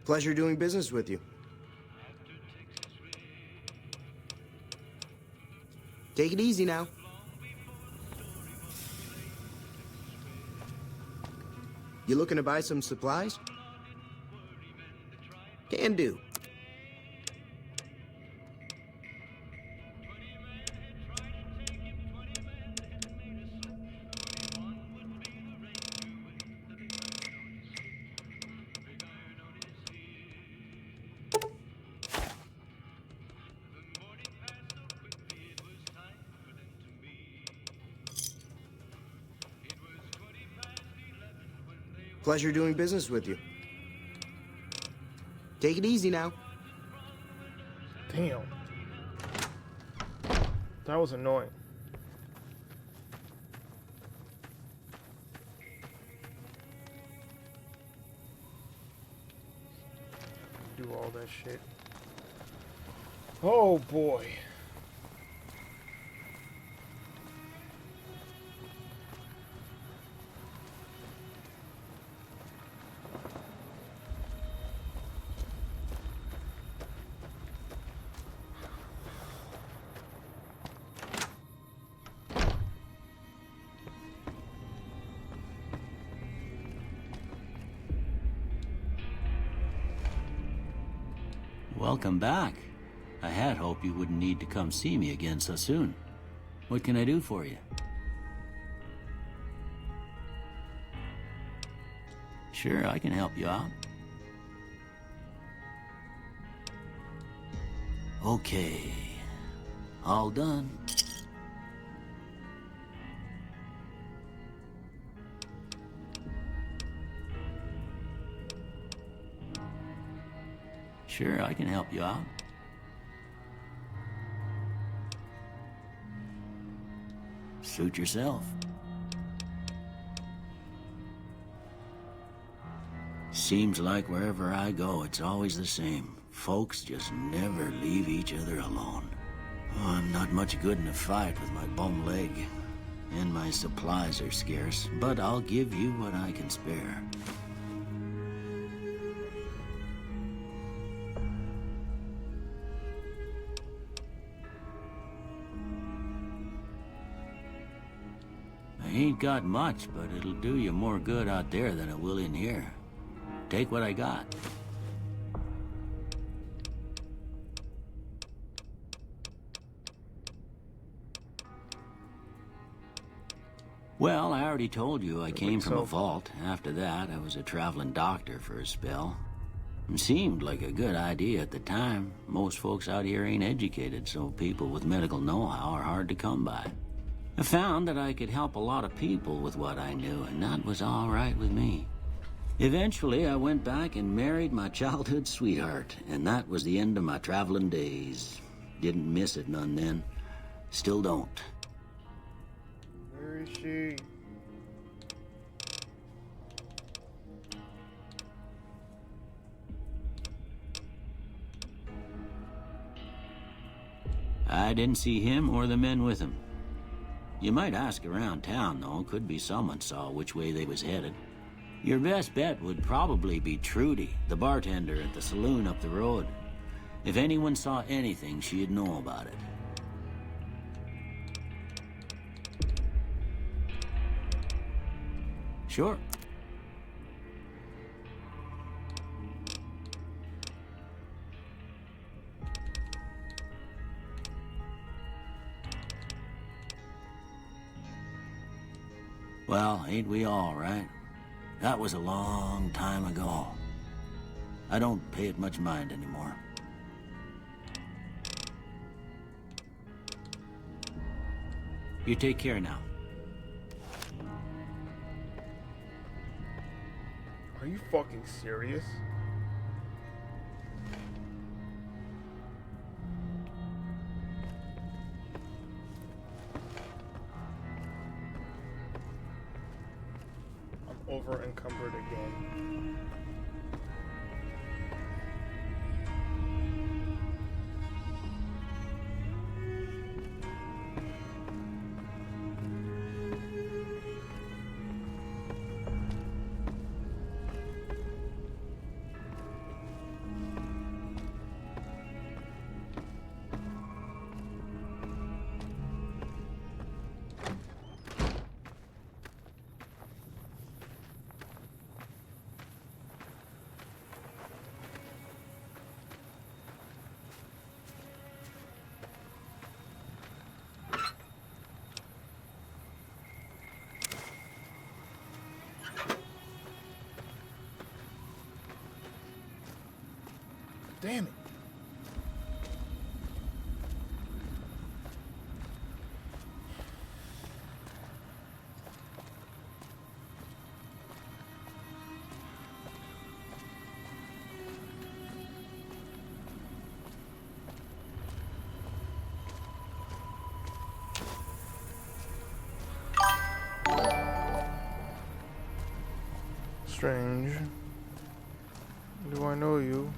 Pleasure doing business with you. Take it easy now. You looking to buy some supplies? Can do. Pleasure doing business with you. Take it easy now. Damn. That was annoying. Do all that shit. Oh boy. Welcome back. I had hoped you wouldn't need to come see me again so soon. What can I do for you? Sure, I can help you out. Okay. All done. Sure, I can help you out. Suit yourself. Seems like wherever I go, it's always the same. Folks just never leave each other alone. Oh, I'm not much good in a fight with my bum leg. And my supplies are scarce, but I'll give you what I can spare. I ain't got much, but it'll do you more good out there than it will in here. Take what I got. Well, I already told you I came from a yourself. vault. After that, I was a traveling doctor for a spell. It seemed like a good idea at the time. Most folks out here ain't educated, so people with medical know-how are hard to come by. I found that I could help a lot of people with what I knew, and that was all right with me. Eventually, I went back and married my childhood sweetheart, and that was the end of my traveling days. Didn't miss it none then. Still don't. Where is she? I didn't see him or the men with him. You might ask around town, though. Could be someone saw which way they was headed. Your best bet would probably be Trudy, the bartender at the saloon up the road. If anyone saw anything, she'd know about it. Sure. Well, ain't we all, right? That was a long time ago. I don't pay it much mind anymore. You take care now. Are you fucking serious? I'm over encumbered again. Damn it. Strange. Do I know you?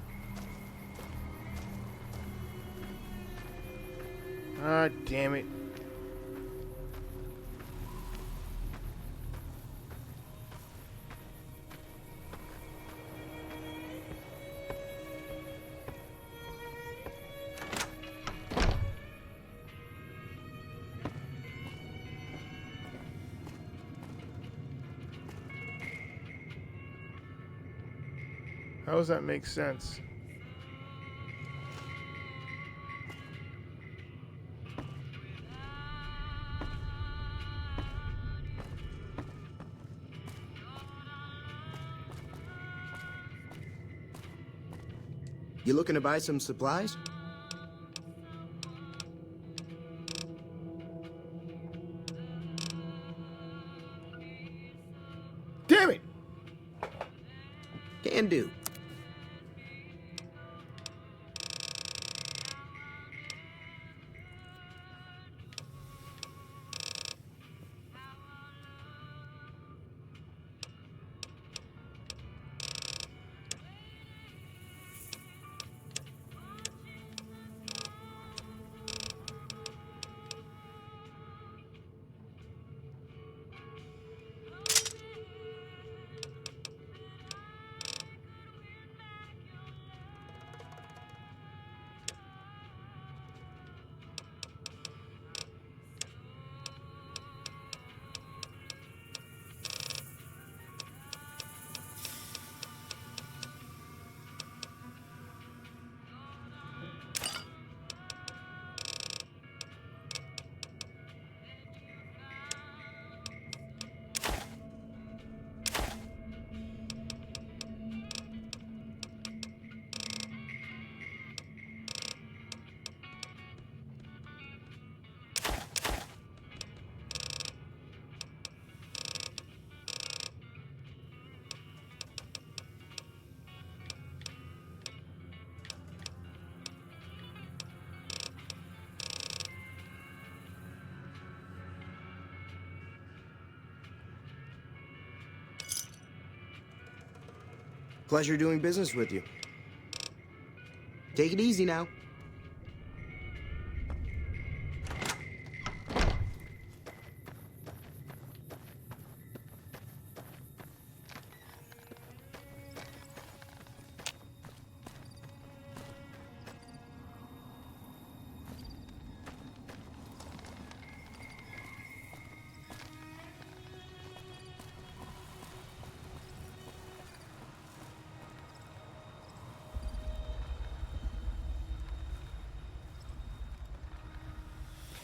Ah, damn it. How does that make sense? You looking to buy some supplies? Damn it! Can do. Pleasure doing business with you. Take it easy now.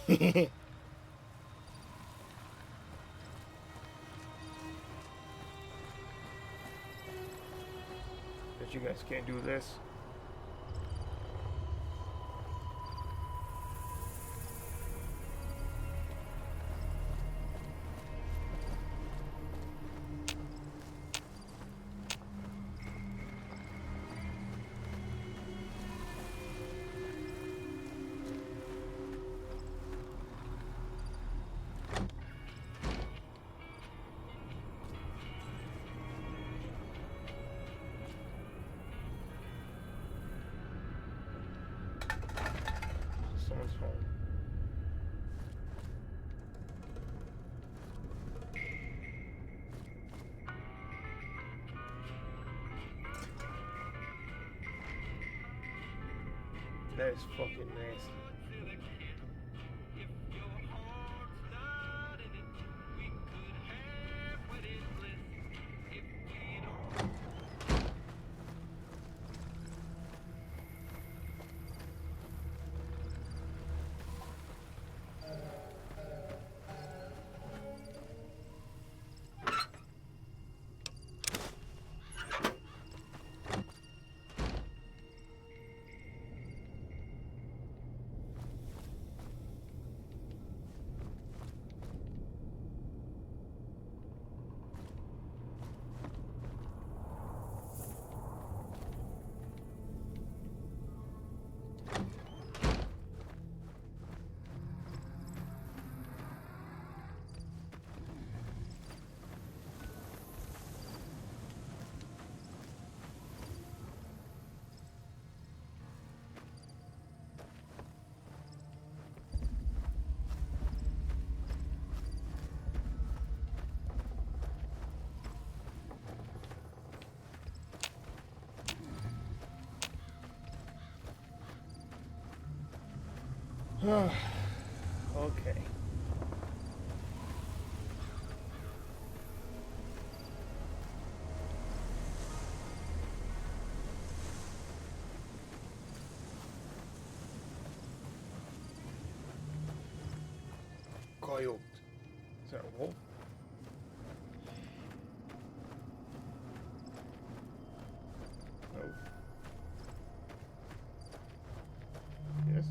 Bet you guys can't do this. Someone's home. That is fucking nasty. Okay. Coyote. Is that a wolf? No. Yes.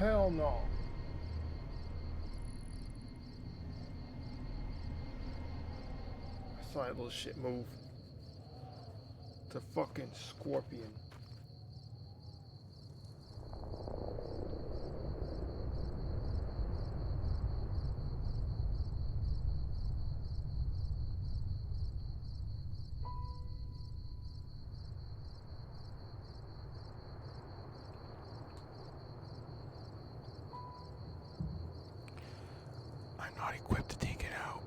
Hell no. I saw that little shit move. It's a fucking scorpion. I'm not equipped to take it out.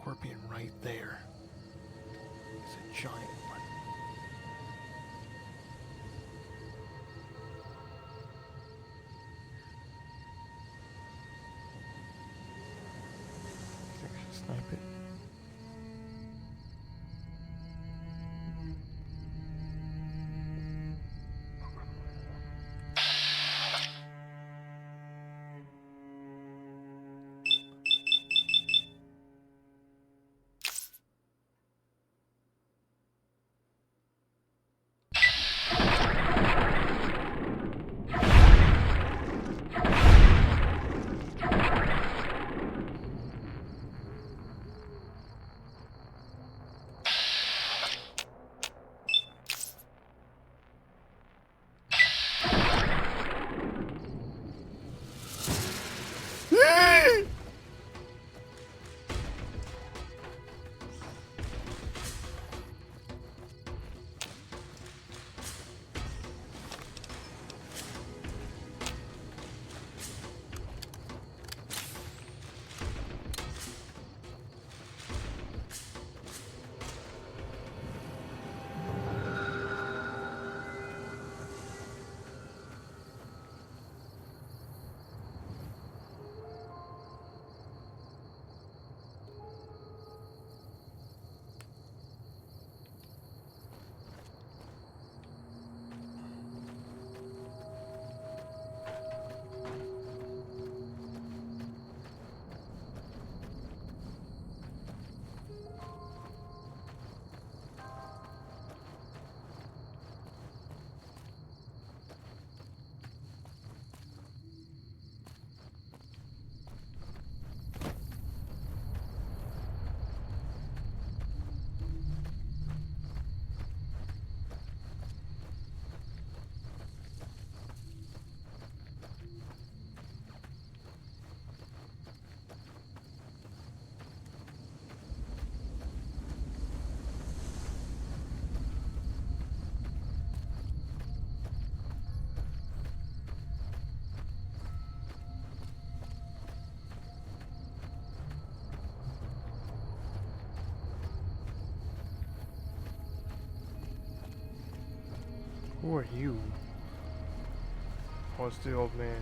Scorpion right there. It's a giant one. Think I should snipe it. Who are you? Oh, it's the old man.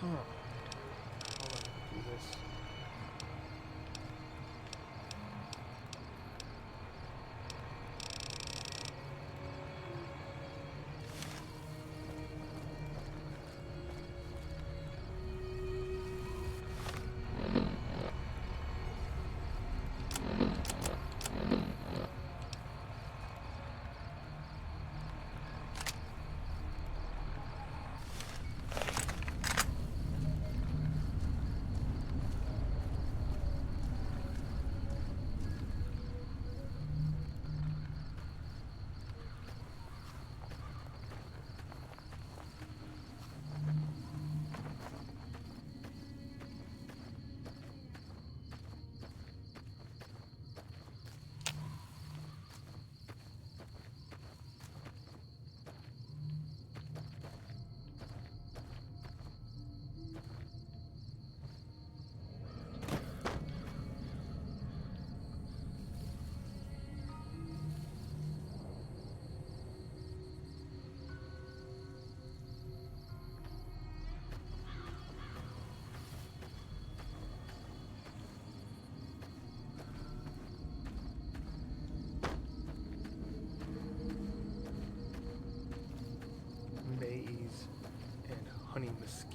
Huh. Hold on, do this. honeybees and honey mesquite.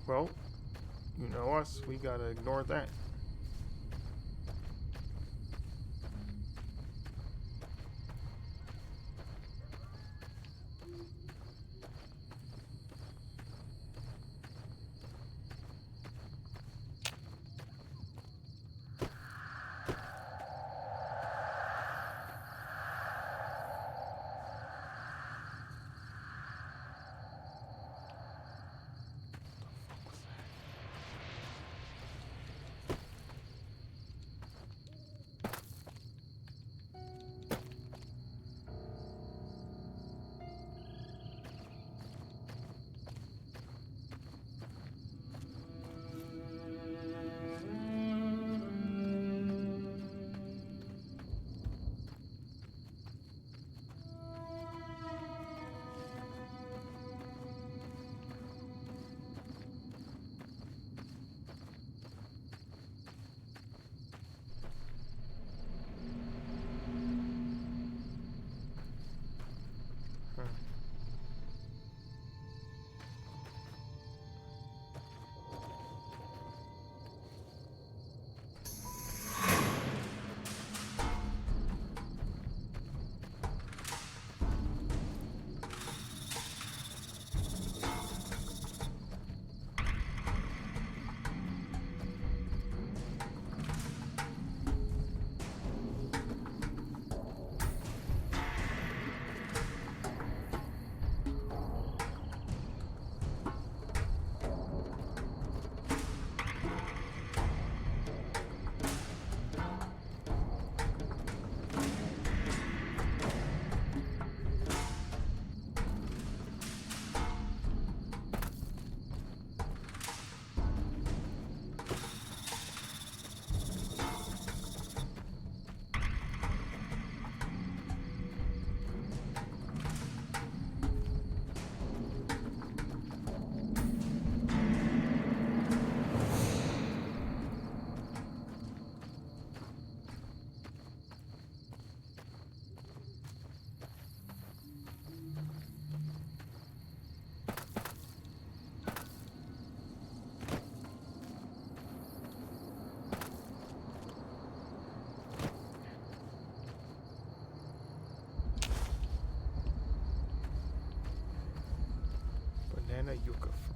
Well, you know us, we gotta ignore that. Banana yucca fruit.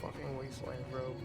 Fucking wasteland road.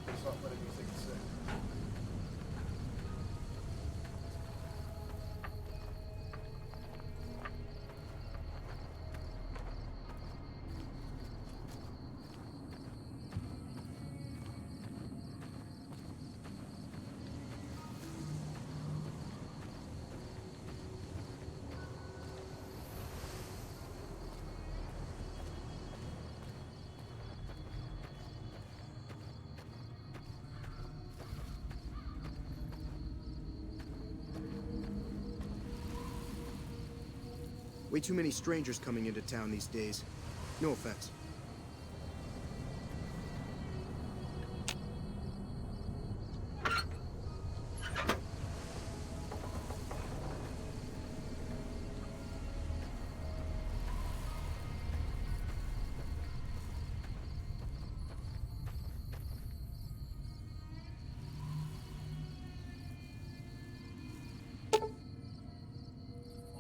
It's not letting me take a sip. Way too many strangers coming into town these days. No offense.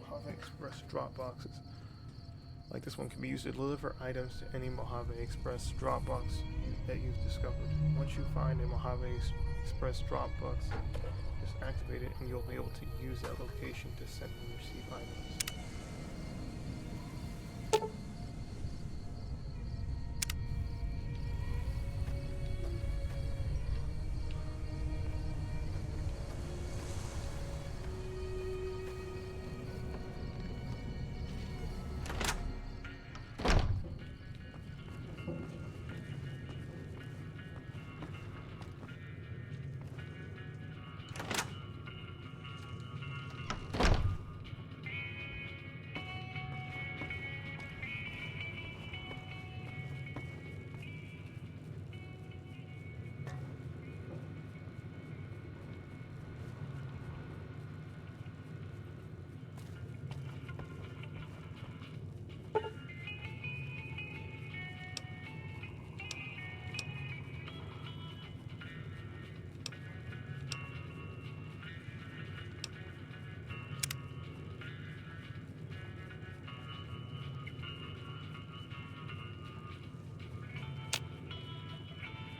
Mojave Express drop boxes. Like this one can be used to deliver items to any Mojave Express drop box that you've discovered. Once you find a Mojave Express drop box, just activate it and you'll be able to use that location to send and receive items.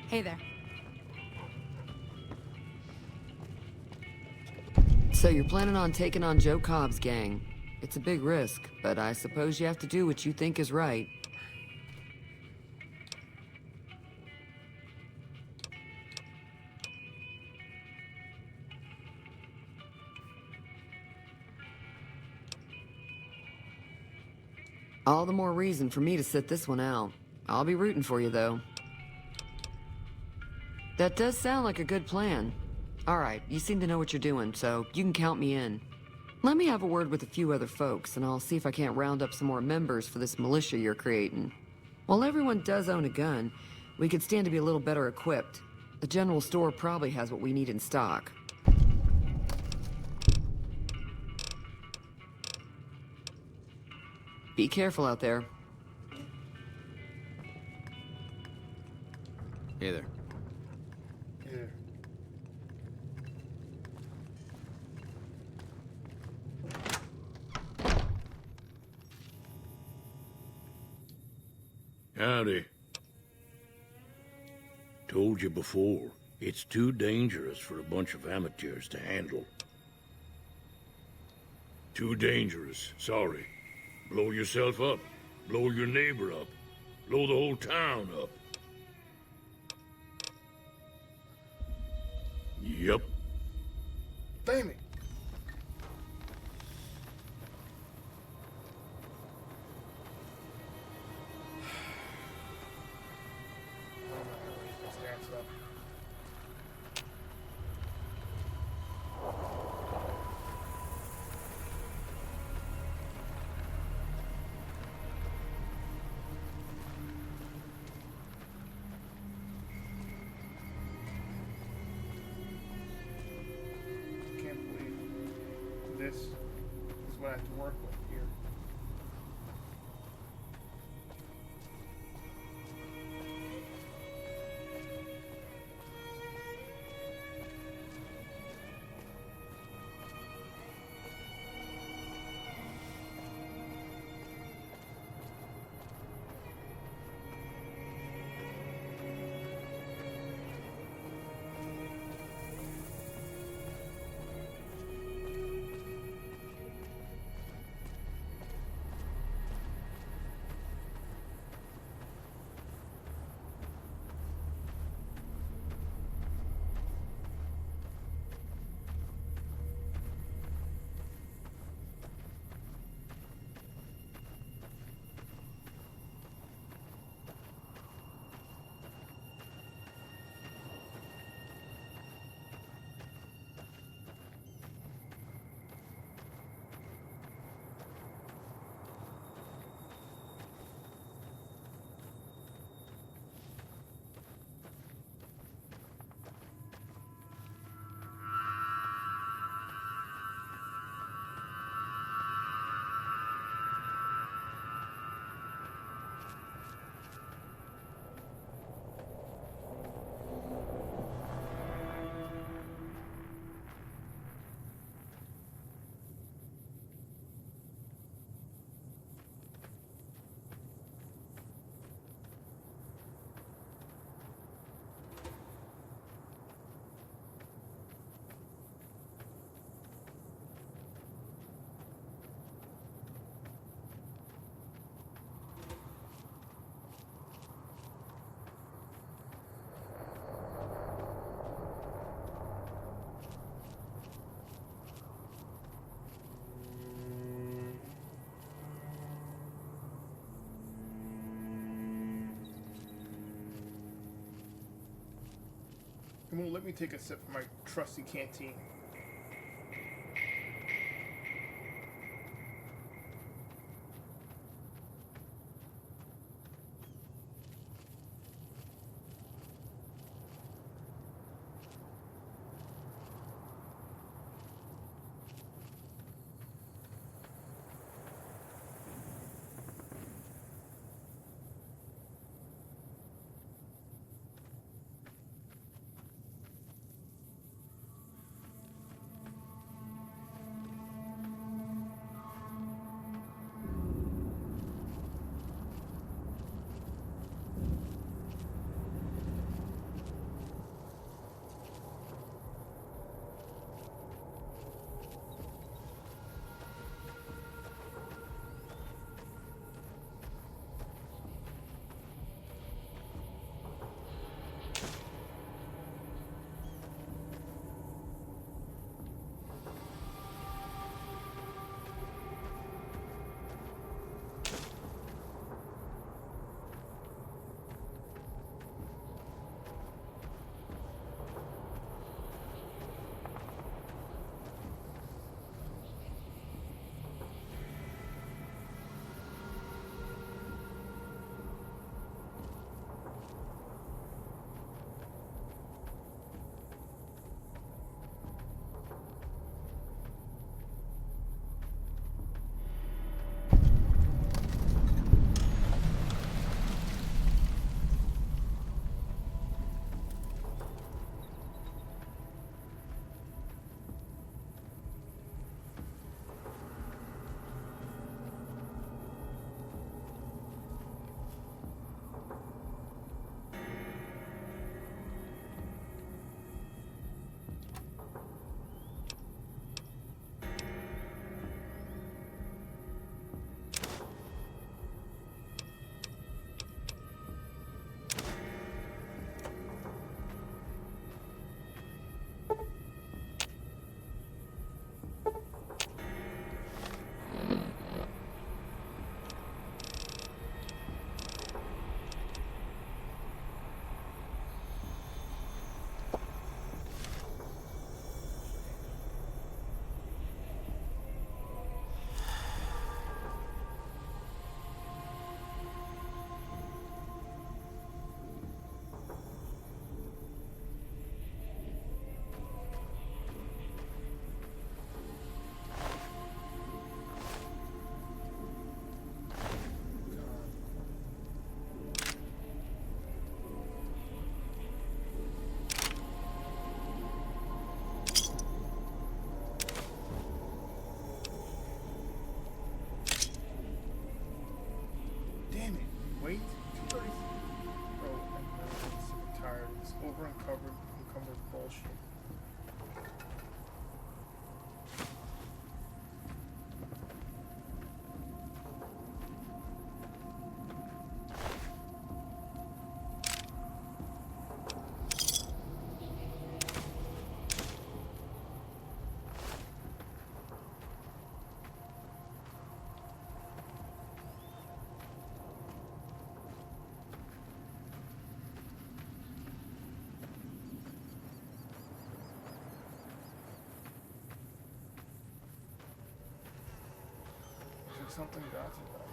Hey there. So you're planning on taking on Joe Cobb's gang. It's a big risk, but I suppose you have to do what you think is right. All the more reason for me to sit this one out. I'll be rooting for you, though. That does sound like a good plan. All right, you seem to know what you're doing, so you can count me in. Let me have a word with a few other folks, and I'll see if I can't round up some more members for this militia you're creating. While everyone does own a gun, we could stand to be a little better equipped. The general store probably has what we need in stock. Be careful out there. Hey there. Here. Howdy. Told you before, it's too dangerous for a bunch of amateurs to handle. Too dangerous, sorry. Blow yourself up, blow your neighbor up, blow the whole town up. Yep. Damn it! This is what I have to work with here. It won't let me take a sip from my trusty canteen. Wait, 2:30. Bro, I'm sick and tired. It's encumbered bullshit. Something got to that.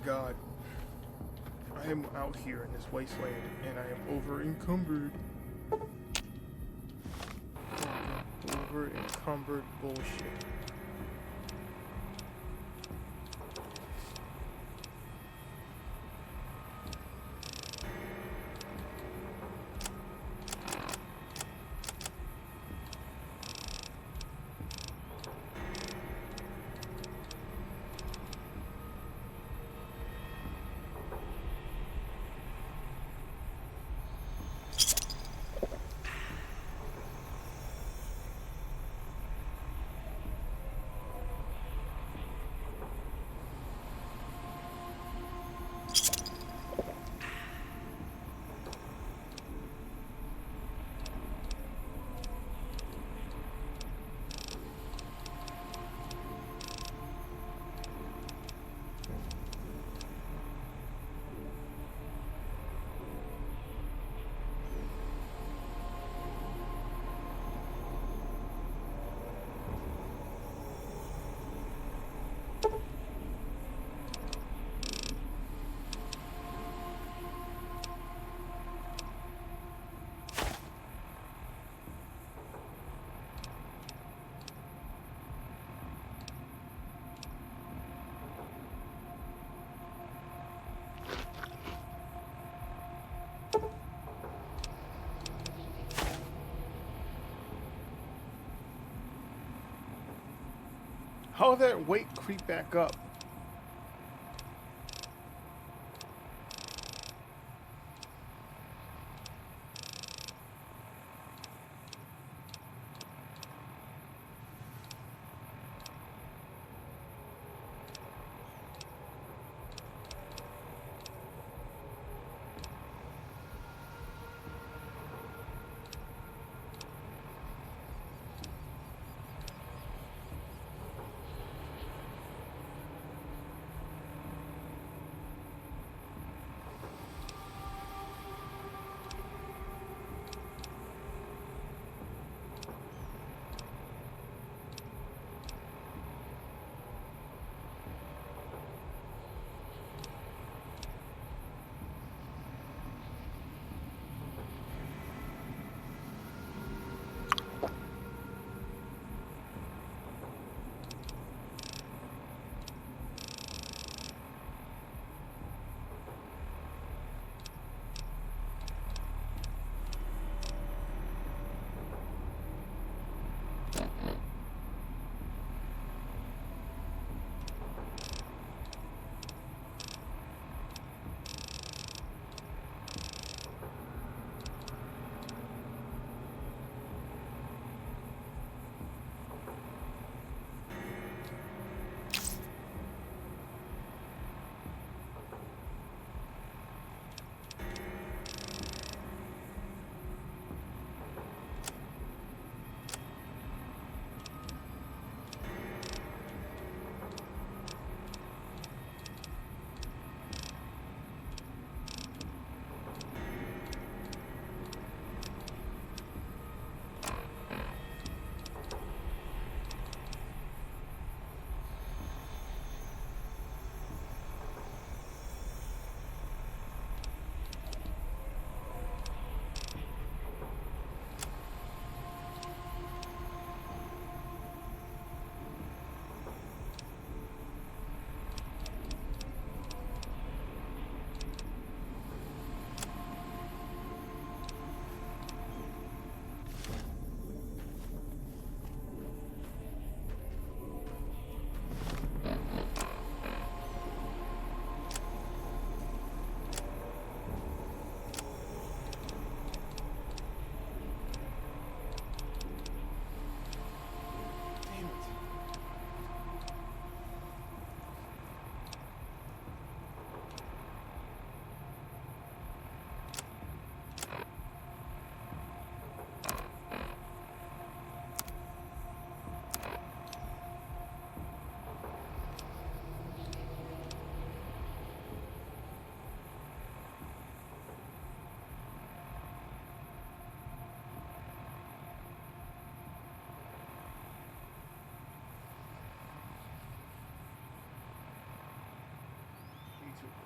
god. I am out here in this wasteland and I am over encumbered. Over encumbered bullshit. How did that weight creep back up?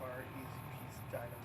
hard, easy piece of dynamite.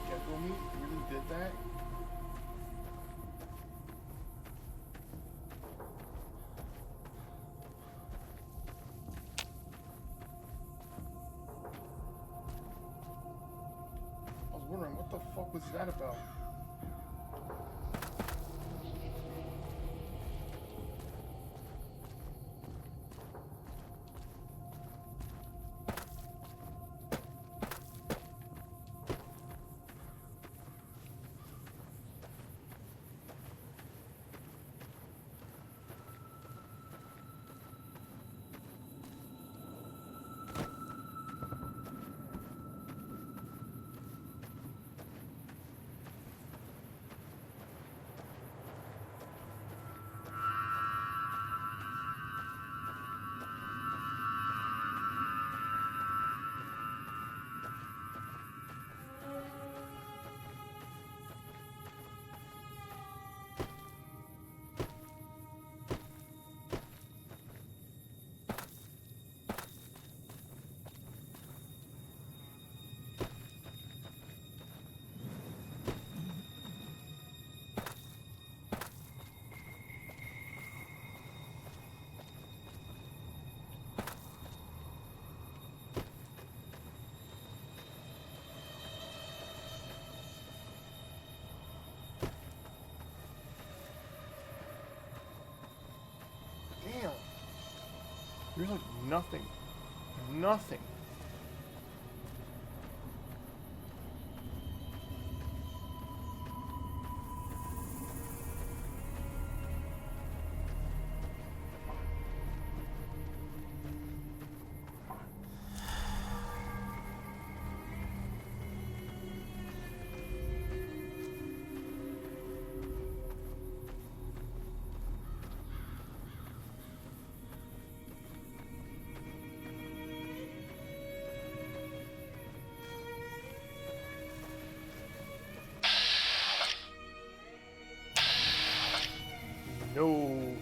Gecko meat really did that? I was wondering what the fuck was that about? Damn. There's like nothing. Nothing. No.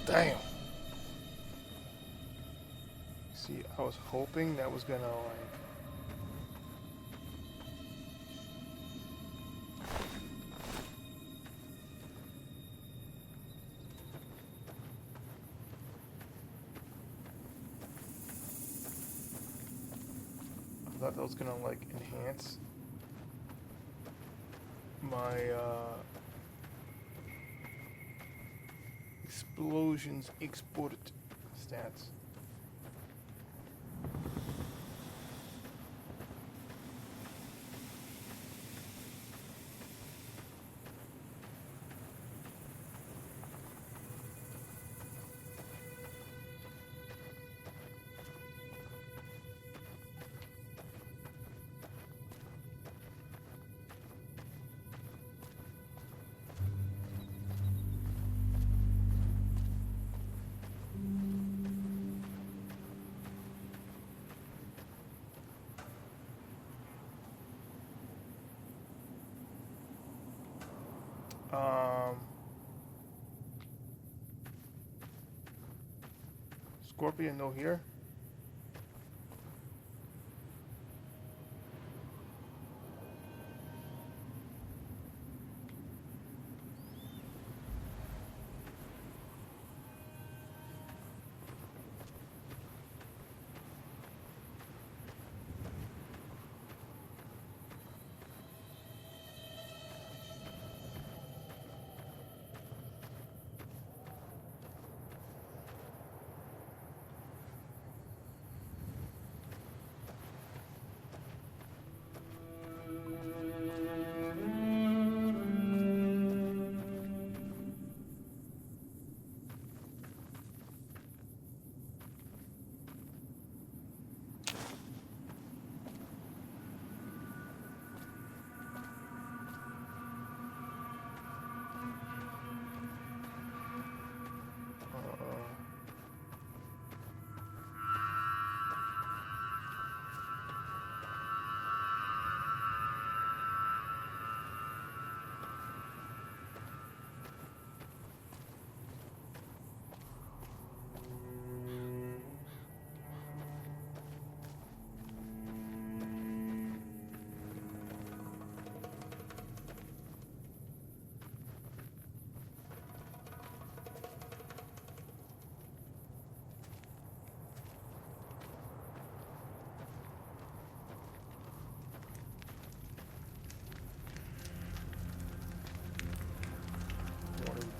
Damn. See, I was hoping that was gonna like. I thought that was gonna like enhance my explosions exported stats. Scorpion, no here.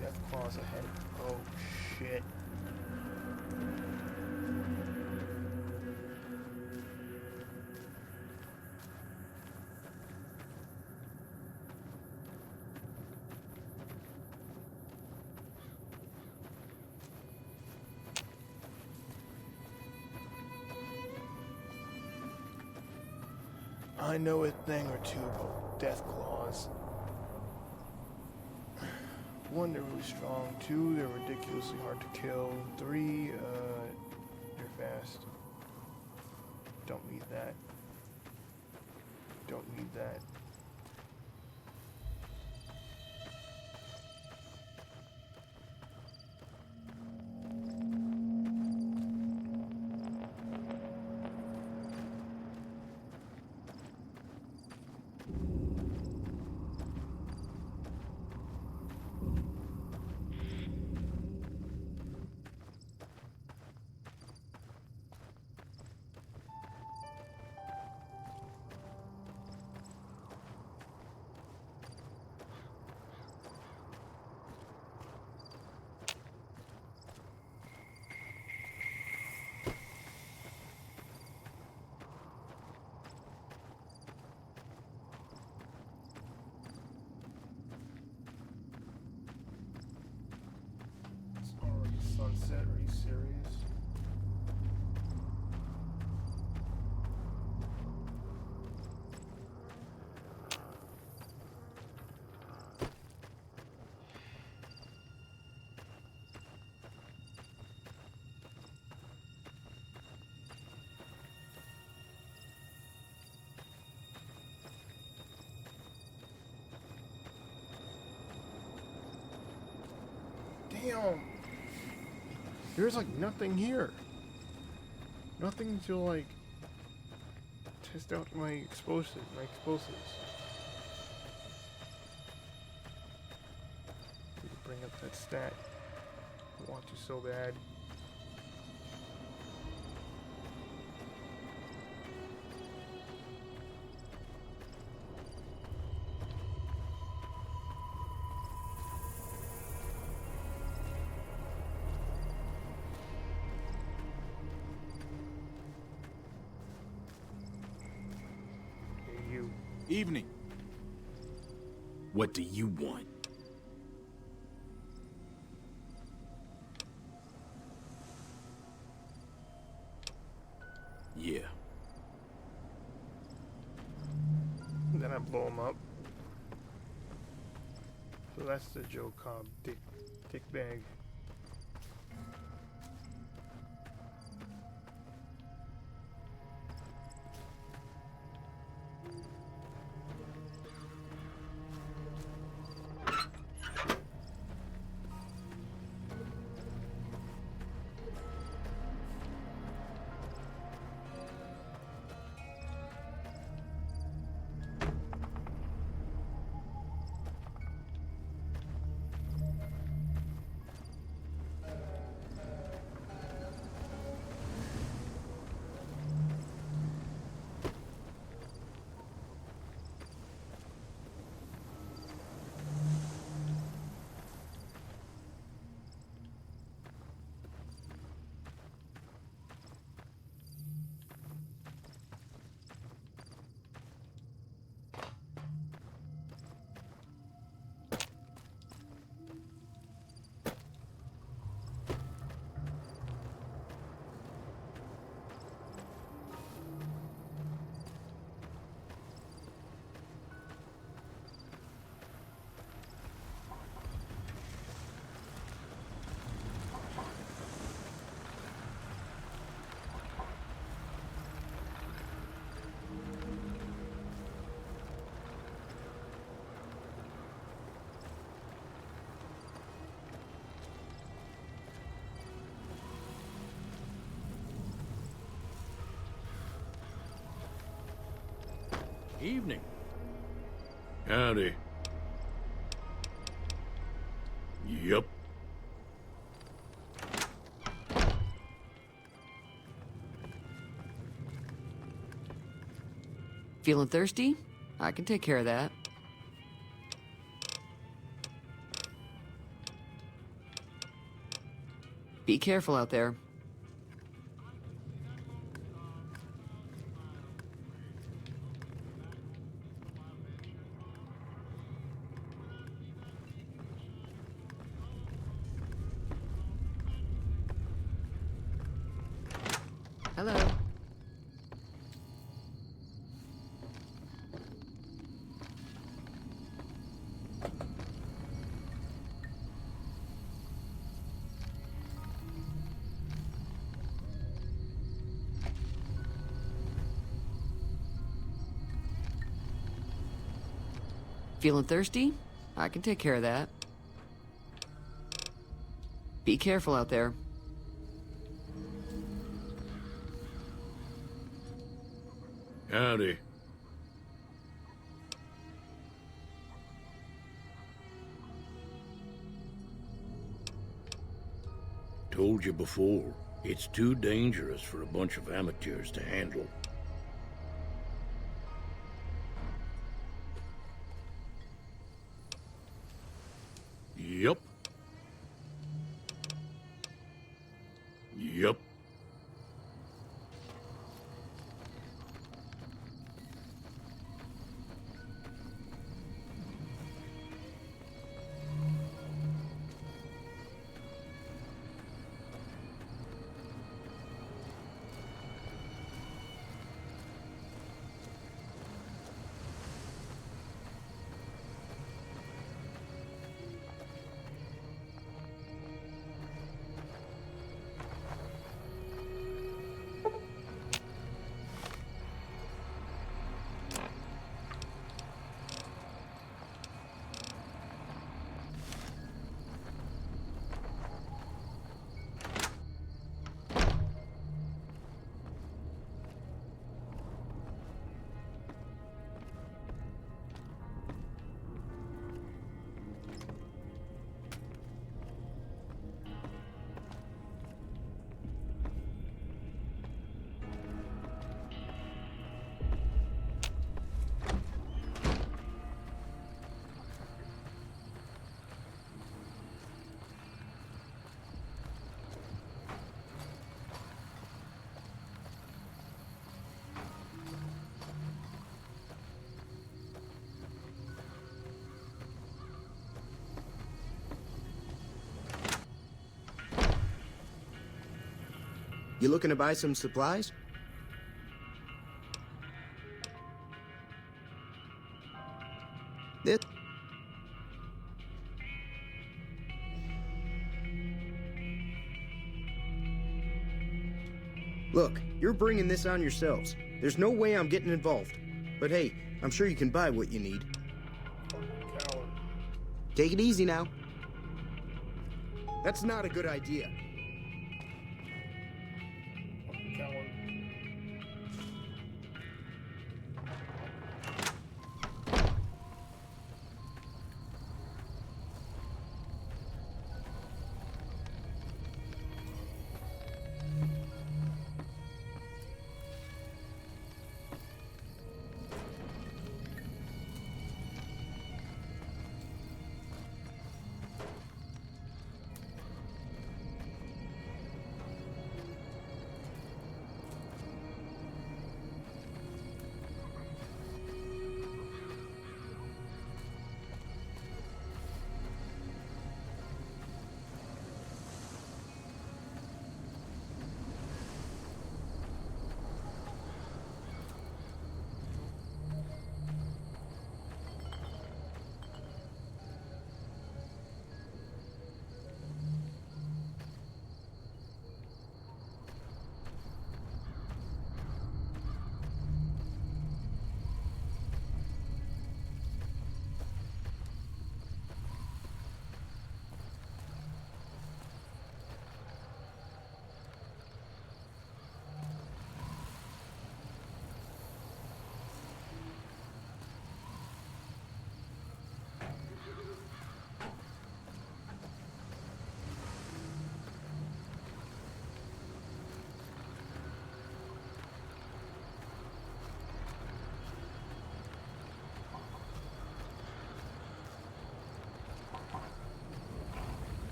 Death claws ahead. Oh shit. I know a thing or two about death claws. One, they're really strong. Two, they're ridiculously hard to kill. Three, they're fast. Don't need that. Don't need that. Damn. There's like nothing here. Nothing to like test out my explosives. Need to bring up that stat. I want to so bad. Evening. What do you want? Yeah. Then I blow him up. So that's the Joe Cobb dick bag. Evening. Howdy. Yup. Feeling thirsty? I can take care of that. Be careful out there. Hello. Feeling thirsty? I can take care of that. Be careful out there. Howdy. Told you before, it's too dangerous for a bunch of amateurs to handle. Yup. Yup. You looking to buy some supplies? This... Look, you're bringing this on yourselves. There's no way I'm getting involved. But hey, I'm sure you can buy what you need. Take it easy now. That's not a good idea.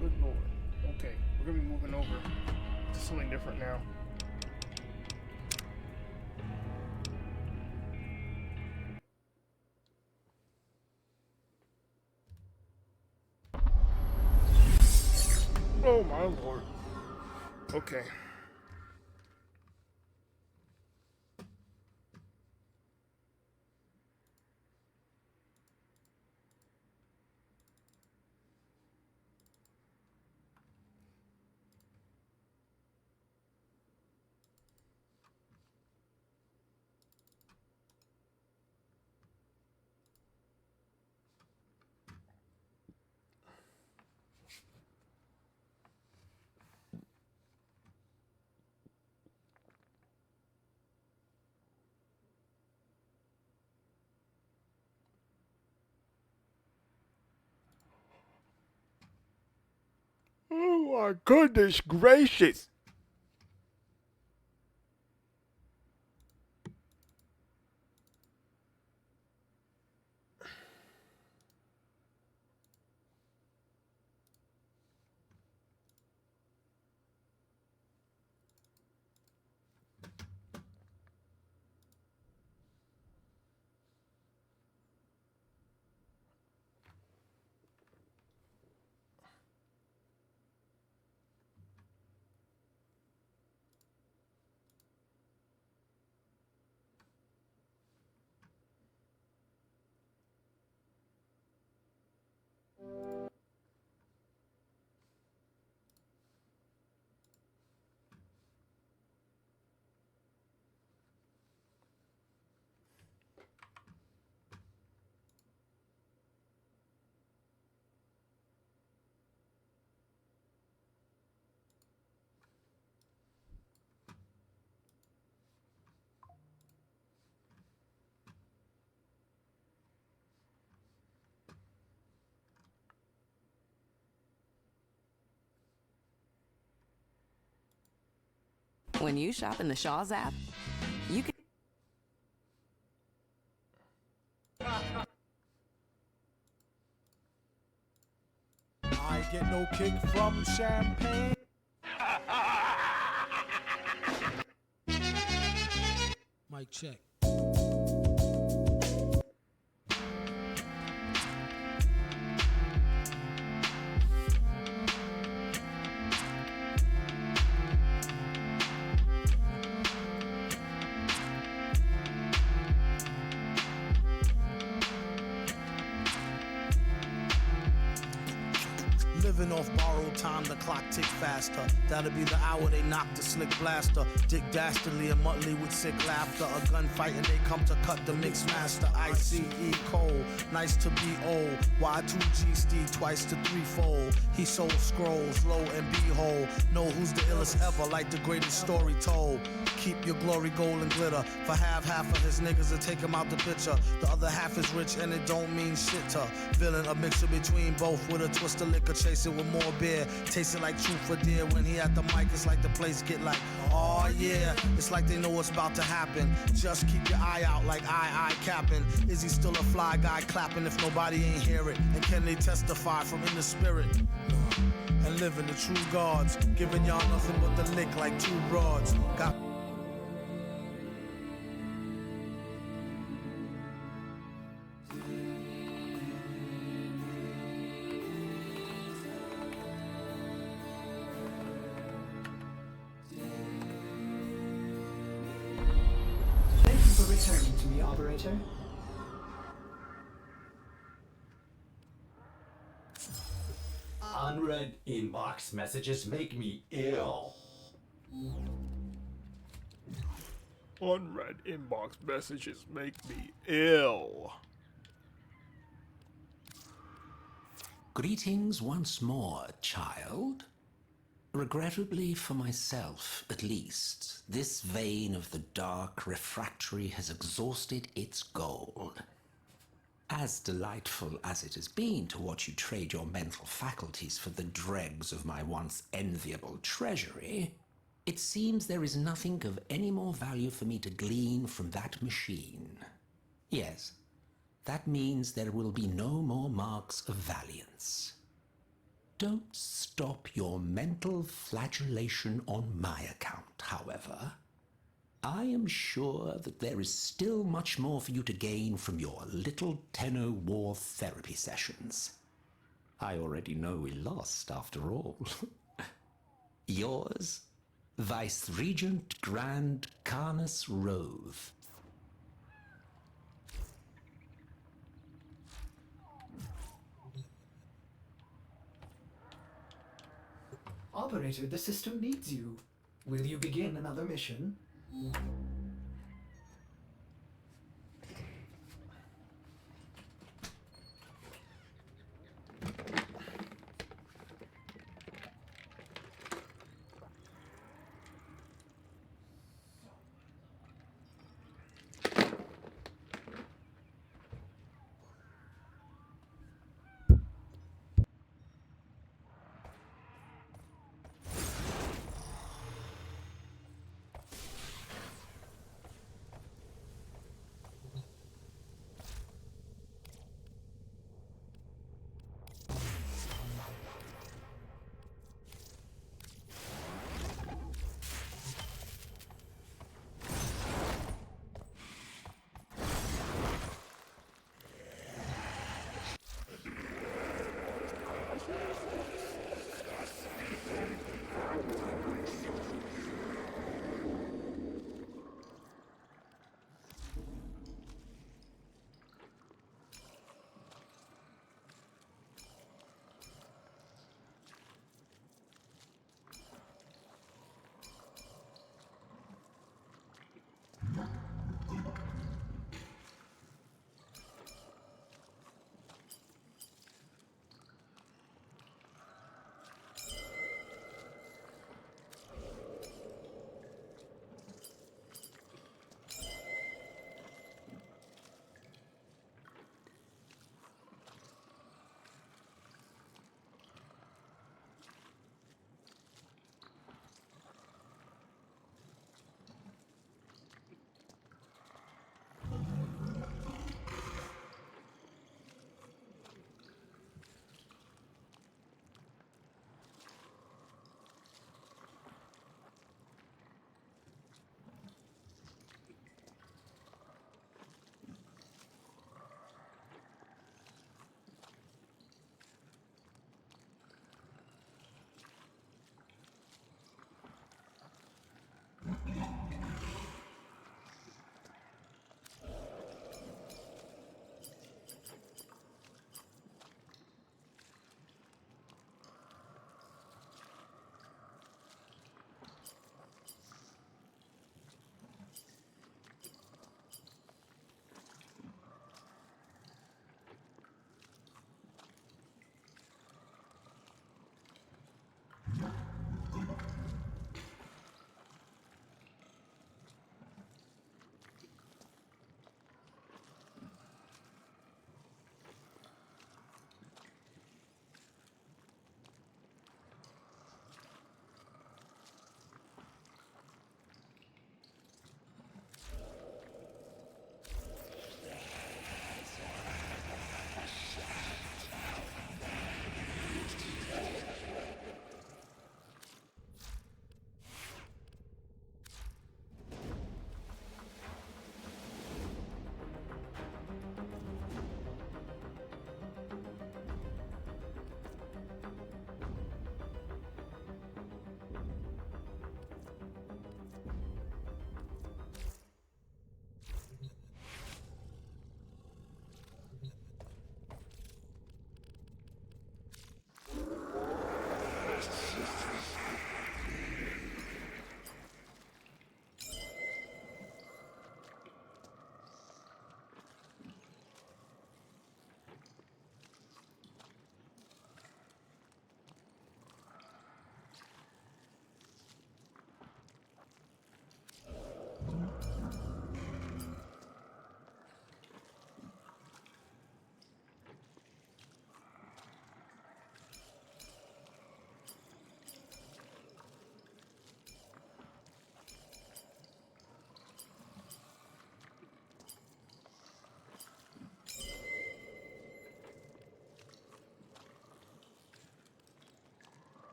Good lord. Okay, we're gonna be moving over to something different now. Oh my lord. Okay. Oh my goodness gracious. When you shop in the Shaw's app, you can... I get no kick from champagne. Mic check. Living off borrowed time, the clock tick faster. That'll be the hour they knock the slick blaster. Dick Dastardly and Muttley with sick laughter. A gunfight and they come to cut the mix master. ICE Cole, nice to be old. Y2G Steve twice to threefold. He sold scrolls, lo and behold. Know who's the illest ever, like the greatest story told. Keep your glory gold and glitter. For half of his niggas to take him out the picture. The other half is rich and it don't mean shit to. Villain, a mixture between both with a twist of liquor. Chase it with more beer. Taste it like truth for dear. When he at the mic, it's like the place get like, oh yeah. It's like they know what's about to happen. Just keep your eye out like I capping. Is he still a fly guy clapping if nobody ain't hear it? And can they testify from in the spirit? And living the true gods. Giving y'all nothing but the lick like two broads. Got for returning to me, operator. Unread inbox messages make me ill. Unread inbox messages make me ill. Greetings once more, child. Regrettably for myself, at least, this vein of the dark refractory has exhausted its gold. As delightful as it has been to watch you trade your mental faculties for the dregs of my once enviable treasury, it seems there is nothing of any more value for me to glean from that machine. Yes, that means there will be no more marks of valiance. Don't stop your mental flagellation on my account, however. I am sure that there is still much more for you to gain from your little tenor war therapy sessions. I already know we lost, after all. Yours, Vice-Regent Grand Carnus Rove. Operator, the system needs you. Will you begin another mission?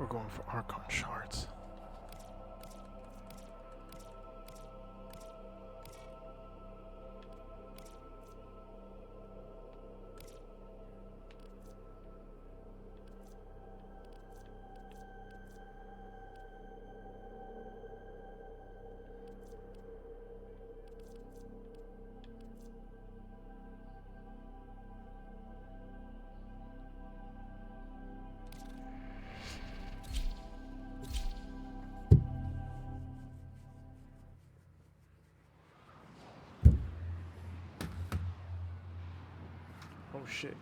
We're going for Archon shards. Oh shit.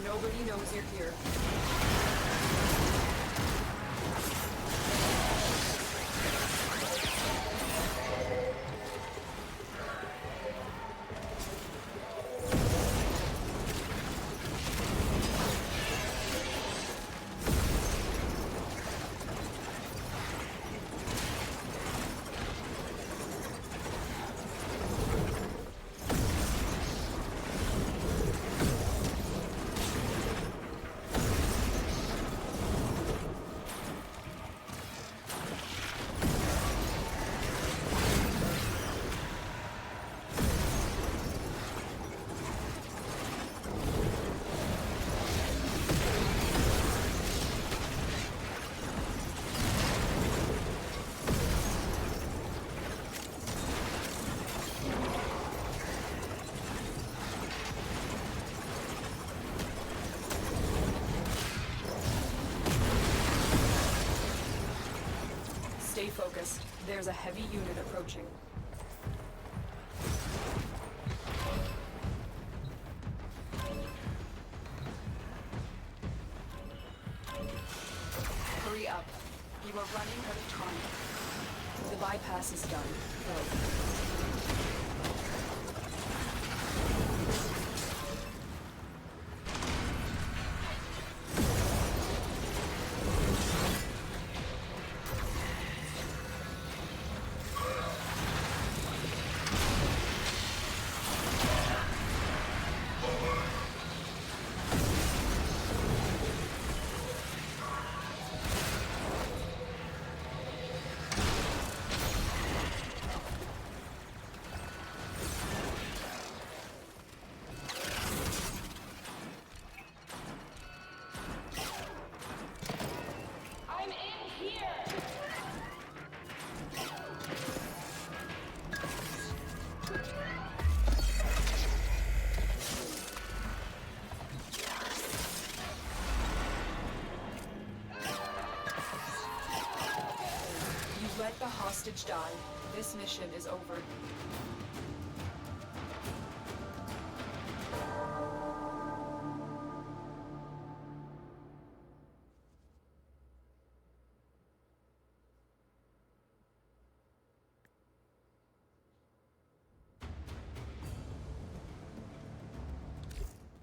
Nobody knows you're here. Stay focused. There's a heavy unit approaching. Hurry up. You are running out of time. The bypass is done. Go. Let the hostage die. This mission is over.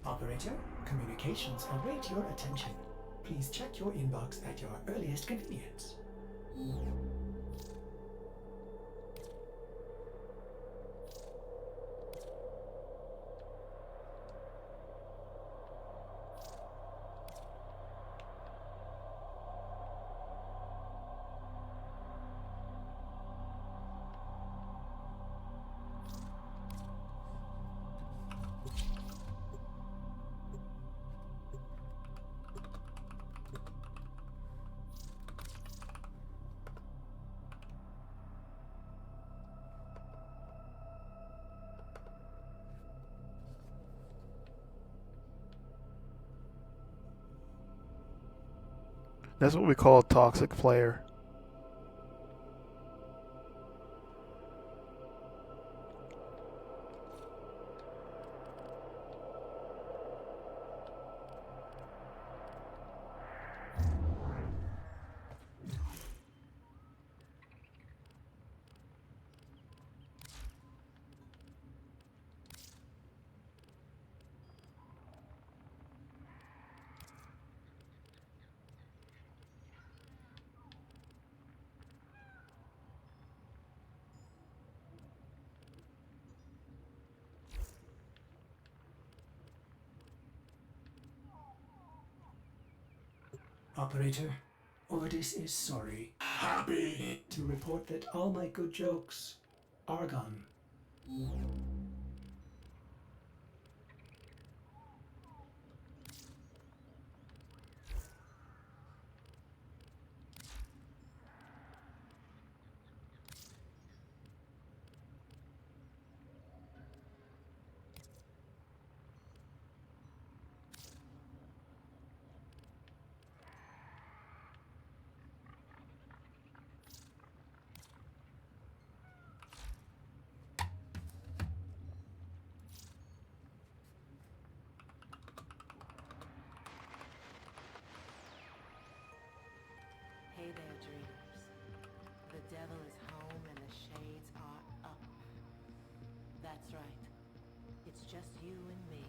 Operator, communications await your attention. Please check your inbox at your earliest convenience. That's what we call a toxic player. Operator, Ordis is sorry. Happy to report that all my good jokes are gone. Hey there, dreamers. The devil is home and the shades are up. That's right. It's just you and me,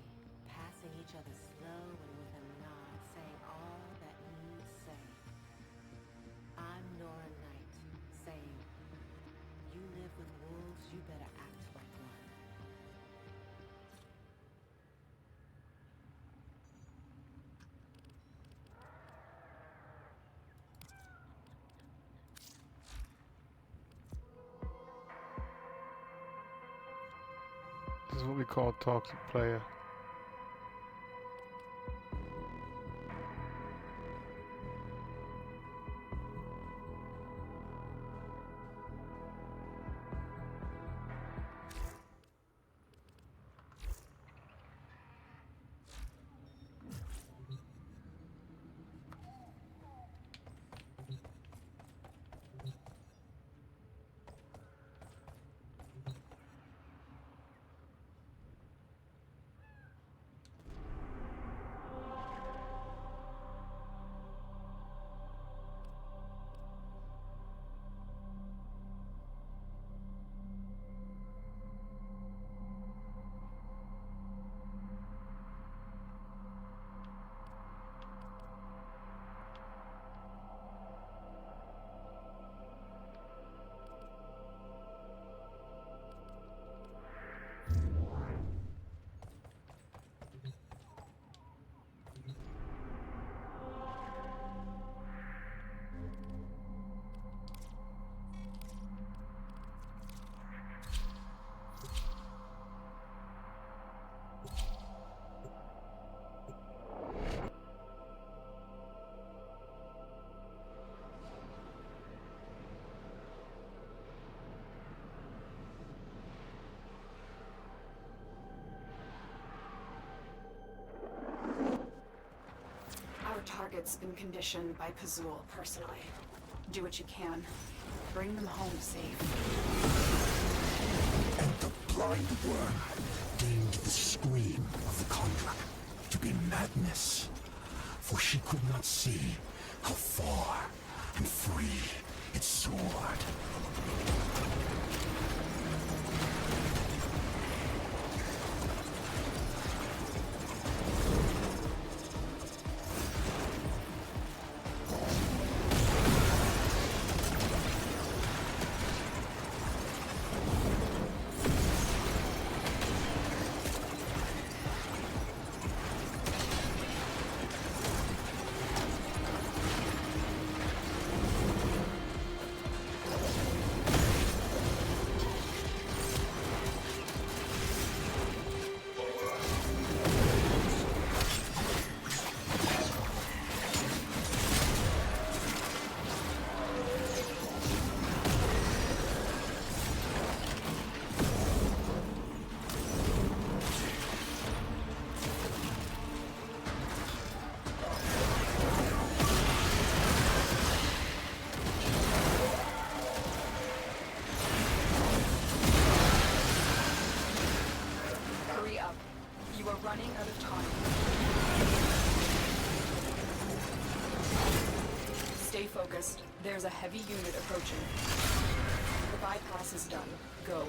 passing each other slow and with a nod, saying all that needs saying. I'm Nora Knight, saying, you live with wolves, you better act like one. This is what we call a toxic player. Target's been conditioned by Pazul personally. Do what you can. Bring them home safe. And the blind worm deemed the scream of the conjurer to be madness, for she could not see how far and free it soared. focused. There's a heavy unit approaching. The bypass is done. Go.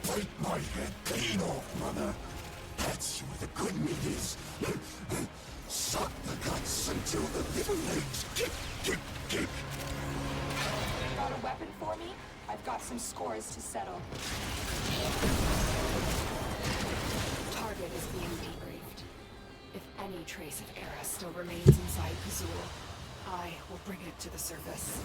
Take my head clean off, brother. That's where the good meat is. Suck the guts until the little legs kick, kick, kick. Got a weapon for me? I've got some scores to settle. Target is being debriefed. If any trace of Era still remains inside Pazul, I will bring it to the surface.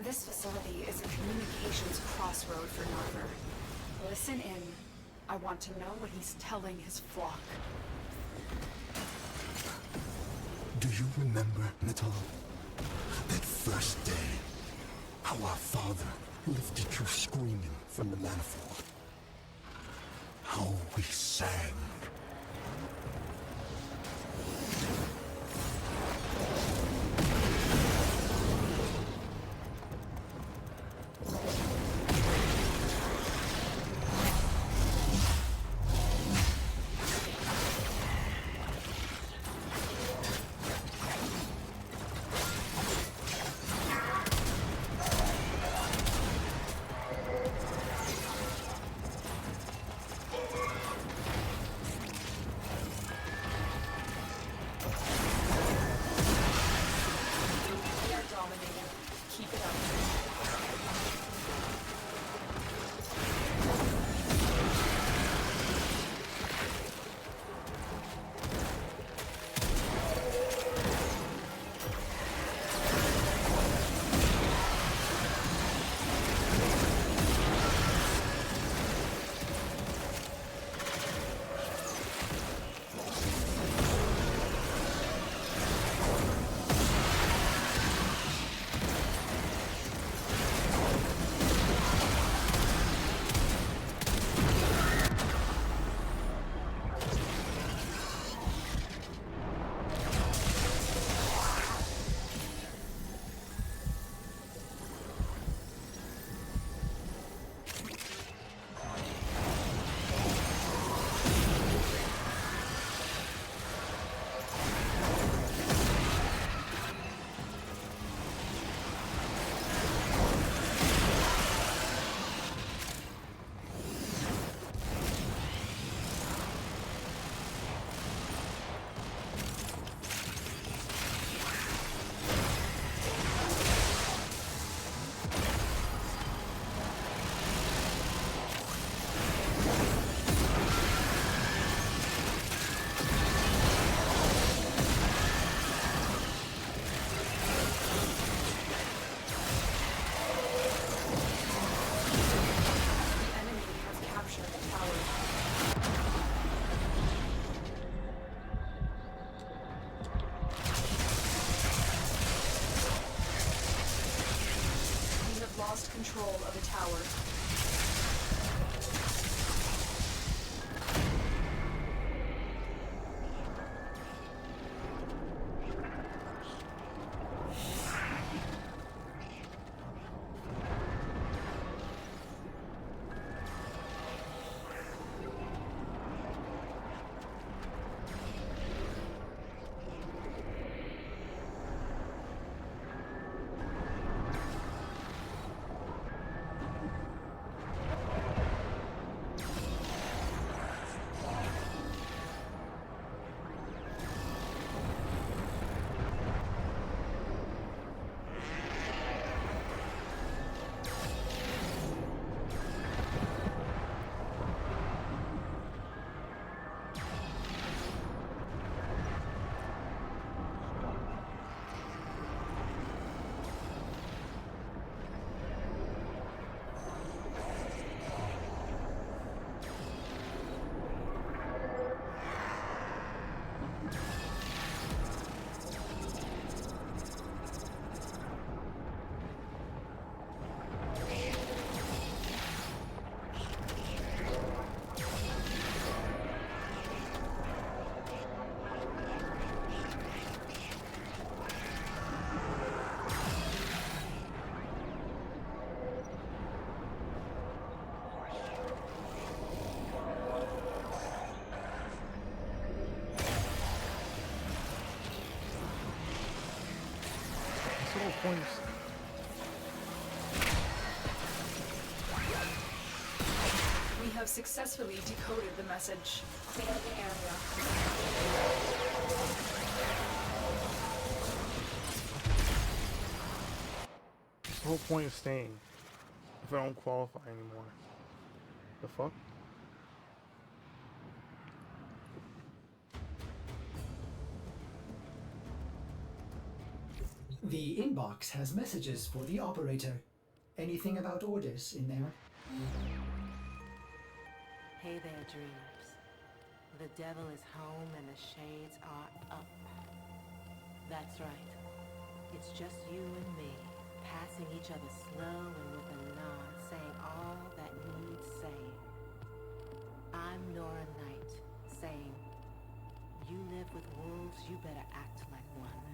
This facility is a communications crossroad for Narver. Listen in. I want to know what he's telling his flock. Do you remember, Natal? That first day, how our father lifted you screaming from the manifold? How we sang. Control of the tower. whole point is... We have successfully decoded the message. Clear the area. What's the whole point of staying if I don't qualify anymore? The fuck? The inbox has messages for the operator. Anything about orders in there? Hey there, dreamers. The devil is home and the shades are up. That's right. It's just you and me, passing each other slow and with a nod, saying all that needs saying. I'm Nora Knight, saying, you live with wolves, you better act like one.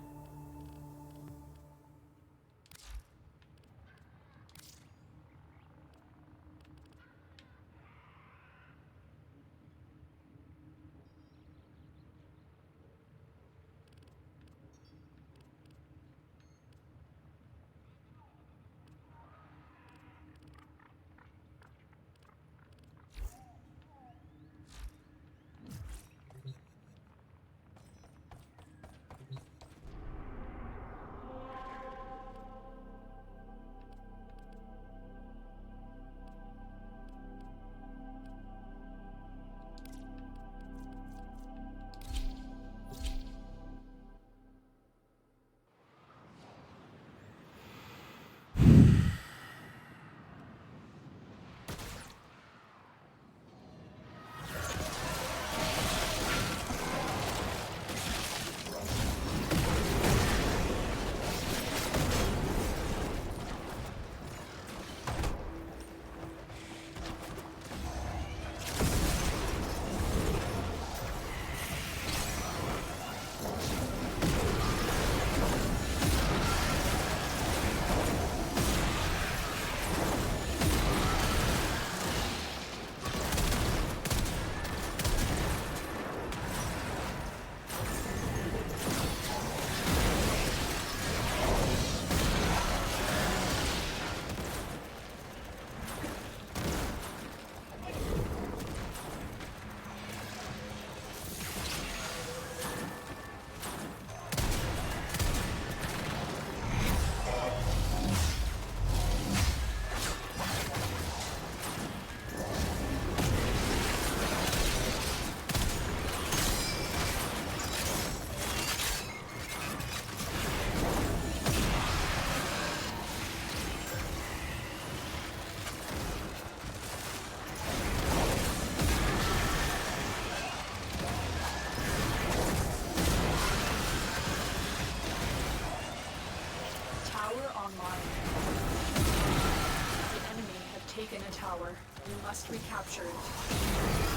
taken a tower. You must recapture it.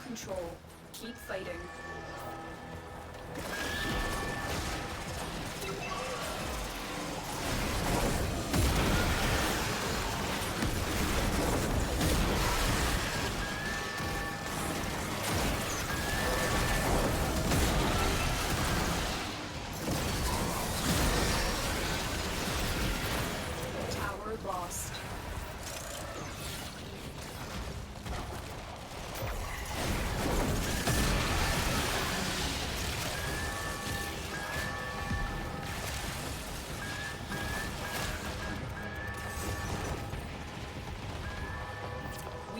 Control. Keep fighting. Tower lost.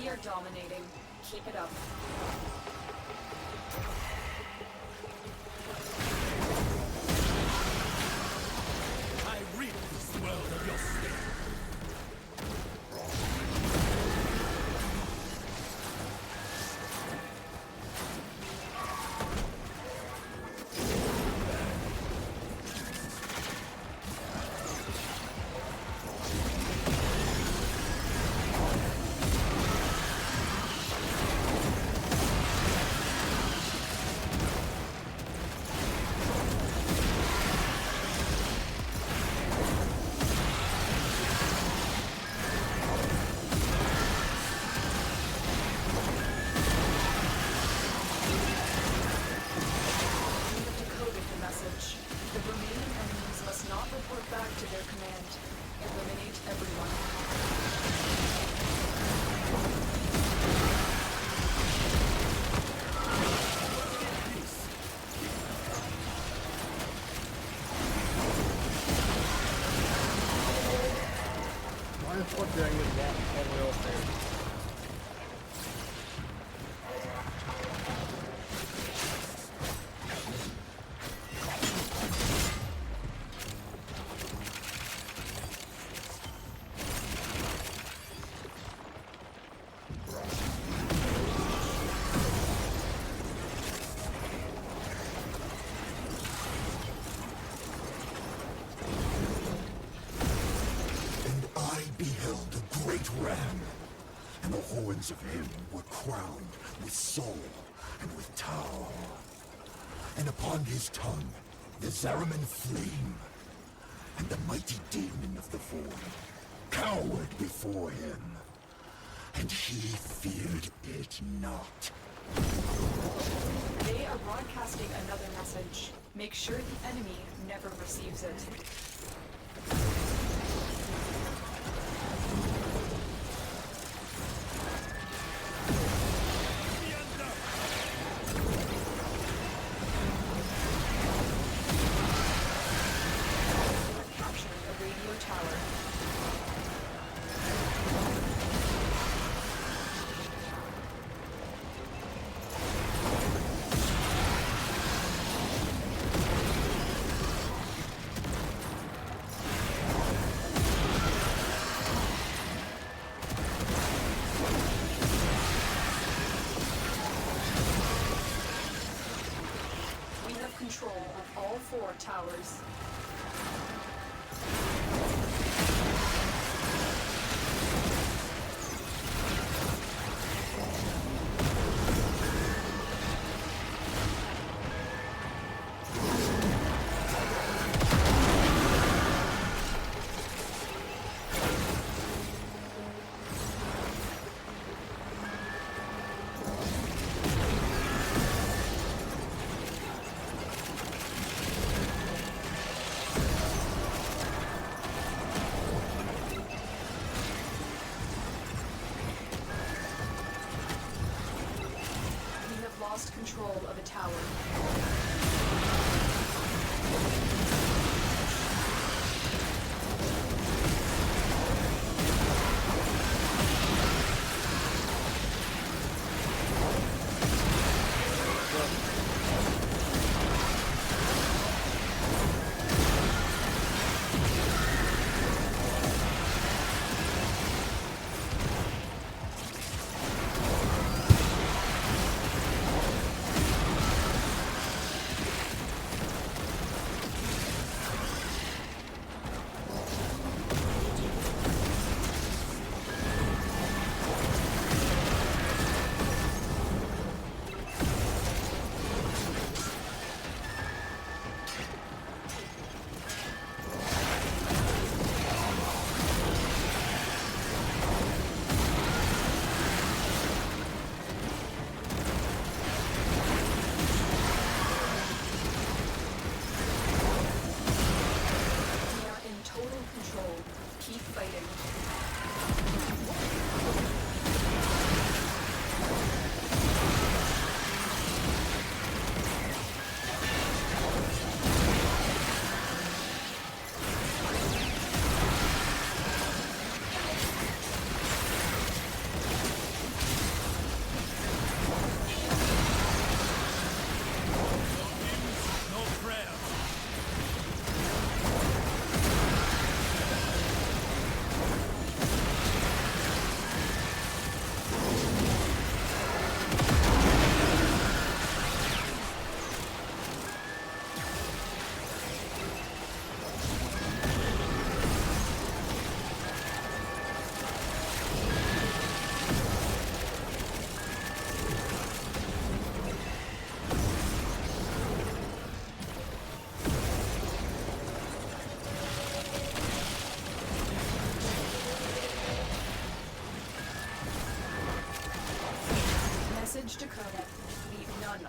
We are dominating. Keep it up. I reap this world of your state. Why the fuck did I get that all the way up there? Beheld a great ram, and the horns of him were crowned with soul and with tower. And upon his tongue the Zariman flame, and the mighty demon of the void cowered before him, and he feared it not. They are broadcasting another message. Make sure the enemy never receives it. Control of all 4 towers. Lost control of a tower.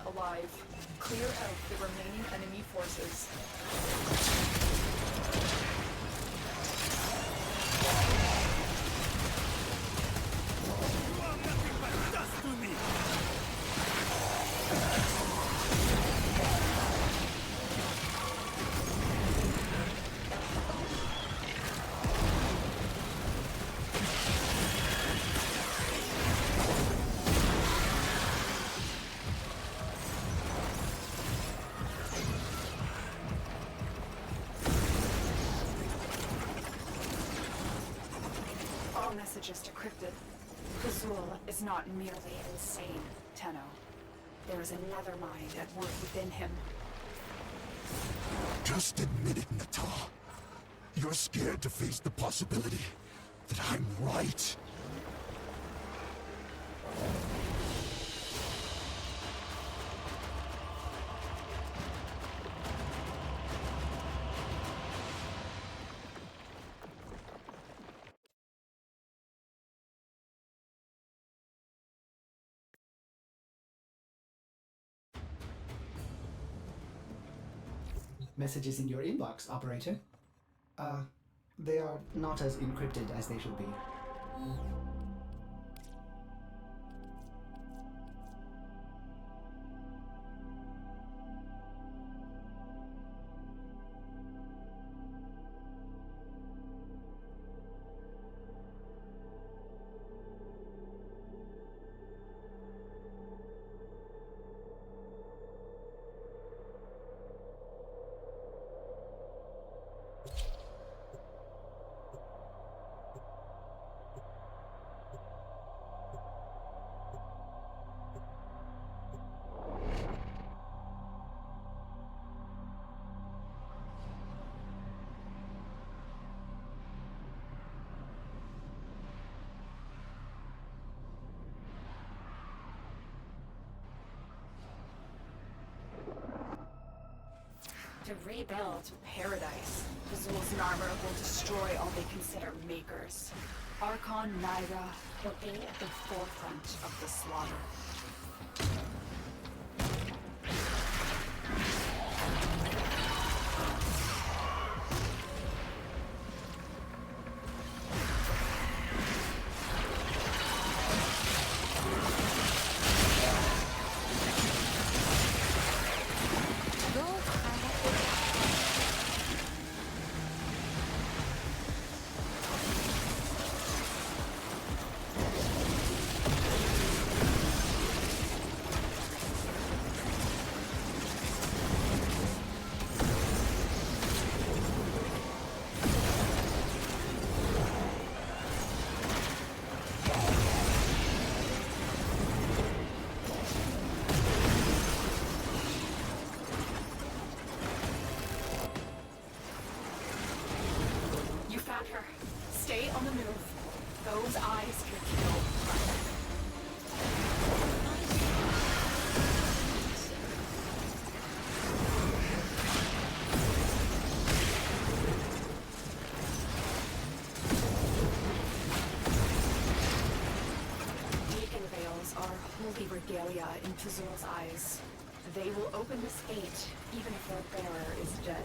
alive. Clear out the remaining enemy forces. Messages decrypted. Kazul is not merely insane, Tenno. There is another mind at work within him. Just admit it, Nata. You're scared to face the possibility that I'm right. Messages in your inbox, operator. They are not as encrypted as they should be. To rebuild paradise, Kazul's armor will destroy all they consider makers. Archon Naira will be at the forefront of the slaughter. Stay on the move. Those eyes can kill. Beacon veils are holy regalia in Kazul's eyes. They will open this gate, even if their bearer is dead.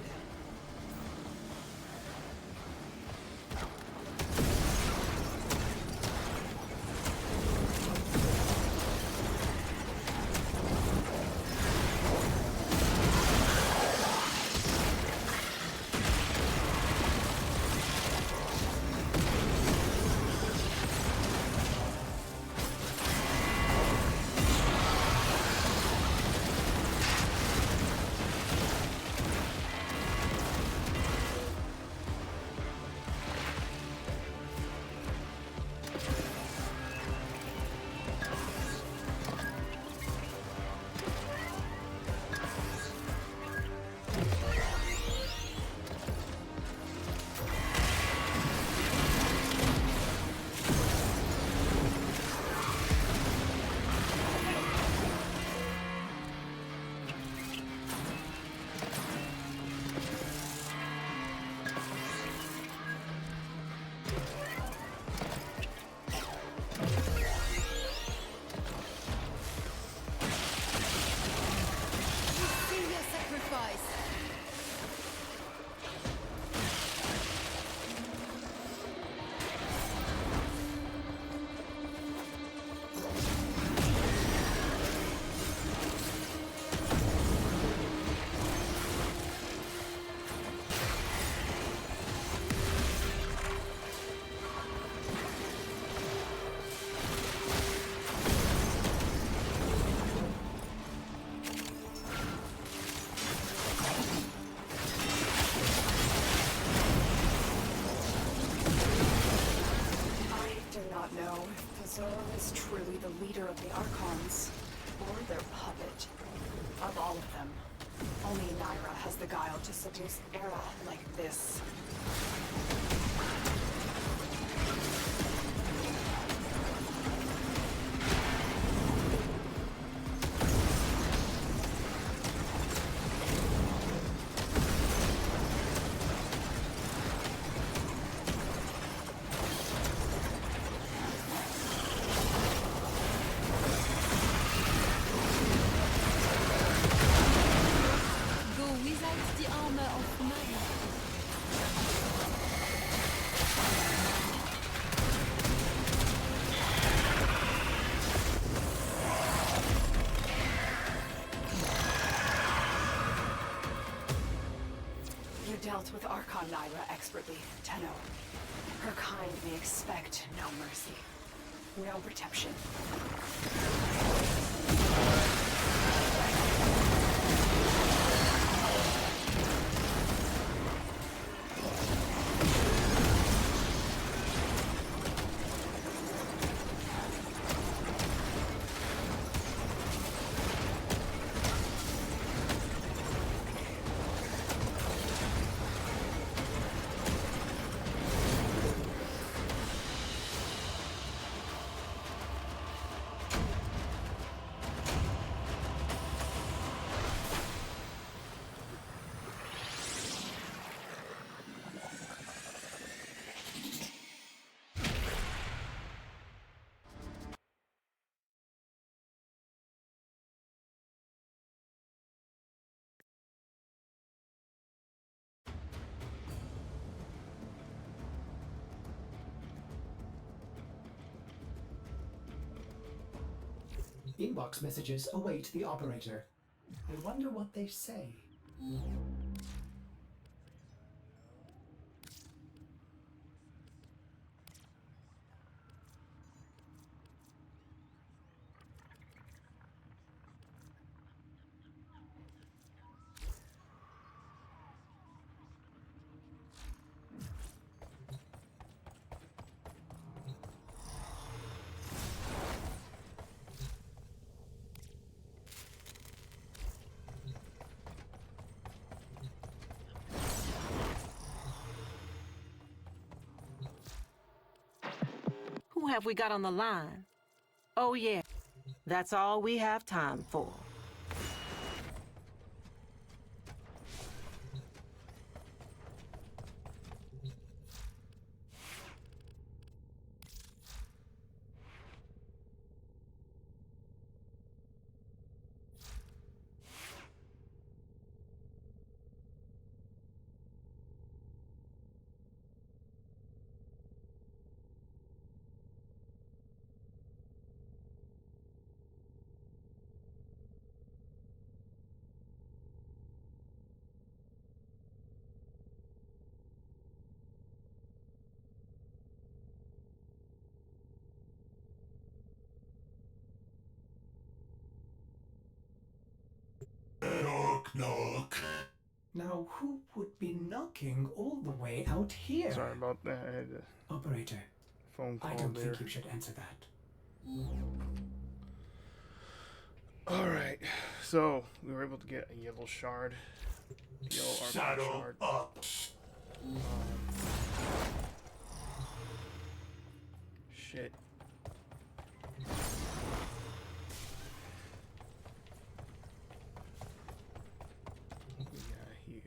So is truly the leader of the Archons, or their puppet. Of all of them, only Naira has the guile to seduce Era like this. Dealt with Archon Naira expertly, Tenno. Her kind may expect no mercy, no redemption. Inbox messages await the operator. I wonder what they say. Who have we got on the line? Oh, yeah. That's all we have time for. Knock, knock. Now, who would be knocking all the way out here? Sorry about that. I had a Operator, phone call I don't there. think you should answer that. Alright, so we were able to get a yellow shard. Yellow Archon Saddle shard. up. Shit. What we got here?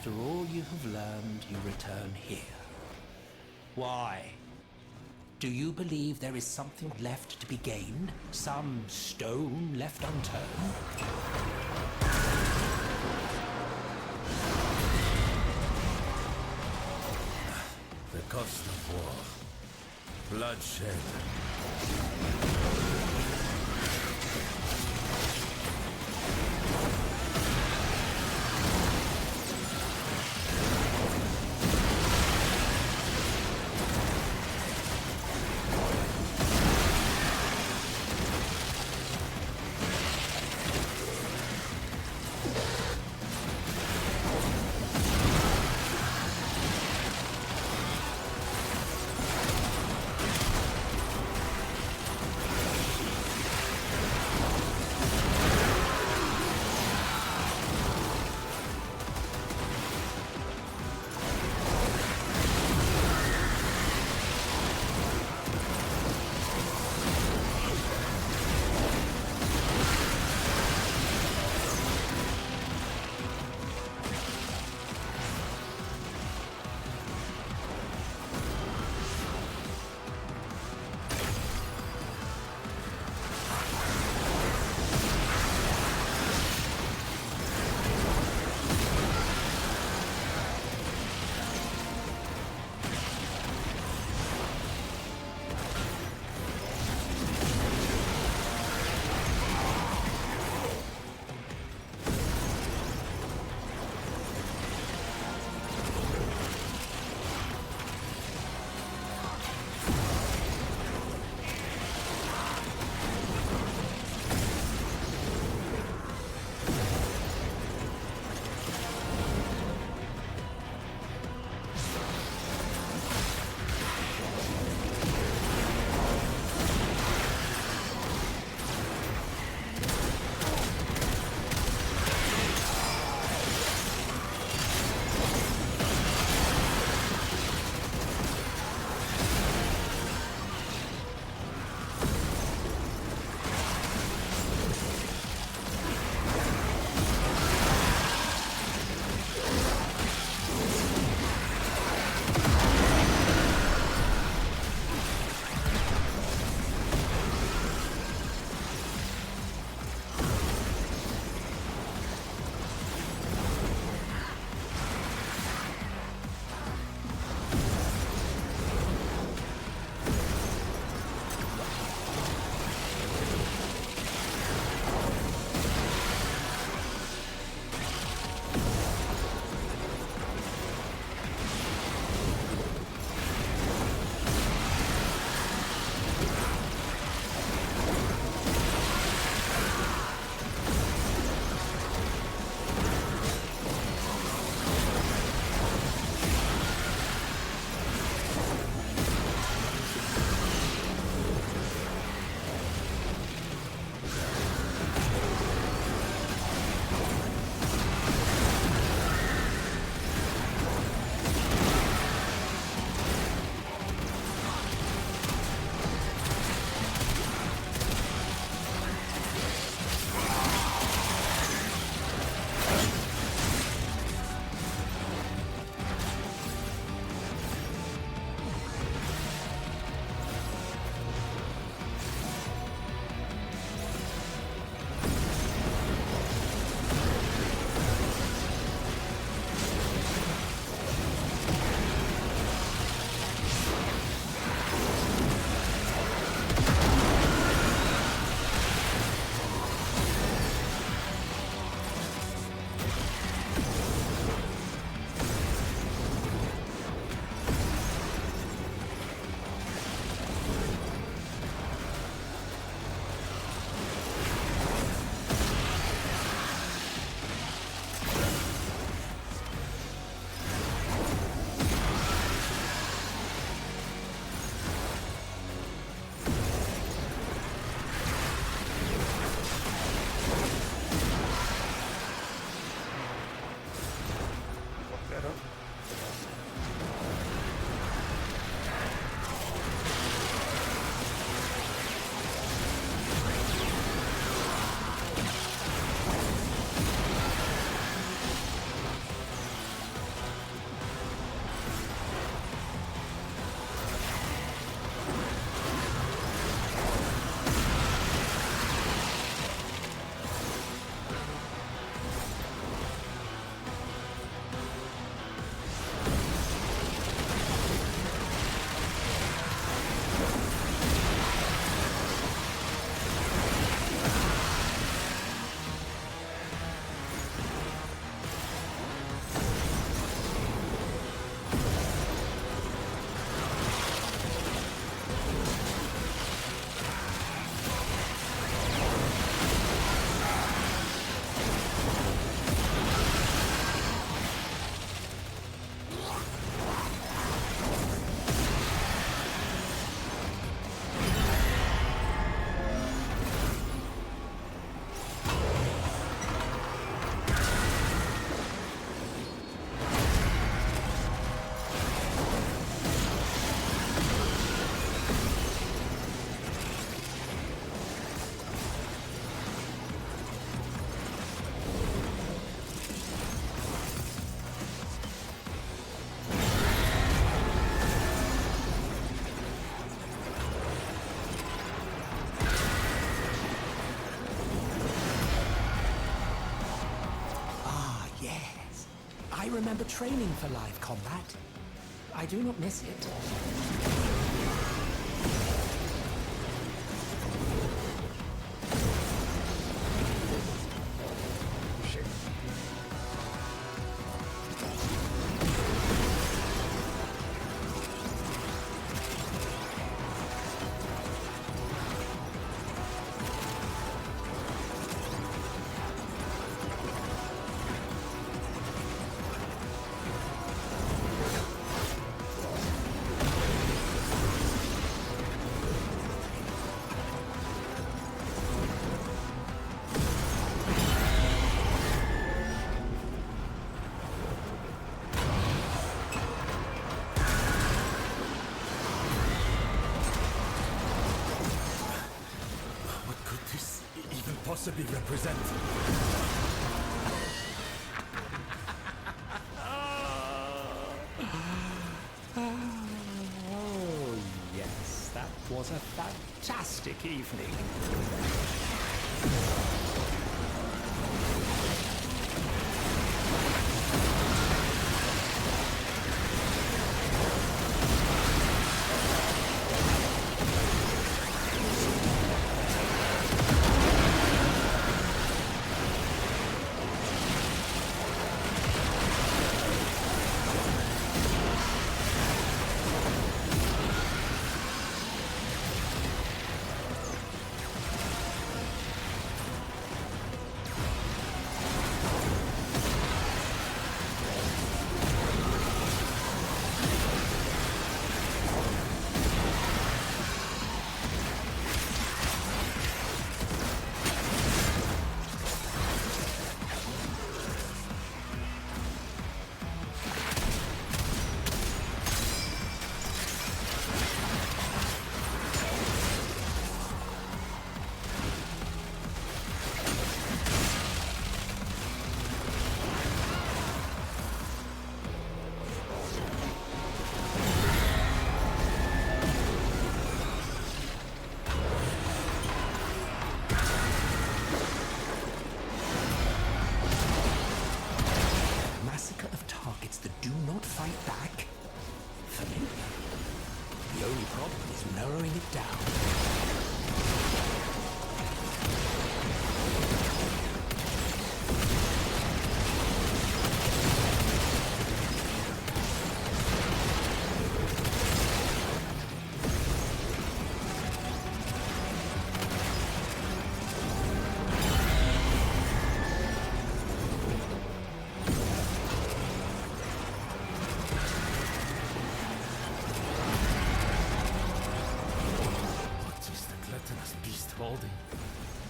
after all you have learned, you return here. Why? Do you believe there is something left to be gained? Some stone left unturned? The cost of war. Bloodshed. yes. I remember training for live combat. I do not miss it. Possibly represent. Oh, yes, that was a fantastic evening.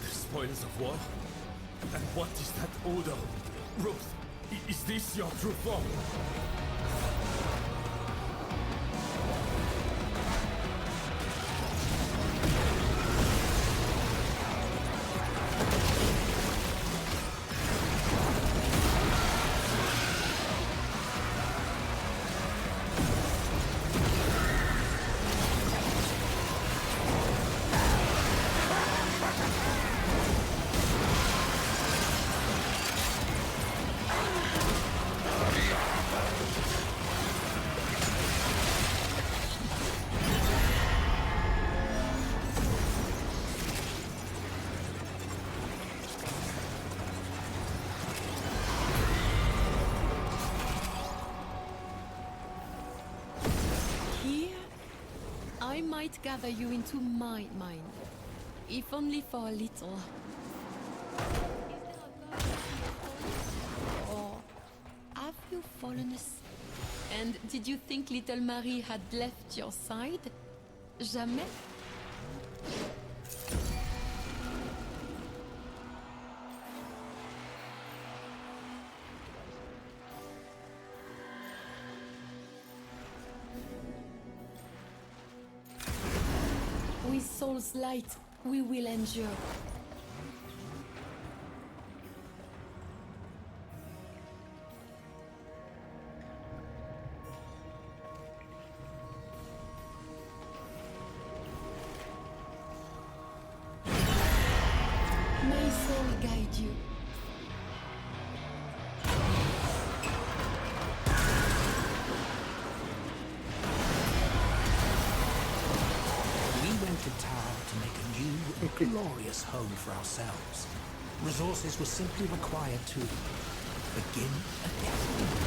The spoils of war? And what is that odor? Ruth, is this your true form? I might gather you into my mind, if only for a little. Or have you fallen asleep? And did you think little Marie had left your side? Jamais? With soul's light, we will endure. My soul guide you. glorious home for ourselves. Resources were simply required to begin again.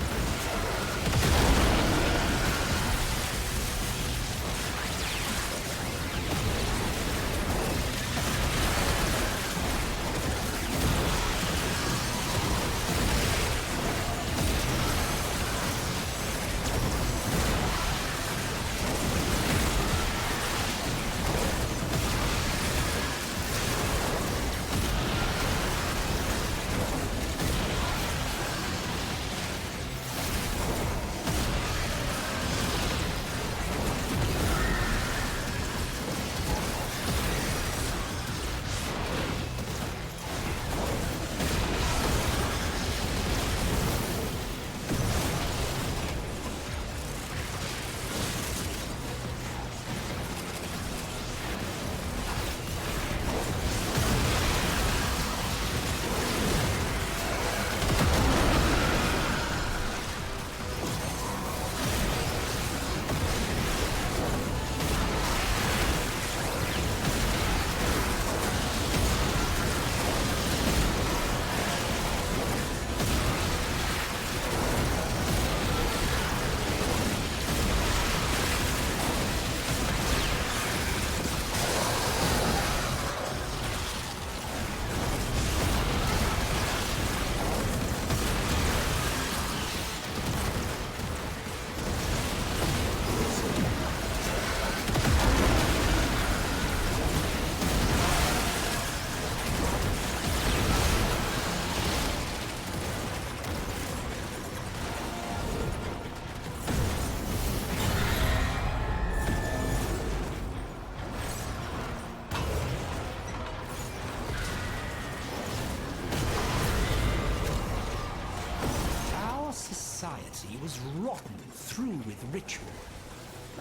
Society was rotten through with ritual.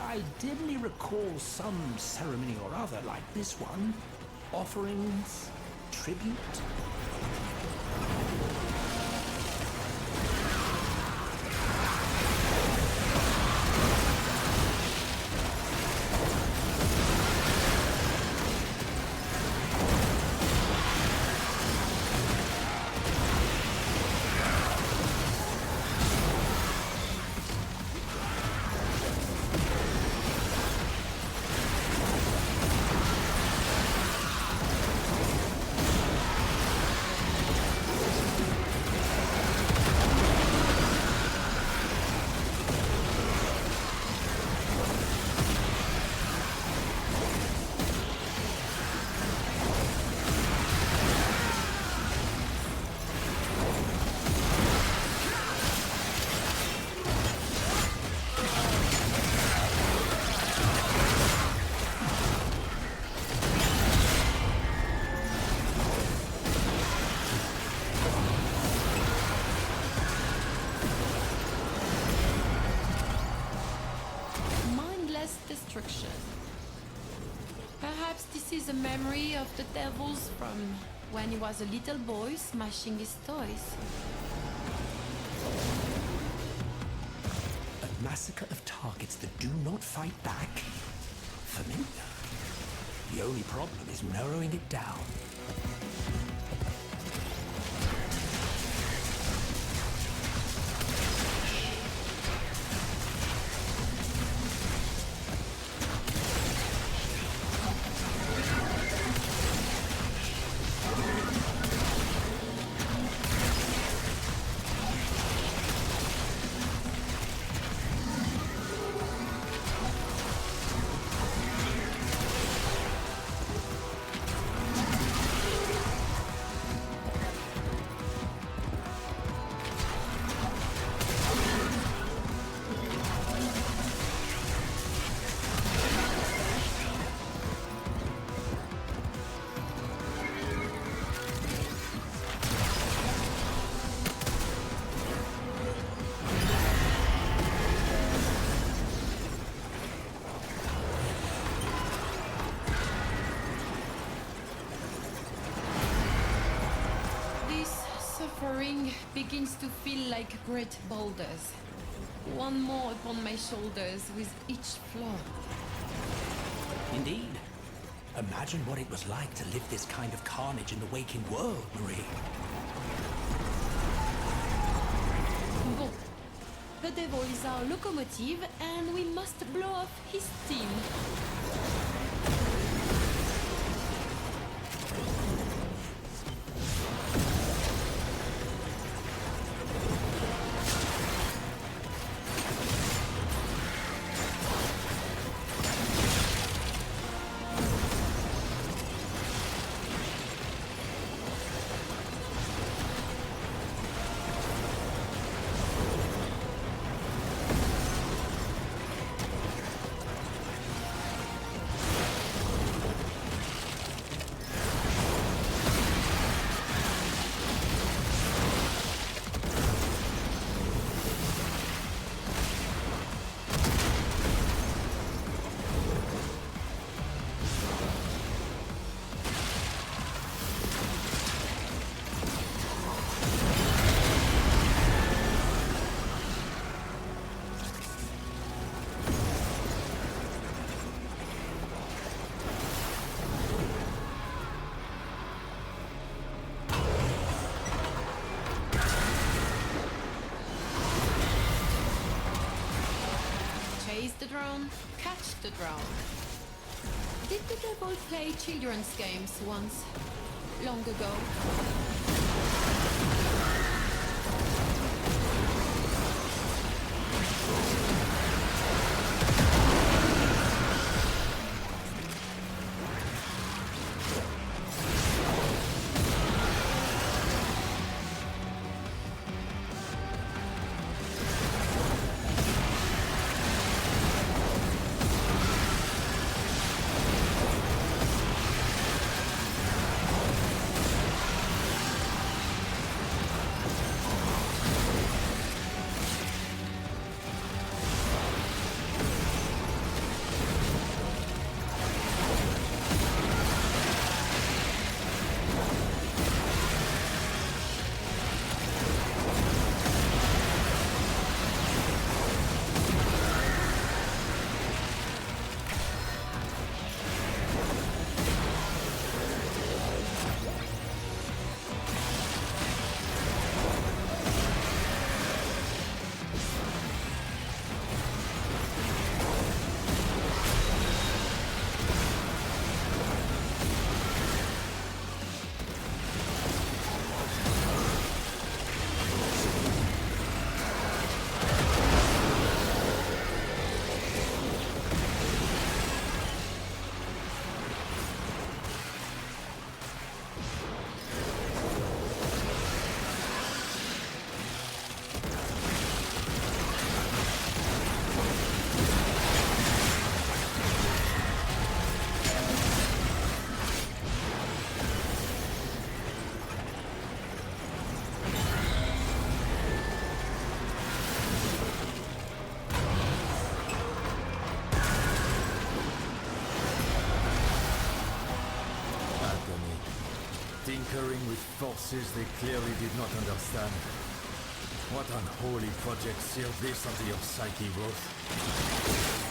I dimly recall some ceremony or other like this one. Offerings, tribute. Destruction. Perhaps this is a memory of the devils from when he was a little boy smashing his toys. A massacre of targets that do not fight back? Familiar. The only problem is narrowing it down. Begins to feel like great boulders. One more upon my shoulders with each floor. Indeed. Imagine what it was like to live this kind of carnage in the waking world, Marie. Bon. The devil is our locomotive, and we must blow off his steam. Chase the drone, catch the drone. Did the devil play children's games once? Long ago? Tinkering with forces they clearly did not understand. What unholy project sealed this onto your psyche, Ruth?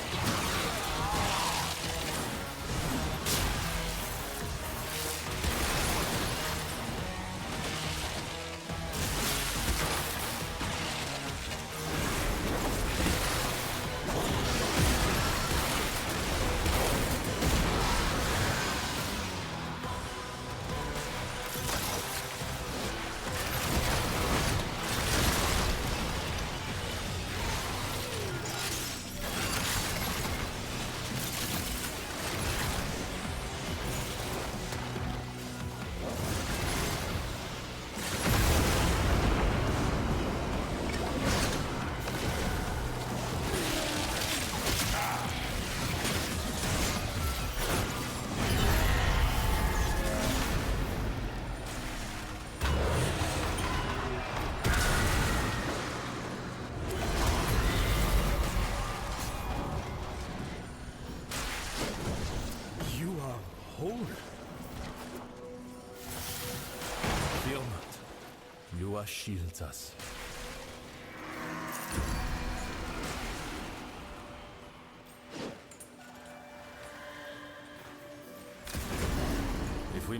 Fear not. Lua shields us.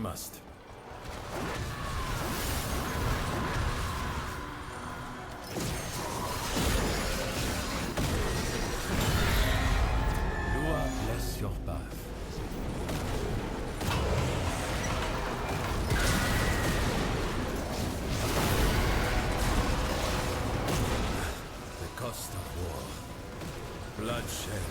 must. Lua, bless your path. The cost of war. Bloodshed.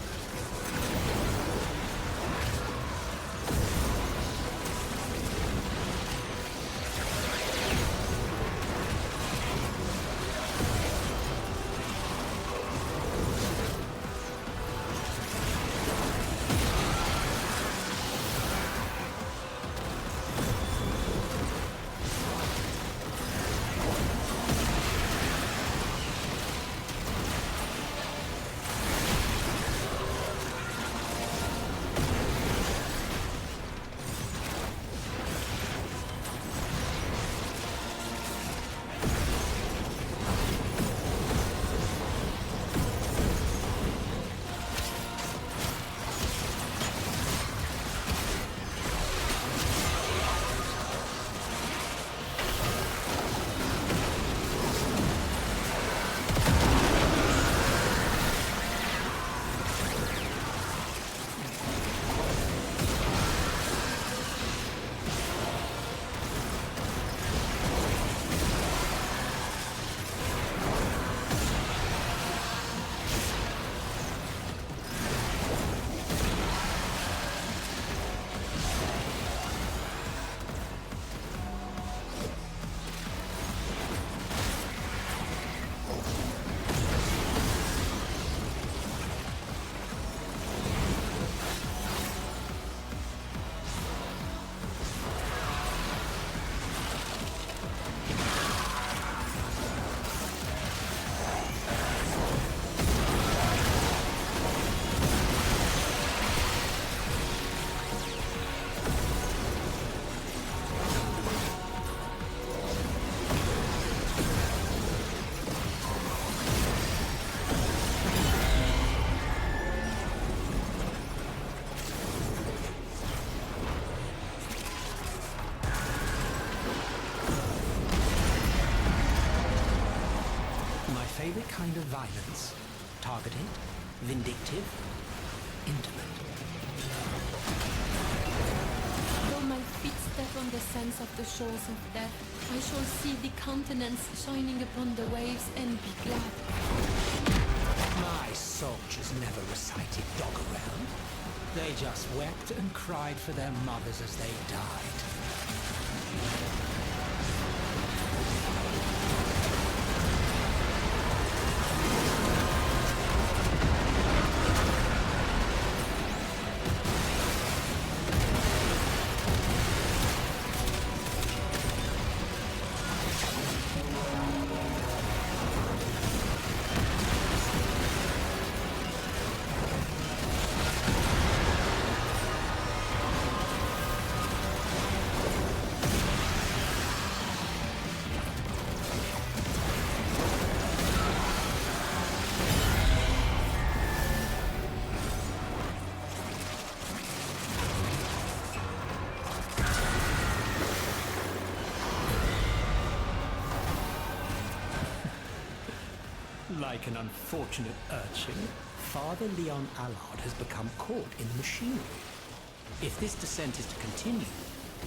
Favorite kind of violence. Targeted, vindictive, intimate. Though my feet step on the sands of the shores of death, I shall see the countenance shining upon the waves and be glad. My soldiers never recited dog around. They just wept and cried for their mothers as they died. Like an unfortunate urchin, Father Leon Allard has become caught in the machinery. If this descent is to continue,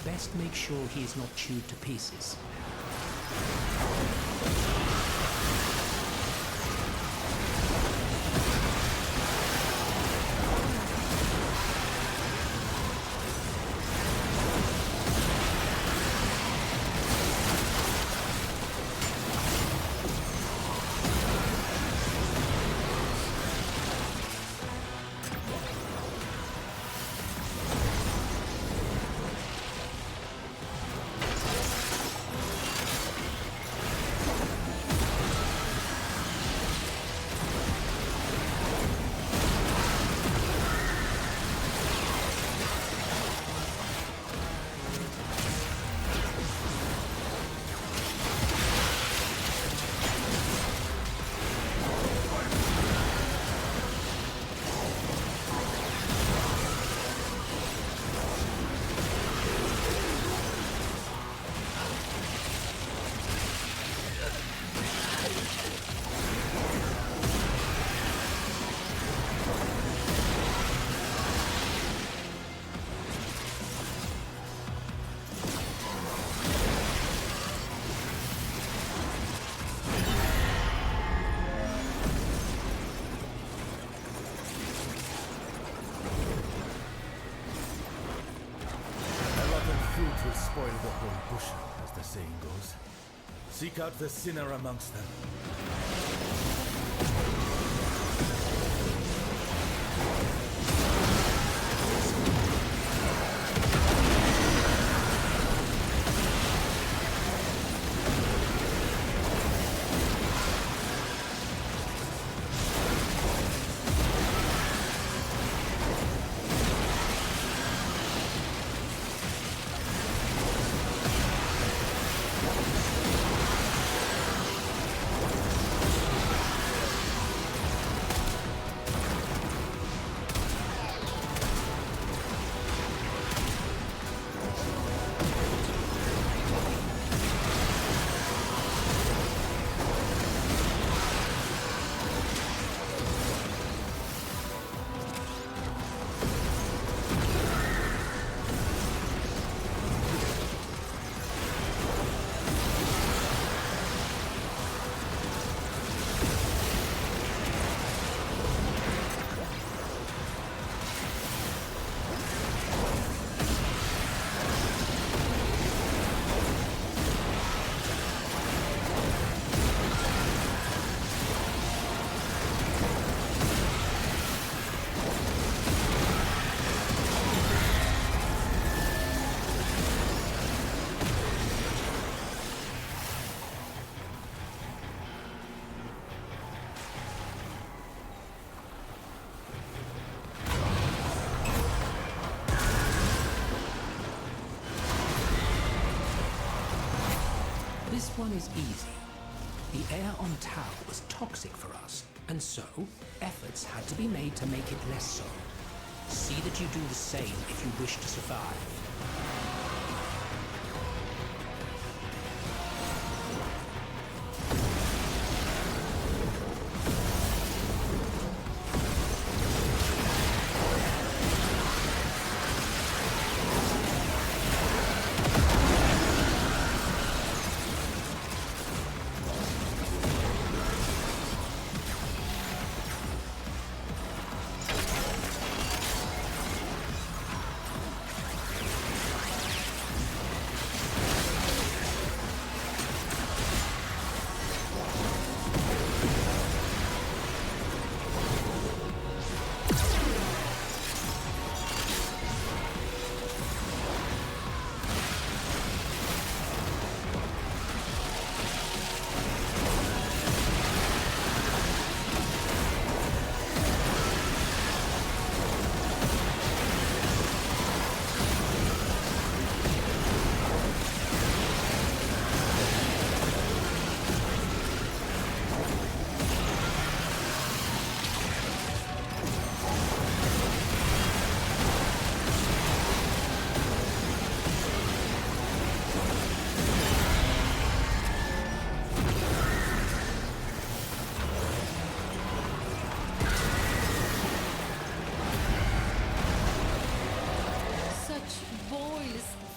best make sure he is not chewed to pieces. Pick out the sinner amongst them. This one is easy. The air on Tau was toxic for us, and so efforts had to be made to make it less so. See that you do the same if you wish to survive.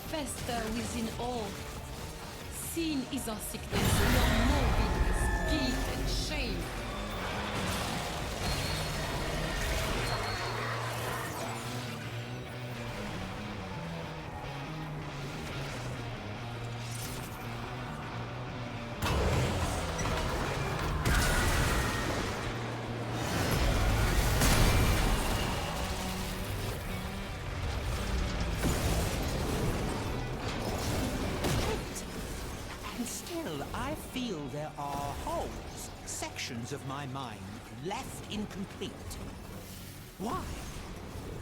fester within all. Sin is our sickness, your morbid is guilt and shame. I feel there are holes, sections of my mind left incomplete. Why?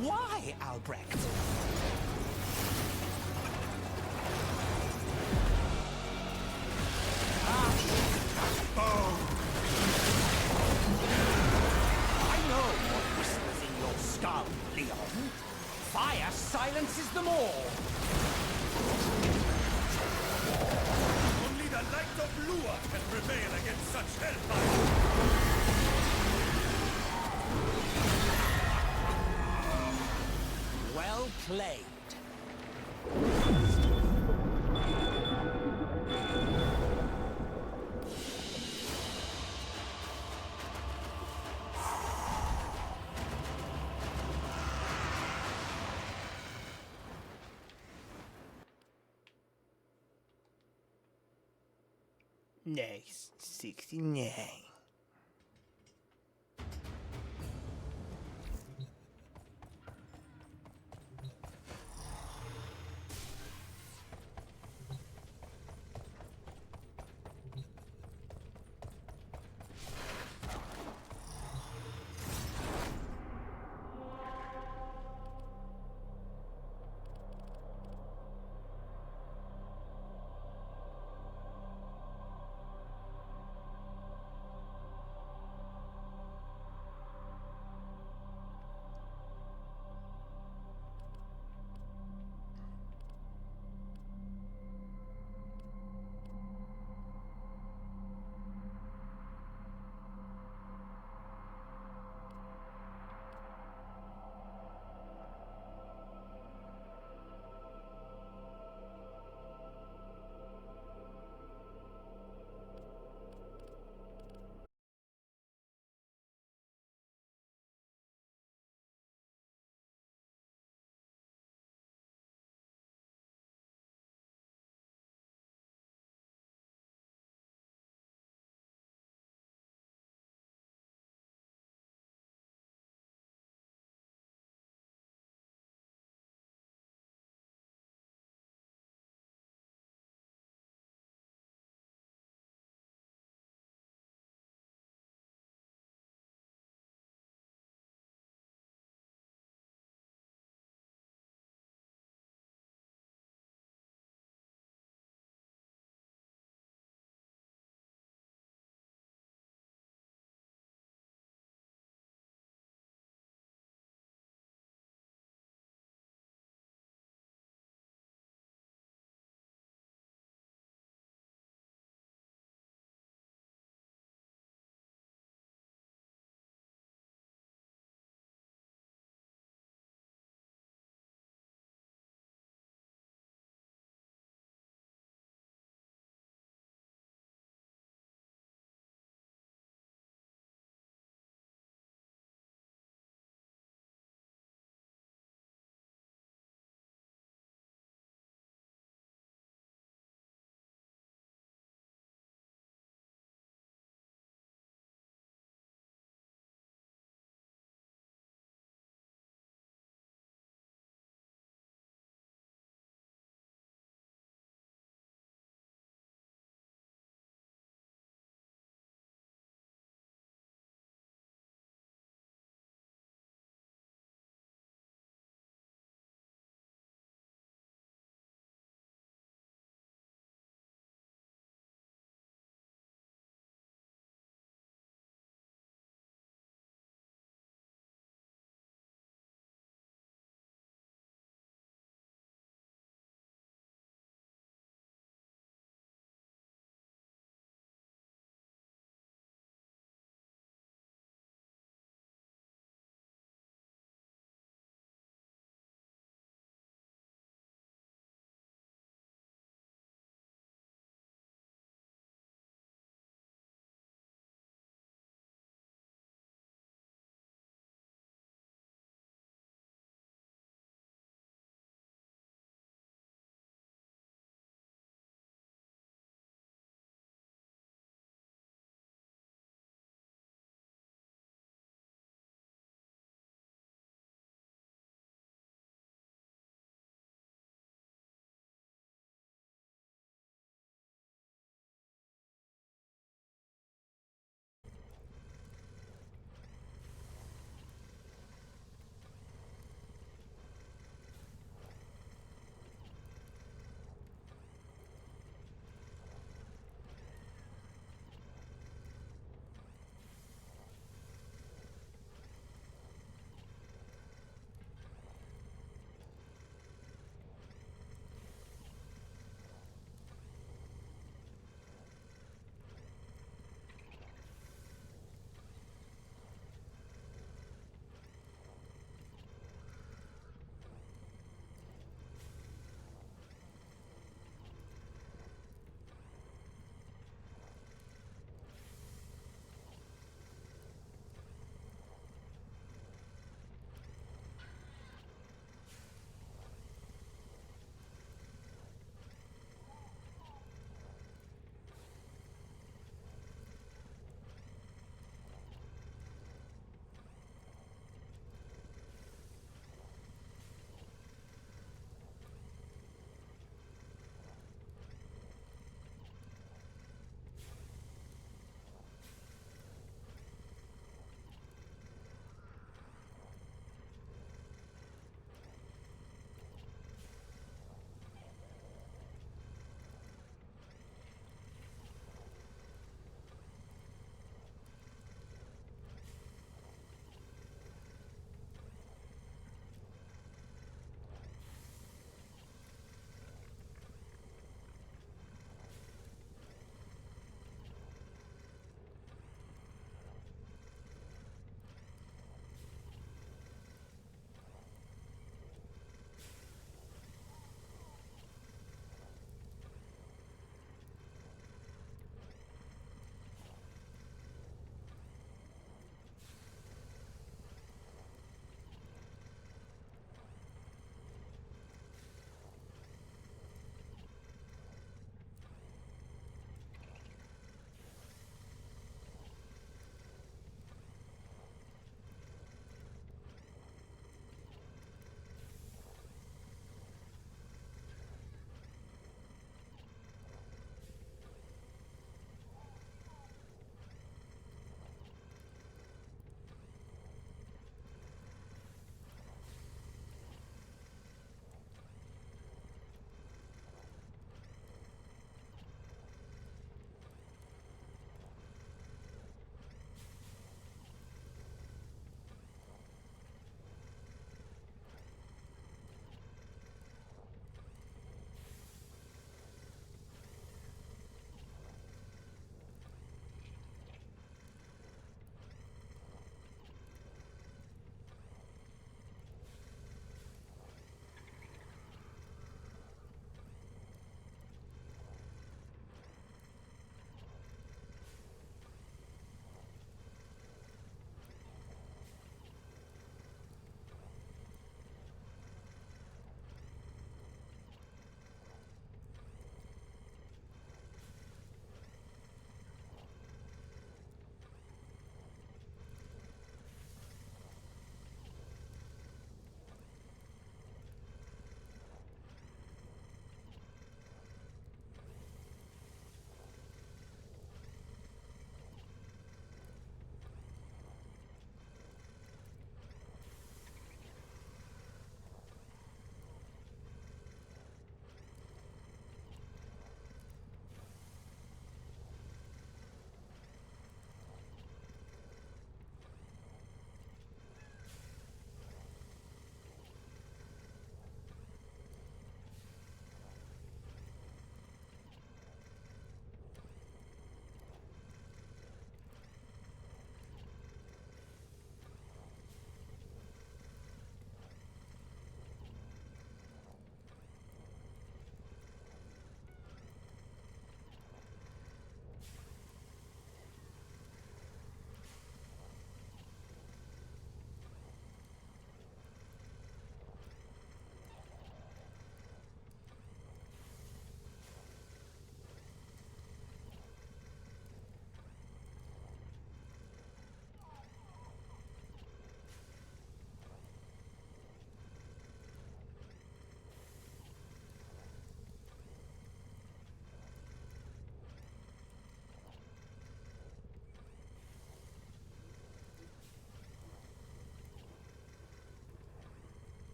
Why, Albrecht? I know what whispers in your skull, Leon. Fire silences them all. Only the light of Lua can prevail against such hellfire. Well played. Nice. 69.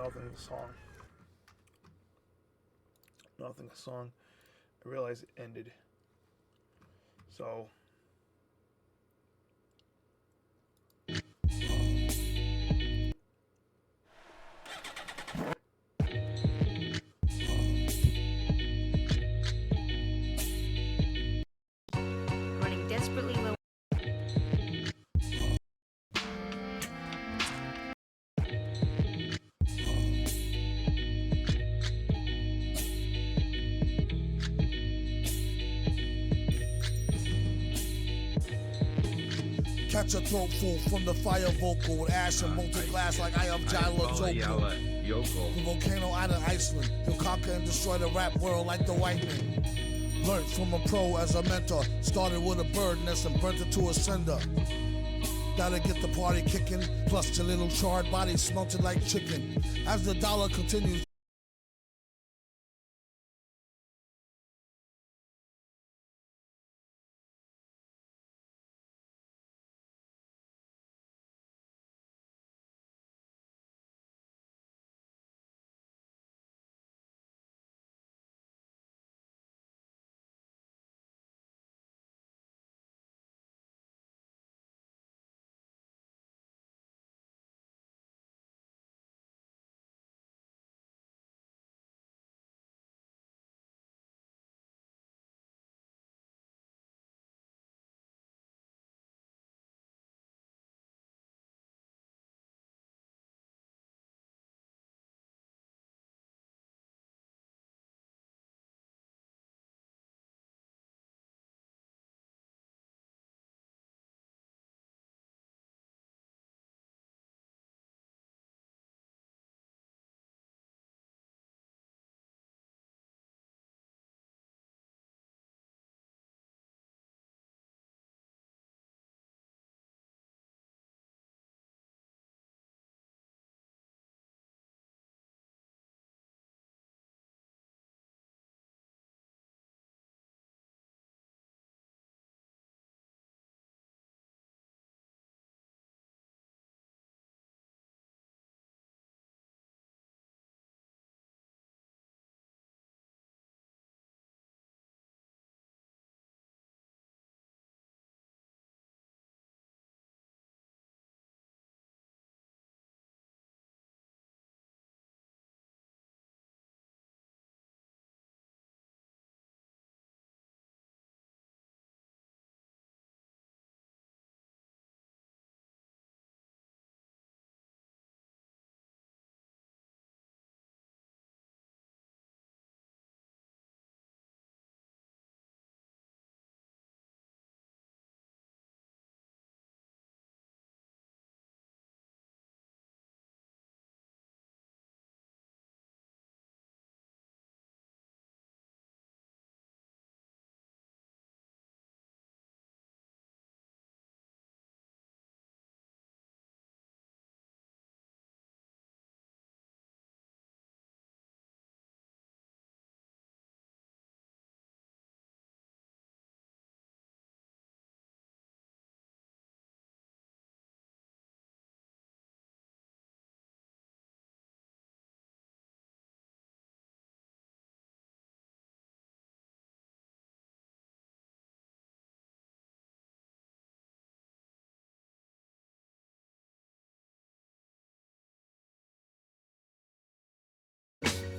nothing a song. Nothing a song. I realized it ended. So running desperately low. Catch a throat full from the fire vocal with ash and molten glass like I am Jala Joko. The volcano out of Iceland. He'll conquer and destroy the rap world like the white man. Learned from a pro as a mentor. Started with a bird nest and burnt it to a cinder. Gotta get the party kicking. Plus your little charred body smelted like chicken. As the dollar continues.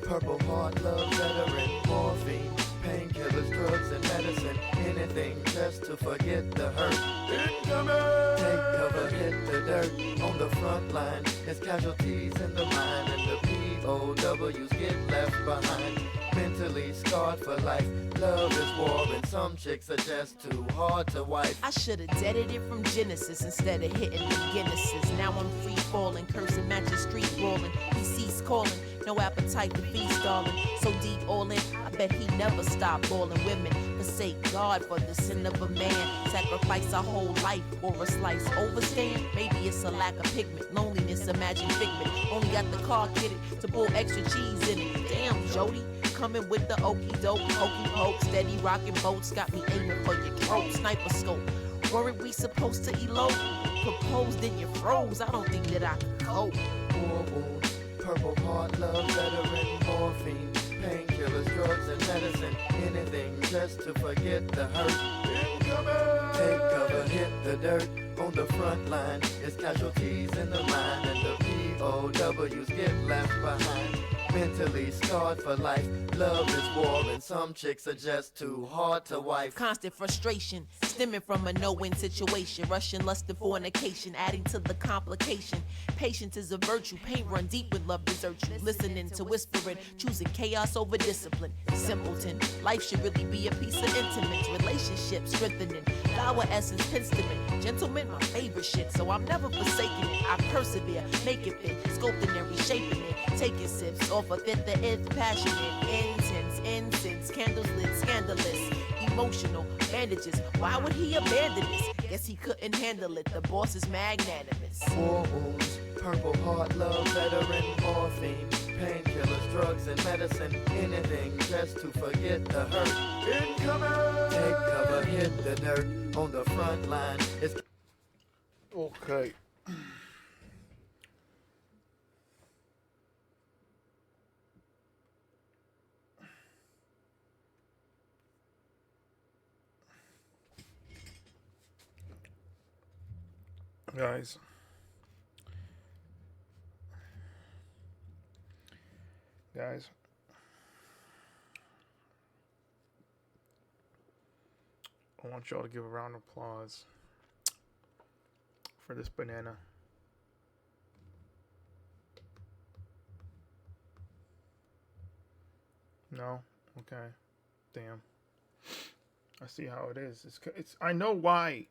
Purple heart, love, veteran, morphine, painkillers, drugs, and medicine. Anything just to forget the hurt. Incoming! Take cover, hit the dirt. On the front line, there's casualties in the mine, and the POWs get left behind. Mentally scarred for life. Love is war, and some chicks are just too hard to wife. I should've deaded it from Genesis instead of hitting the Guinnesses. Now I'm free falling, cursing matches street rolling. He ceased calling, no appetite to feast, darling. So deep all in, I bet he never stopped balling. Women forsake God for the sin of a man. Sacrifice our whole life for a slice. Overstand? Maybe it's a lack of pigment. Loneliness, imagine figment. Only got the car kitted to pull extra cheese in it. Damn, Jody. Coming with the okie doke, hokey poke, steady rocking boats, got me aiming for your throat, sniper scope. Worried we supposed to elope? Proposed and you froze, I don't think that I could cope. War wound, Purple Heart, love, veteran, morphine, painkillers, drugs, and medicine. Anything just to forget the hurt. Incoming! Take cover, hit the dirt. On the front line, it's casualties in the mind, and the POWs get left behind. Mentally scarred for life. Love is war, and some chicks are just too hard to wife. Constant frustration, stemming from a no-win situation. Russian lust and fornication, adding to the complication. Patience is a virtue, pain run deep when love deserts you. Listening to whispering, choosing chaos over discipline. Simpleton, life should really be a piece of intimate. Relationships strengthening, flower essence, penstement. Gentlemen, my favorite shit, so I'm never forsaking it. I persevere, make it fit, sculpting and reshaping it. Taking sips off of it, the nth, passionate, intense, incense, candles lit, scandalous, emotional, bandages. Why would he abandon this? Guess he couldn't handle it. The boss is magnanimous. War wounds, Purple Heart, love, veteran, morphine, painkillers, drugs, and medicine. Anything just to forget the hurt. Incoming! Take cover, hit the dirt. On the front line, it's... Okay. Guys, I want y'all to give a round of applause for this banana. No? Okay. Damn. I see how it is. It's I know why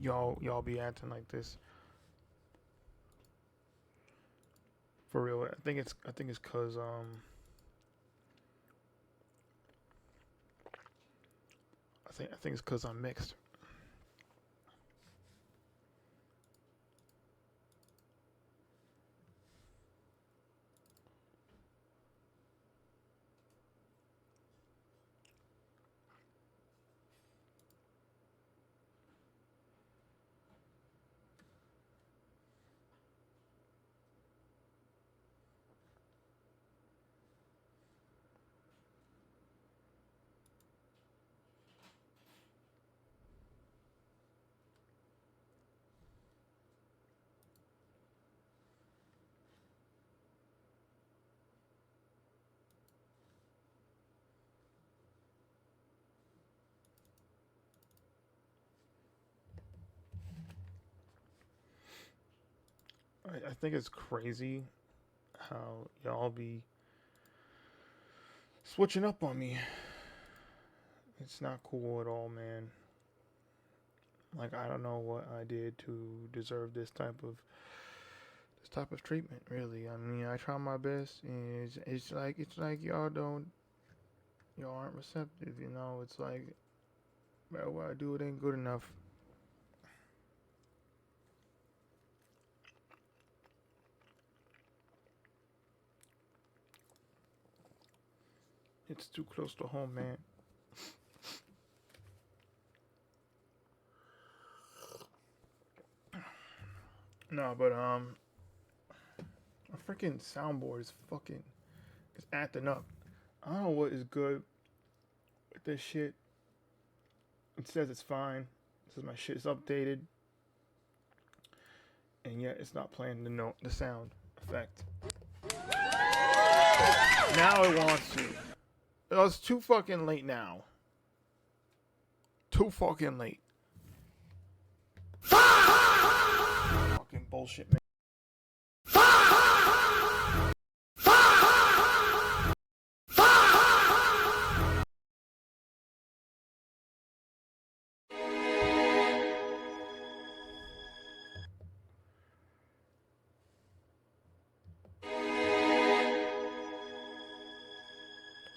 y'all be acting like this. For real. I think it's cause I think it's cause I'm mixed. I think it's crazy how y'all be switching up on me. It's not cool at all, man. Like, I don't know what I did to deserve this type of treatment, really. I mean, I try my best, and it's like y'all aren't receptive, you know. It's like, well, what I do, it ain't good enough. It's too close to home, man. No, but a freaking soundboard is acting up. I don't know what is good with this shit. It says it's fine. It says my shit is updated, and yet it's not playing the sound effect. Now it wants to. It's too fucking late now. Too fucking late. Fucking bullshit, man.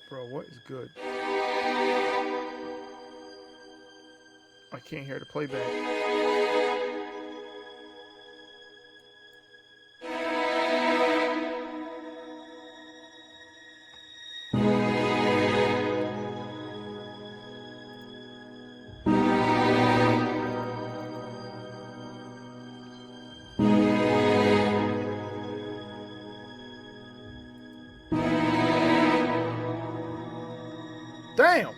Bro, what is good? I can't hear the playback. Damn!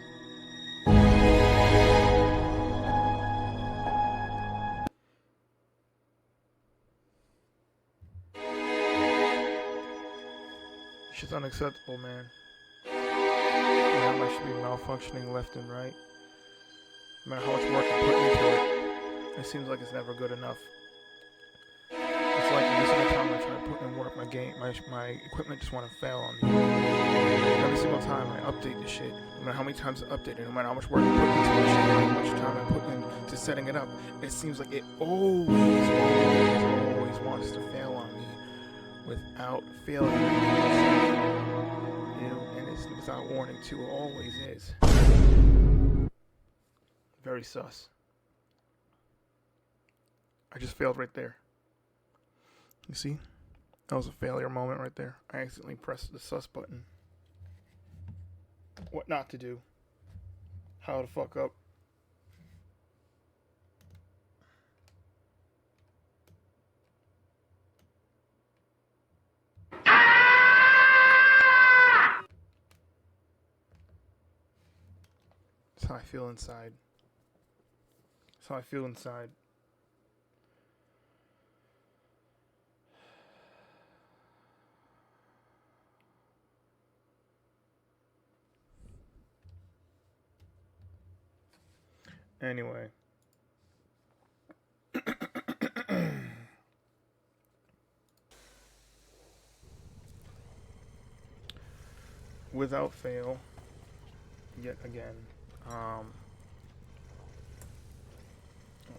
Shit's unacceptable, man. Man, I should be malfunctioning left and right. No matter how much work I put into it, it seems like it's never good enough. It's like every single time I try to put in work, my equipment just want to fail on me. Every single time I update the shit, no matter how many times I update it, no matter how much work I put into the shit, how much time I put into setting it up, it seems like it always wants to fail on me without failure. You know, and it's without warning too, it always is. Very sus. I just failed right there. You see? That was a failure moment right there. I accidentally pressed the sus button. What not to do. How to fuck up. That's how I feel inside. That's how I feel inside. Anyway. Without fail, yet again. Oh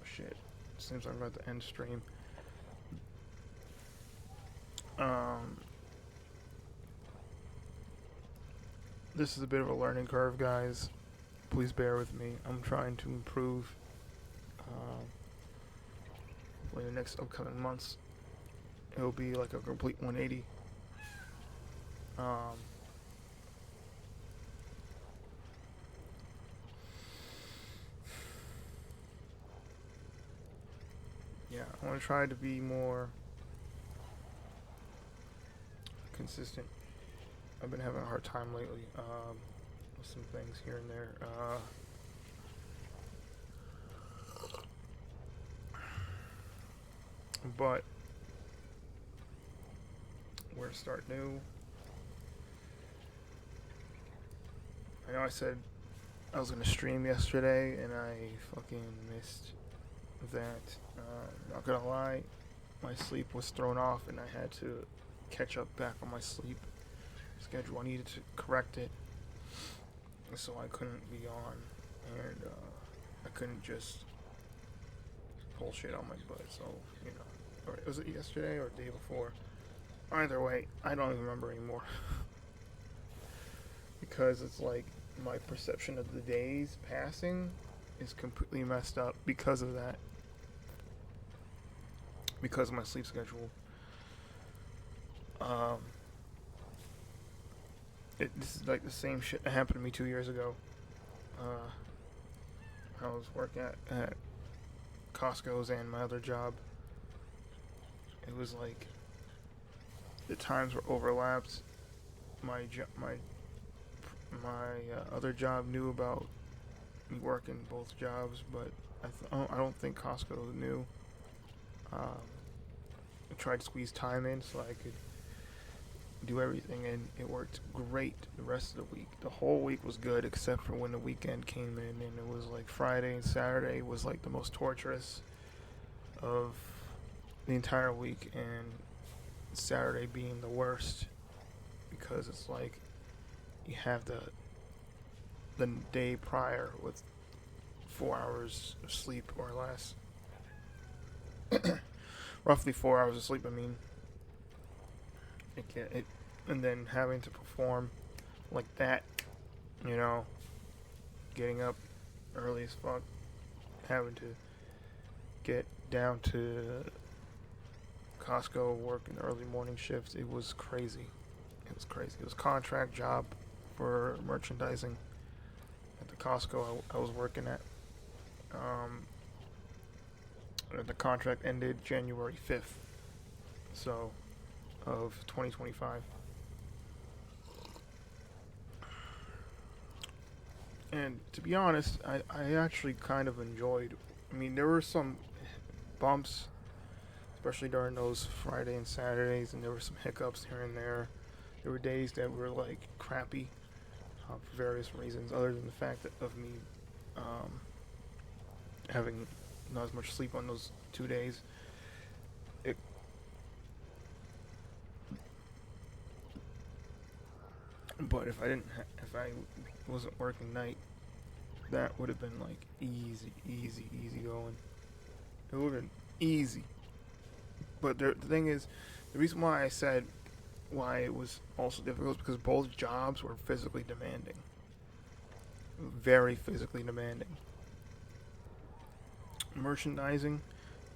shit. Seems like I'm about to end stream. This is a bit of a learning curve, guys. Please bear with me. I'm trying to improve. Hopefully in the next upcoming months, it'll be like a complete 180. Yeah, I want to try to be more consistent. I've been having a hard time lately with some things here and there. But where to start new? I know I said I was gonna stream yesterday and I fucking missed that. Not gonna lie, my sleep was thrown off and I had to catch up back on my sleep schedule. I needed to correct it, so I couldn't be on, and I couldn't just pull shit on my butt. So, you know, or was it yesterday or the day before? Either way, I don't even remember anymore. Because it's like my perception of the days passing is completely messed up because of that. Because of my sleep schedule. This is like the same shit that happened to me 2 years ago. I was working at Costco's and my other job. It was like the times were overlapped. My other job knew about me working both jobs, but I don't think Costco knew. I tried to squeeze time in so I could do everything, and it worked great the rest of the week. The whole week was good except for when the weekend came in, and it was like Friday and Saturday was like the most torturous of the entire week, and Saturday being the worst because it's like you have the day prior with 4 hours of sleep or less. Roughly 4 hours of sleep, I mean. And then having to perform like that, you know, getting up early as fuck, having to get down to Costco, working early morning shifts. It was crazy. It was crazy. It was a contract job for merchandising at the Costco I was working at. The contract ended January 5th, so of 2025. And to be honest, I actually kind of enjoyed. I mean, there were some bumps, especially during those Friday and Saturdays, and there were some hiccups here and there. There were days that were like crappy for various reasons, other than the fact that of me um, having not as much sleep on those 2 days. It, but if I wasn't working night, that would have been like easy going. It would have been easy. But the thing is, the reason why I said why it was also difficult is because both jobs were physically demanding. Very physically demanding. Merchandising,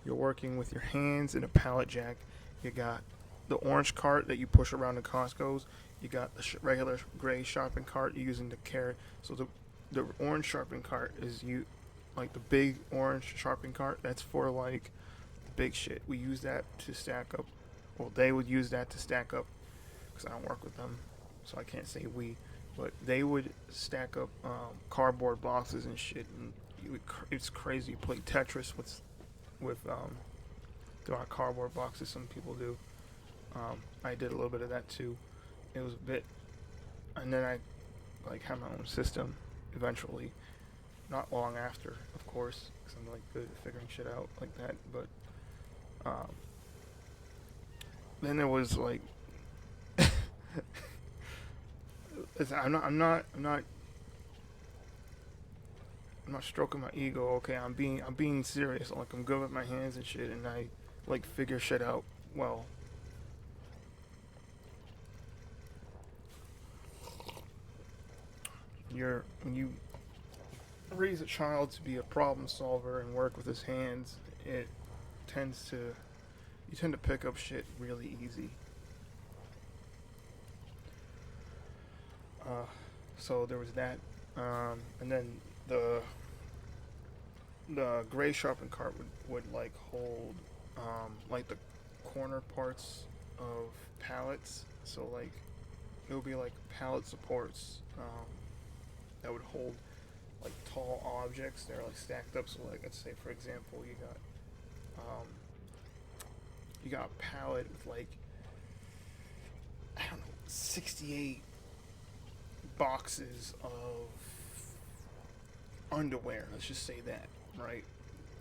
you're working with your hands in a pallet jack. You got the orange cart that you push around the Costco's. You got the regular gray shopping cart you're using to carry. So the orange shopping cart is like the big orange shopping cart. That's for like the big shit. We use that to stack up. Well, they would use that to stack up because I don't work with them, so I can't say we. But they would stack up cardboard boxes and shit, and it's crazy. You play Tetris with through our cardboard boxes. Some people do. I did a little bit of that too. It was a bit, and then I like had my own system eventually. Not long after, of course, because I'm like good at figuring shit out like that. But then there was like, I'm not stroking my ego. Okay, I'm being serious. Like I'm good with my hands and shit, and I like figure shit out well. When you raise a child to be a problem solver and work with his hands, you tend to pick up shit really easy. So there was that, and then the gray shopping cart would like hold like the corner parts of pallets. So like it would be like pallet supports that would hold like tall objects that are like stacked up. So like let's say for example you got a pallet with like I don't know 68 boxes of underwear. Let's just say that, right?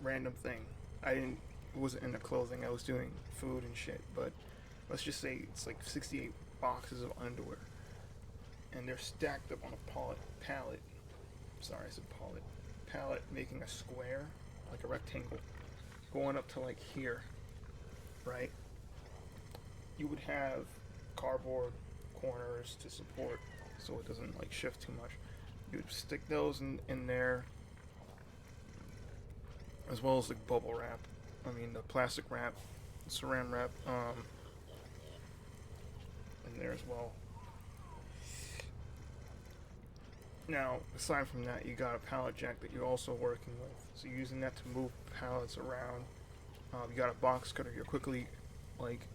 Random thing. It wasn't in the clothing. I was doing food and shit. But let's just say it's like 68 boxes of underwear, and they're stacked up on a pallet. Sorry, I said pallet. Pallet, making a square, like a rectangle, going up to like here, right? You would have cardboard corners to support so it doesn't like shift too much. You would stick those in there, as well as like bubble wrap. I mean the plastic wrap, saran wrap, in there as well. Now, aside from that, you got a pallet jack that you're also working with. So you're using that to move pallets around. You got a box cutter. You're quickly like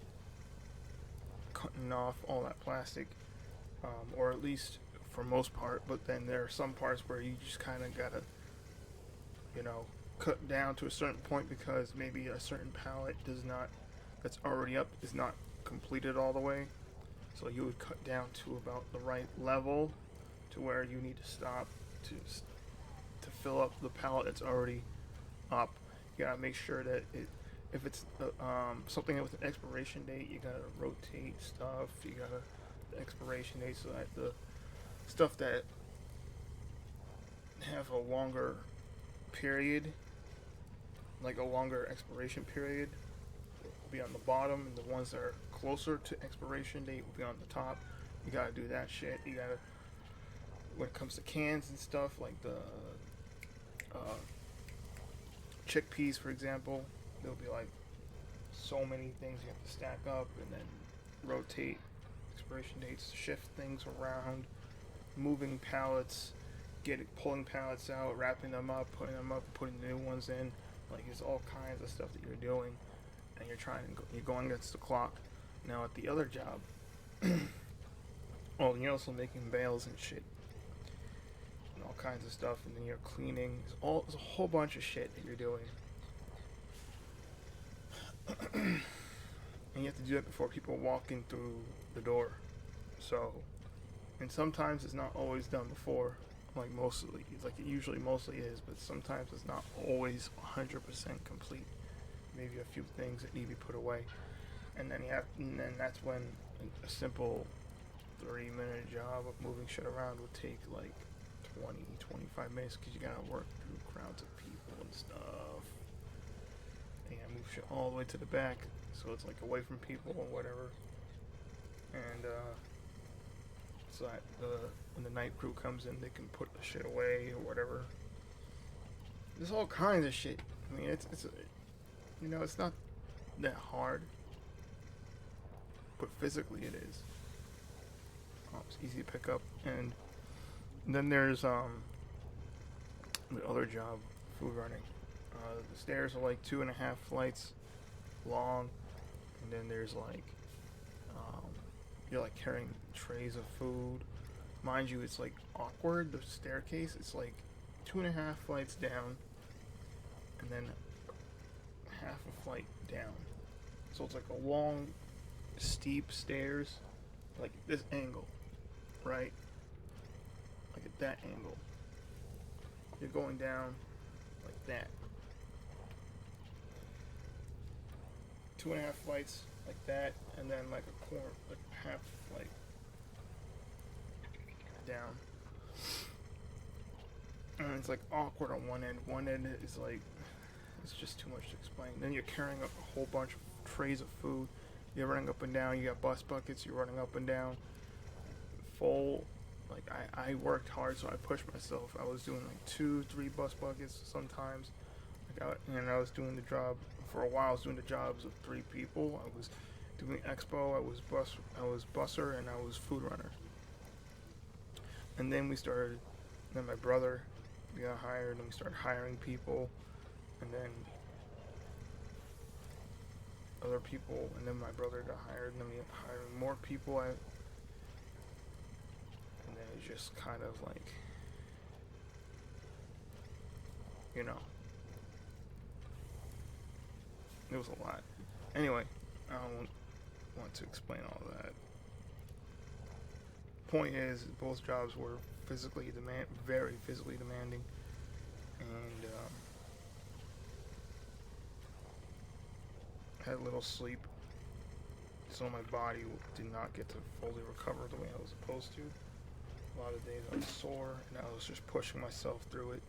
cutting off all that plastic, or at least for most part. But then there are some parts where you just kind of gotta, cut down to a certain point because maybe a certain pallet that's already up is not completed all the way. So you would cut down to about the right level to where you need to stop to fill up the pallet that's already up. You gotta make sure that if it's something with an expiration date, you gotta rotate stuff. You gotta the expiration date so that the stuff that have a longer period, like a longer expiration period, will be on the bottom, and the ones that are closer to expiration date will be on the top. You gotta do that shit. You gotta, when it comes to cans and stuff, like the chickpeas, for example, there'll be like so many things you have to stack up and then rotate expiration dates, shift things around, moving pallets, pulling pallets out, wrapping them up, putting new ones in. Like it's all kinds of stuff that you're doing, and you're going against the clock. Now at the other job, you're also making bales and shit. all kinds of stuff, and then you're cleaning. There's a whole bunch of shit that you're doing. And you have to do that before people walk in through the door. So, and sometimes it's not always done before, like it usually mostly is, but sometimes it's not always 100% complete. Maybe a few things that need to be put away. And then that's when a simple 3-minute job of moving shit around would take like 20-25 minutes, because you gotta work through crowds of people and stuff. And you gotta move shit all the way to the back, so it's like away from people or whatever. And so that when the night crew comes in, they can put the shit away or whatever. There's all kinds of shit. I mean, it's it's not that hard, but physically it is. It's easy to pick up. And then there's the other job, food running. The stairs are like 2.5 flights long, and then there's like you're like carrying trays of food. Mind you, it's like awkward, the staircase. It's like 2.5 flights down, and then half a flight down. So it's like a long, steep stairs, like this angle, right? Like at that angle. You're going down like that. 2.5 flights like that, and then like a corner, like half a flight down. And it's like awkward on one end. One end is like, it's just too much to explain. Then you're carrying up a whole bunch of trays of food. You're running up and down. You got bus buckets. You're running up and down. Full. Like I worked hard, so I pushed myself. I was doing like 2-3 bus buckets sometimes. I was doing the job for a while. I was doing the jobs of 3 people. I was doing expo. I was busser, and I was food runner. And then then my brother got hired, and we started hiring people, and then other people, and then my brother got hired, and then we hired more people. And then it just kind of like, it was a lot. Anyway, I don't want to explain all of that. Point is, both jobs were very physically demanding, and had little sleep, so my body did not get to fully recover the way I was supposed to. A lot of days I was sore, and I was just pushing myself through it,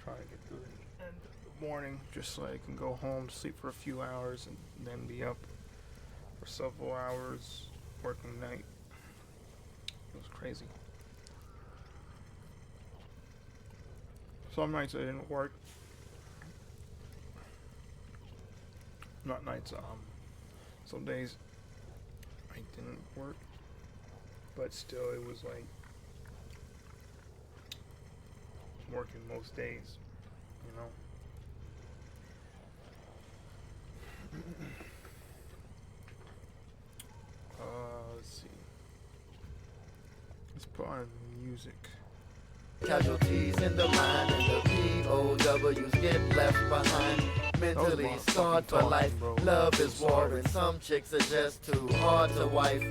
trying to get through the end of the morning, just so I can go home, sleep for a few hours, and then be up for several hours working night. It was crazy. Some nights I didn't work. Not nights, some days I didn't work, but still it was like working most days, let's see. Let's put on music. Casualties in the mind, and the POWs get left behind. Mentally scarred for life. Love is war, and some chicks are just too hard to wife.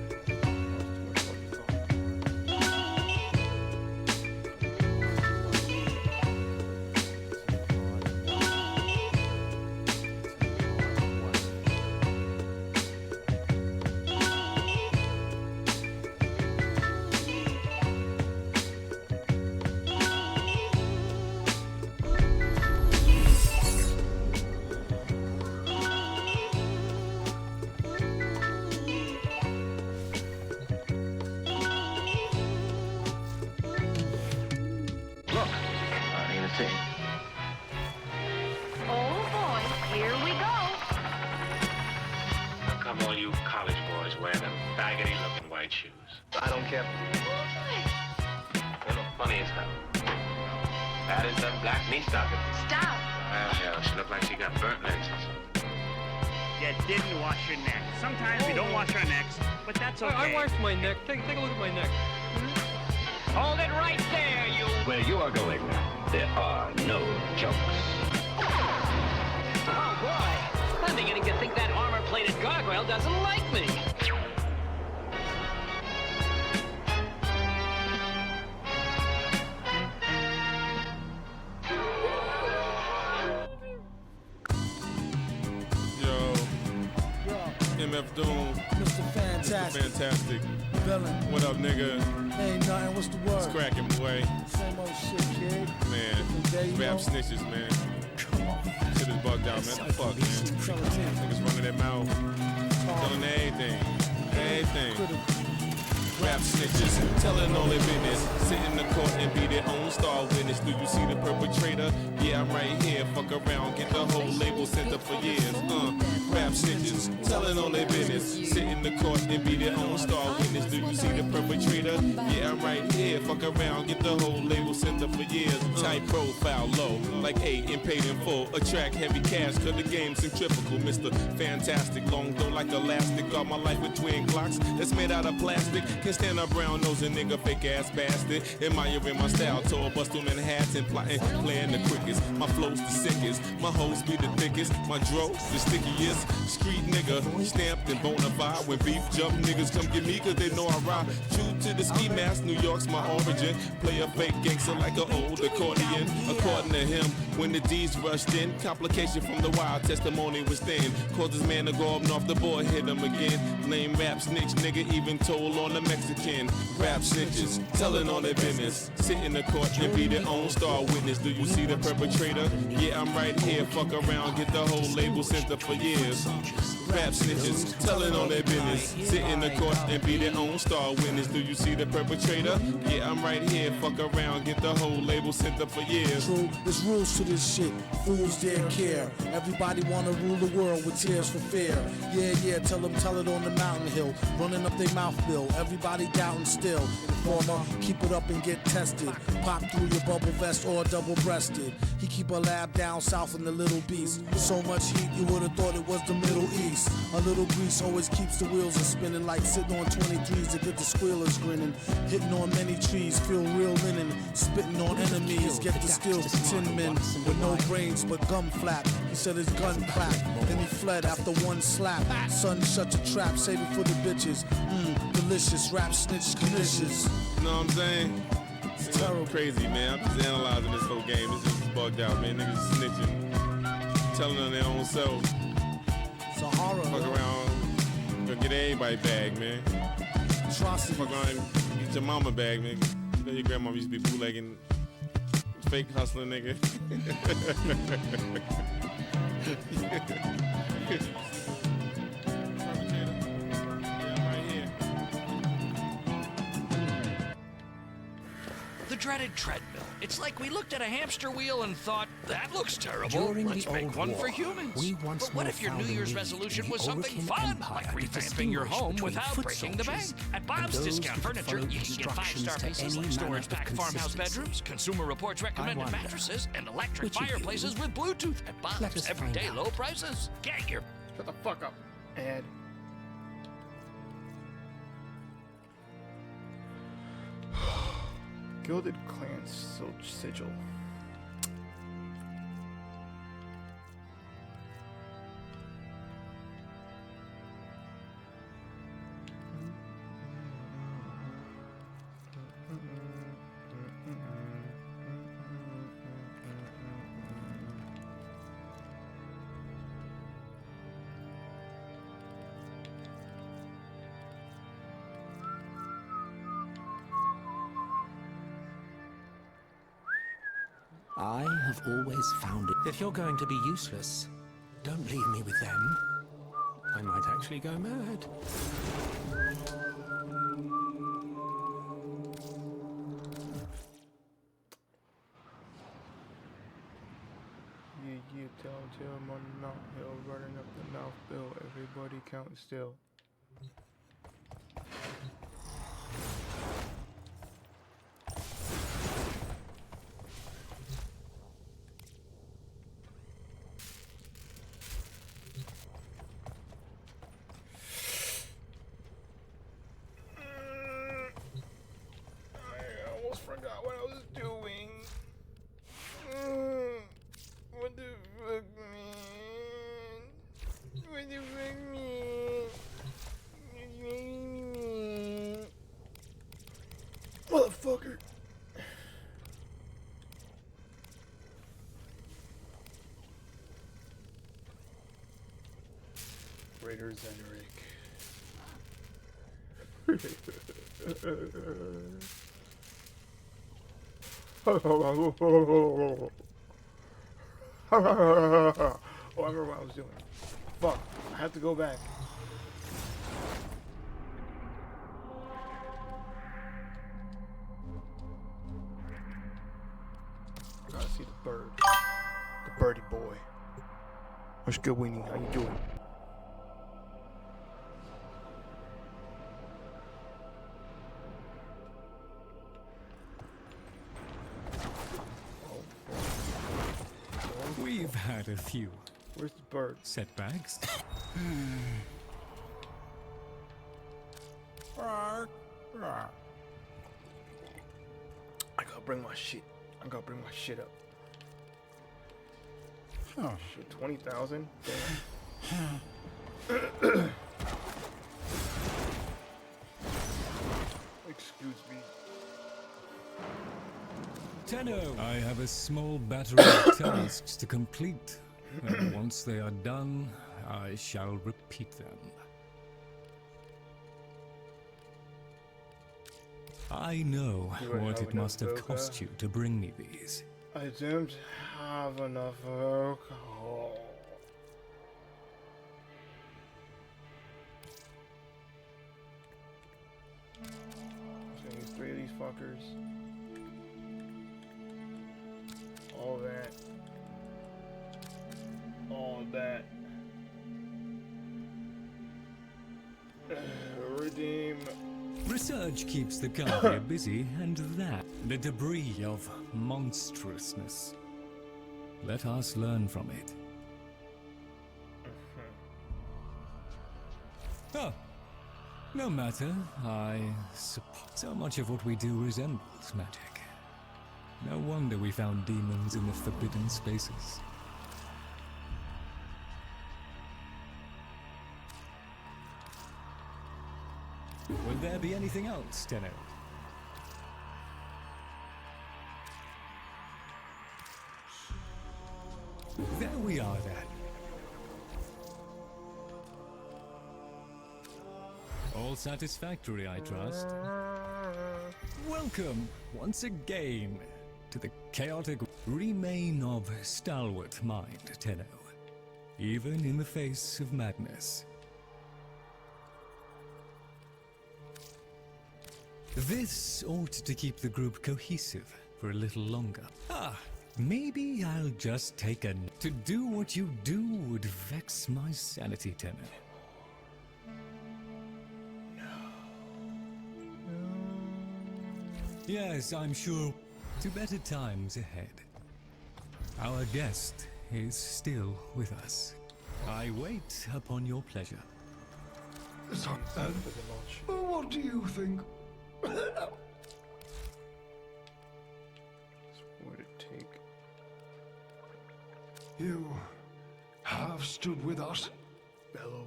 Oh boy, here we go. How come all you college boys wear them baggedy-looking white shoes? I don't care. They look funny as hell. Bad as them black knee stockings. Stop. Well, hell, she looked like she got burnt legs or something. You didn't wash your neck. Sometimes we don't wash our necks, but that's okay. I washed my neck. Take a look at my neck. Hold it right there, you... Where you are going, there are no jokes. Oh, boy. I'm beginning to think that armor-plated gargoyle doesn't like me. Yo. MF Doom. Mr. Fantastic. Mr. Fantastic. Villain. What up, nigga? Ain't nothing. What's the word? It's cracking, boy. Same old shit, kid. Man. Rap snitches, man. Come on. Shit is bugged out, man. The fuck, man? Niggas running their mouth. Telling everything. Everything. Rap snitches, telling all their business. Sit in the court and be their own star witness. Do you see the perpetrator? Yeah, I'm right here. Fuck around, get the whole label sent up for years. Rap snitches, telling all their business. Sit in the court and be their own star witness. Do you see the perpetrator? Yeah, I'm right here. Fuck around, get the whole label sent up for years. Tight profile, low, like 8 and paid in full. Attract heavy cash, cause the game's centrifugal. Mr. Fantastic, long though like elastic. Got my life with twin clocks that's made out of plastic. Can stand up brown nose and nigga fake ass bastard. Admiring my style, tall bust on Manhattan, plotting, playing the quickest. My flow's the sickest, my hoes be the thickest. My dro, the stickiest. Street nigga, stamped and bona fide. When beef jump, niggas come get me cause they know I ride. True to the ski mask, New York's my origin. Play a fake gangster like an old accordion. According to him, when the D's rushed in, complication from the wild testimony was thin. Caused his man to go up and off the board, hit him again. Lame rap snitch, nigga, even told on the Mexican. Rap snitches, telling all their business. Sit in the court and be their own star witness. Do you see the perpetrator? Yeah, I'm right here. Fuck around, get the whole label sent up for years. Rap snitches, telling all their business. Sit in the court and be their own star witness. Do you see the perpetrator? Yeah, I'm right here. Fuck around, get the whole label sent up for years. True, there's rules to this shit. Fools dare care. Everybody wanna rule the world with tears for fear. Yeah, tell it on the mountain hill. Running up their mouth bill. Everybody doubting still. Informer, keep it up and get tested. Pop through your bubble vest or double-breasted. He keep a lab down south in the Little Beast. So much heat you would've thought it was the Middle East. A little grease always keeps the wheels a spinning, like sitting on 23s to get the squealers grinning. Hitting on many trees, feel real linen. Spitting on enemies, get the skills to tin men. With no brains but gum flap. He said his gun clapped, then he fled after one slap. Son, shut your trap, save it for the bitches. Delicious, rap snitch delicious. You know what I'm saying? It's terrible. Crazy, man. I'm just analyzing this whole game. It's just bugged out, man. Niggas snitching, telling on their own self. It's a horror. Fuck around, go get everybody bag, man. Trust fuck around, get your mama bag, man. You know your grandma used to be bootlegging, fake hustling, nigga. The dreaded treadmill. It's like we looked at a hamster wheel and thought, that looks terrible. During Let's the make old one war, for humans. we once But what more if your found New a Year's need resolution in was the something Orkin fun, Empire like to revamping your distinguish home between without foot breaking the bank? soldiers At and Bob's those Discount who Furniture, followed you can get instructions 5-star to pieces any like manner storage of back farmhouse consistency. bedrooms, Consumer Reports recommended wonder, mattresses, and electric which of you fireplaces with Bluetooth at Let Bob's. us Everyday find low prices. Get your... Shut the fuck up. Ad. Gilded Clan Sigil. I have always found it. If you're going to be useless, don't leave me with them. I might actually go mad. Yeah, tell him on the Mount Hill, running up the mouth bill, everybody counting still. Motherfucker. Raiders and Oh, I remember what I was doing. Fuck, I have to go back. I gotta see the bird. The birdie boy. What's good, Winnie? How you doing? We've had a few. Where's the bird? Setbacks. I gotta bring my shit. I gotta bring my shit up. Oh shit, 20,000? Excuse me. Tenno, I have a small battery of tasks to complete. And once they are done, I shall repeat them. I know what it must have cost you to bring me these. I don't have enough alcohol. So I use 3 of these fuckers. All that. All that. Redeem. Research keeps the company busy, and that, the debris of monstrousness. Let us learn from it. Oh, no matter. I suppose so much of what we do resembles magic. No wonder we found demons in the forbidden spaces. Will there be anything else, Tenno? There we are then. All satisfactory, I trust. Welcome, once again, to the chaotic remain of stalwart mind, Tenno. Even in the face of madness. This ought to keep the group cohesive for a little longer. Maybe I'll just take a... To do what you do would vex my sanity, Tenno. Yes, I'm sure. To better times ahead. Our guest is still with us. I wait upon your pleasure. What do you think? What would it take? You have stood with us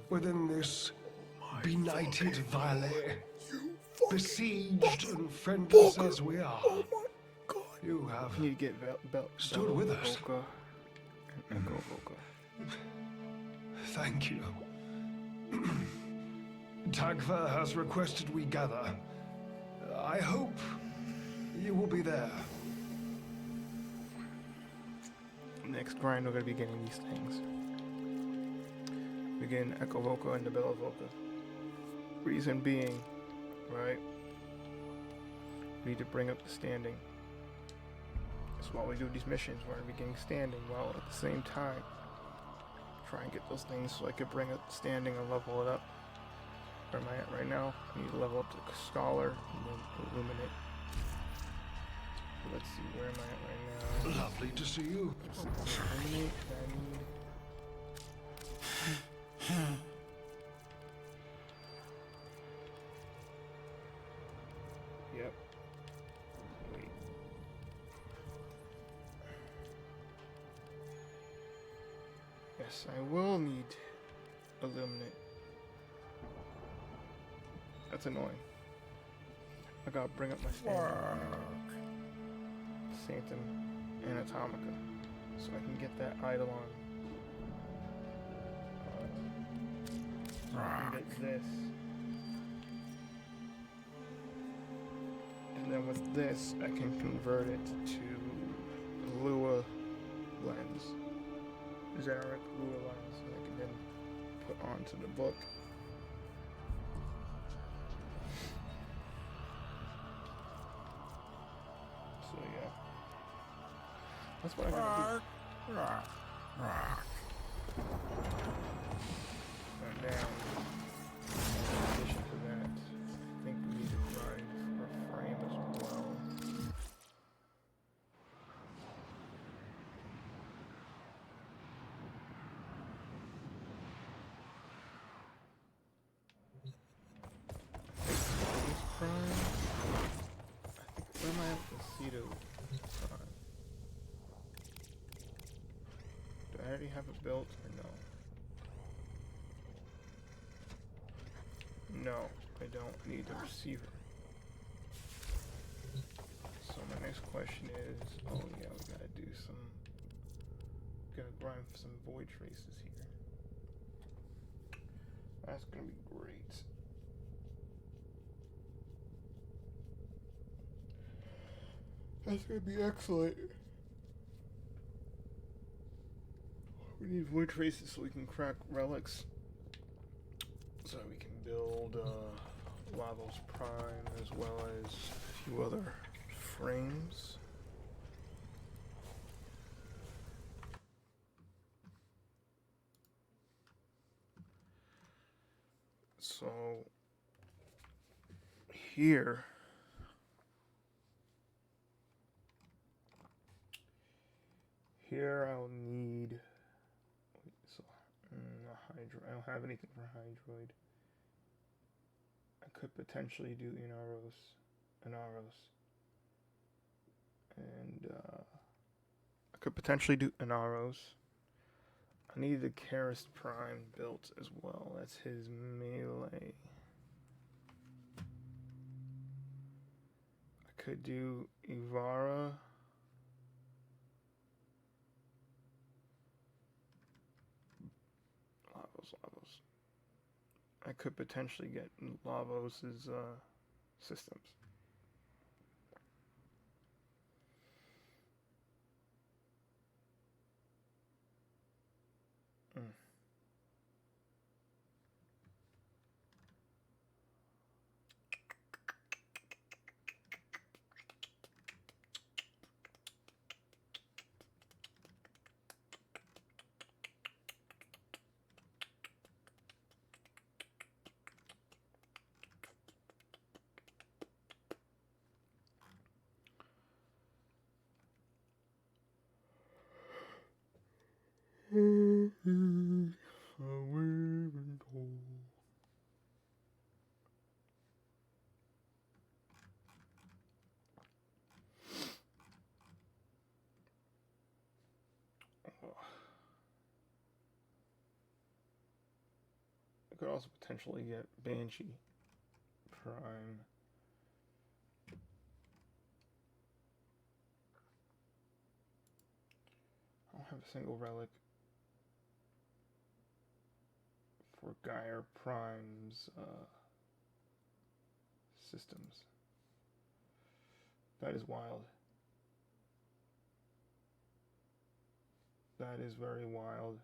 within this benighted valley, besieged and friendless as we are. Oh my god! You have you need to get stood with us. Thank you. Tagfa has requested we gather. I hope you will be there. Next grind, we're gonna be getting these things. We're getting Echo Voca and the Bella Voca. Reason being, right? We need to bring up the standing. That's why we do these missions. We're gonna be getting standing, while at the same time try and get those things so I could bring up the standing and level it up. Where am I at right now? I need to level up to Scholar and then Illuminate. So let's see, where am I at right now? Lovely to see you. Illuminate, I need... Yep. Wait. Yes, I will need Illuminate. That's annoying. I gotta bring up my Santum Anatomica so I can get that Eidolon. So I can get this. And then with this, I can convert it to Lua lens. Xeric Lua lens that I can then put onto the book. So yeah. That's what I gotta do. And then, in addition to that, I think we need to grind our frame as well. Prime. I think where am I at Aceto Prime? Do I already have it built or no? No, I don't need the receiver. So my next question is, oh yeah, we gotta do some, gotta grind for some void traces here. That's gonna be great. That's gonna be excellent. We need void traces so we can crack relics. So we can build Lavos Prime as well as a few other frames. So here I'll need Hydro. I don't have anything for Hydroid. I could potentially do Inaros, and I could potentially do Inaros. I need the Karis Prime built as well. That's his melee. I could do Ivara. Lavos. I could potentially get Lavos' systems. I could also potentially get Banshee Prime. I don't have a single relic for Geyer Prime's systems. That is wild. That is very wild.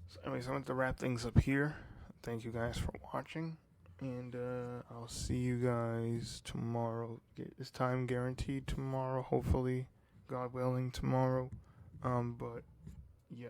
So anyways, I want to wrap things up here. Thank you guys for watching, and I'll see you guys tomorrow. Is time guaranteed tomorrow? Hopefully, God willing, tomorrow. But yeah.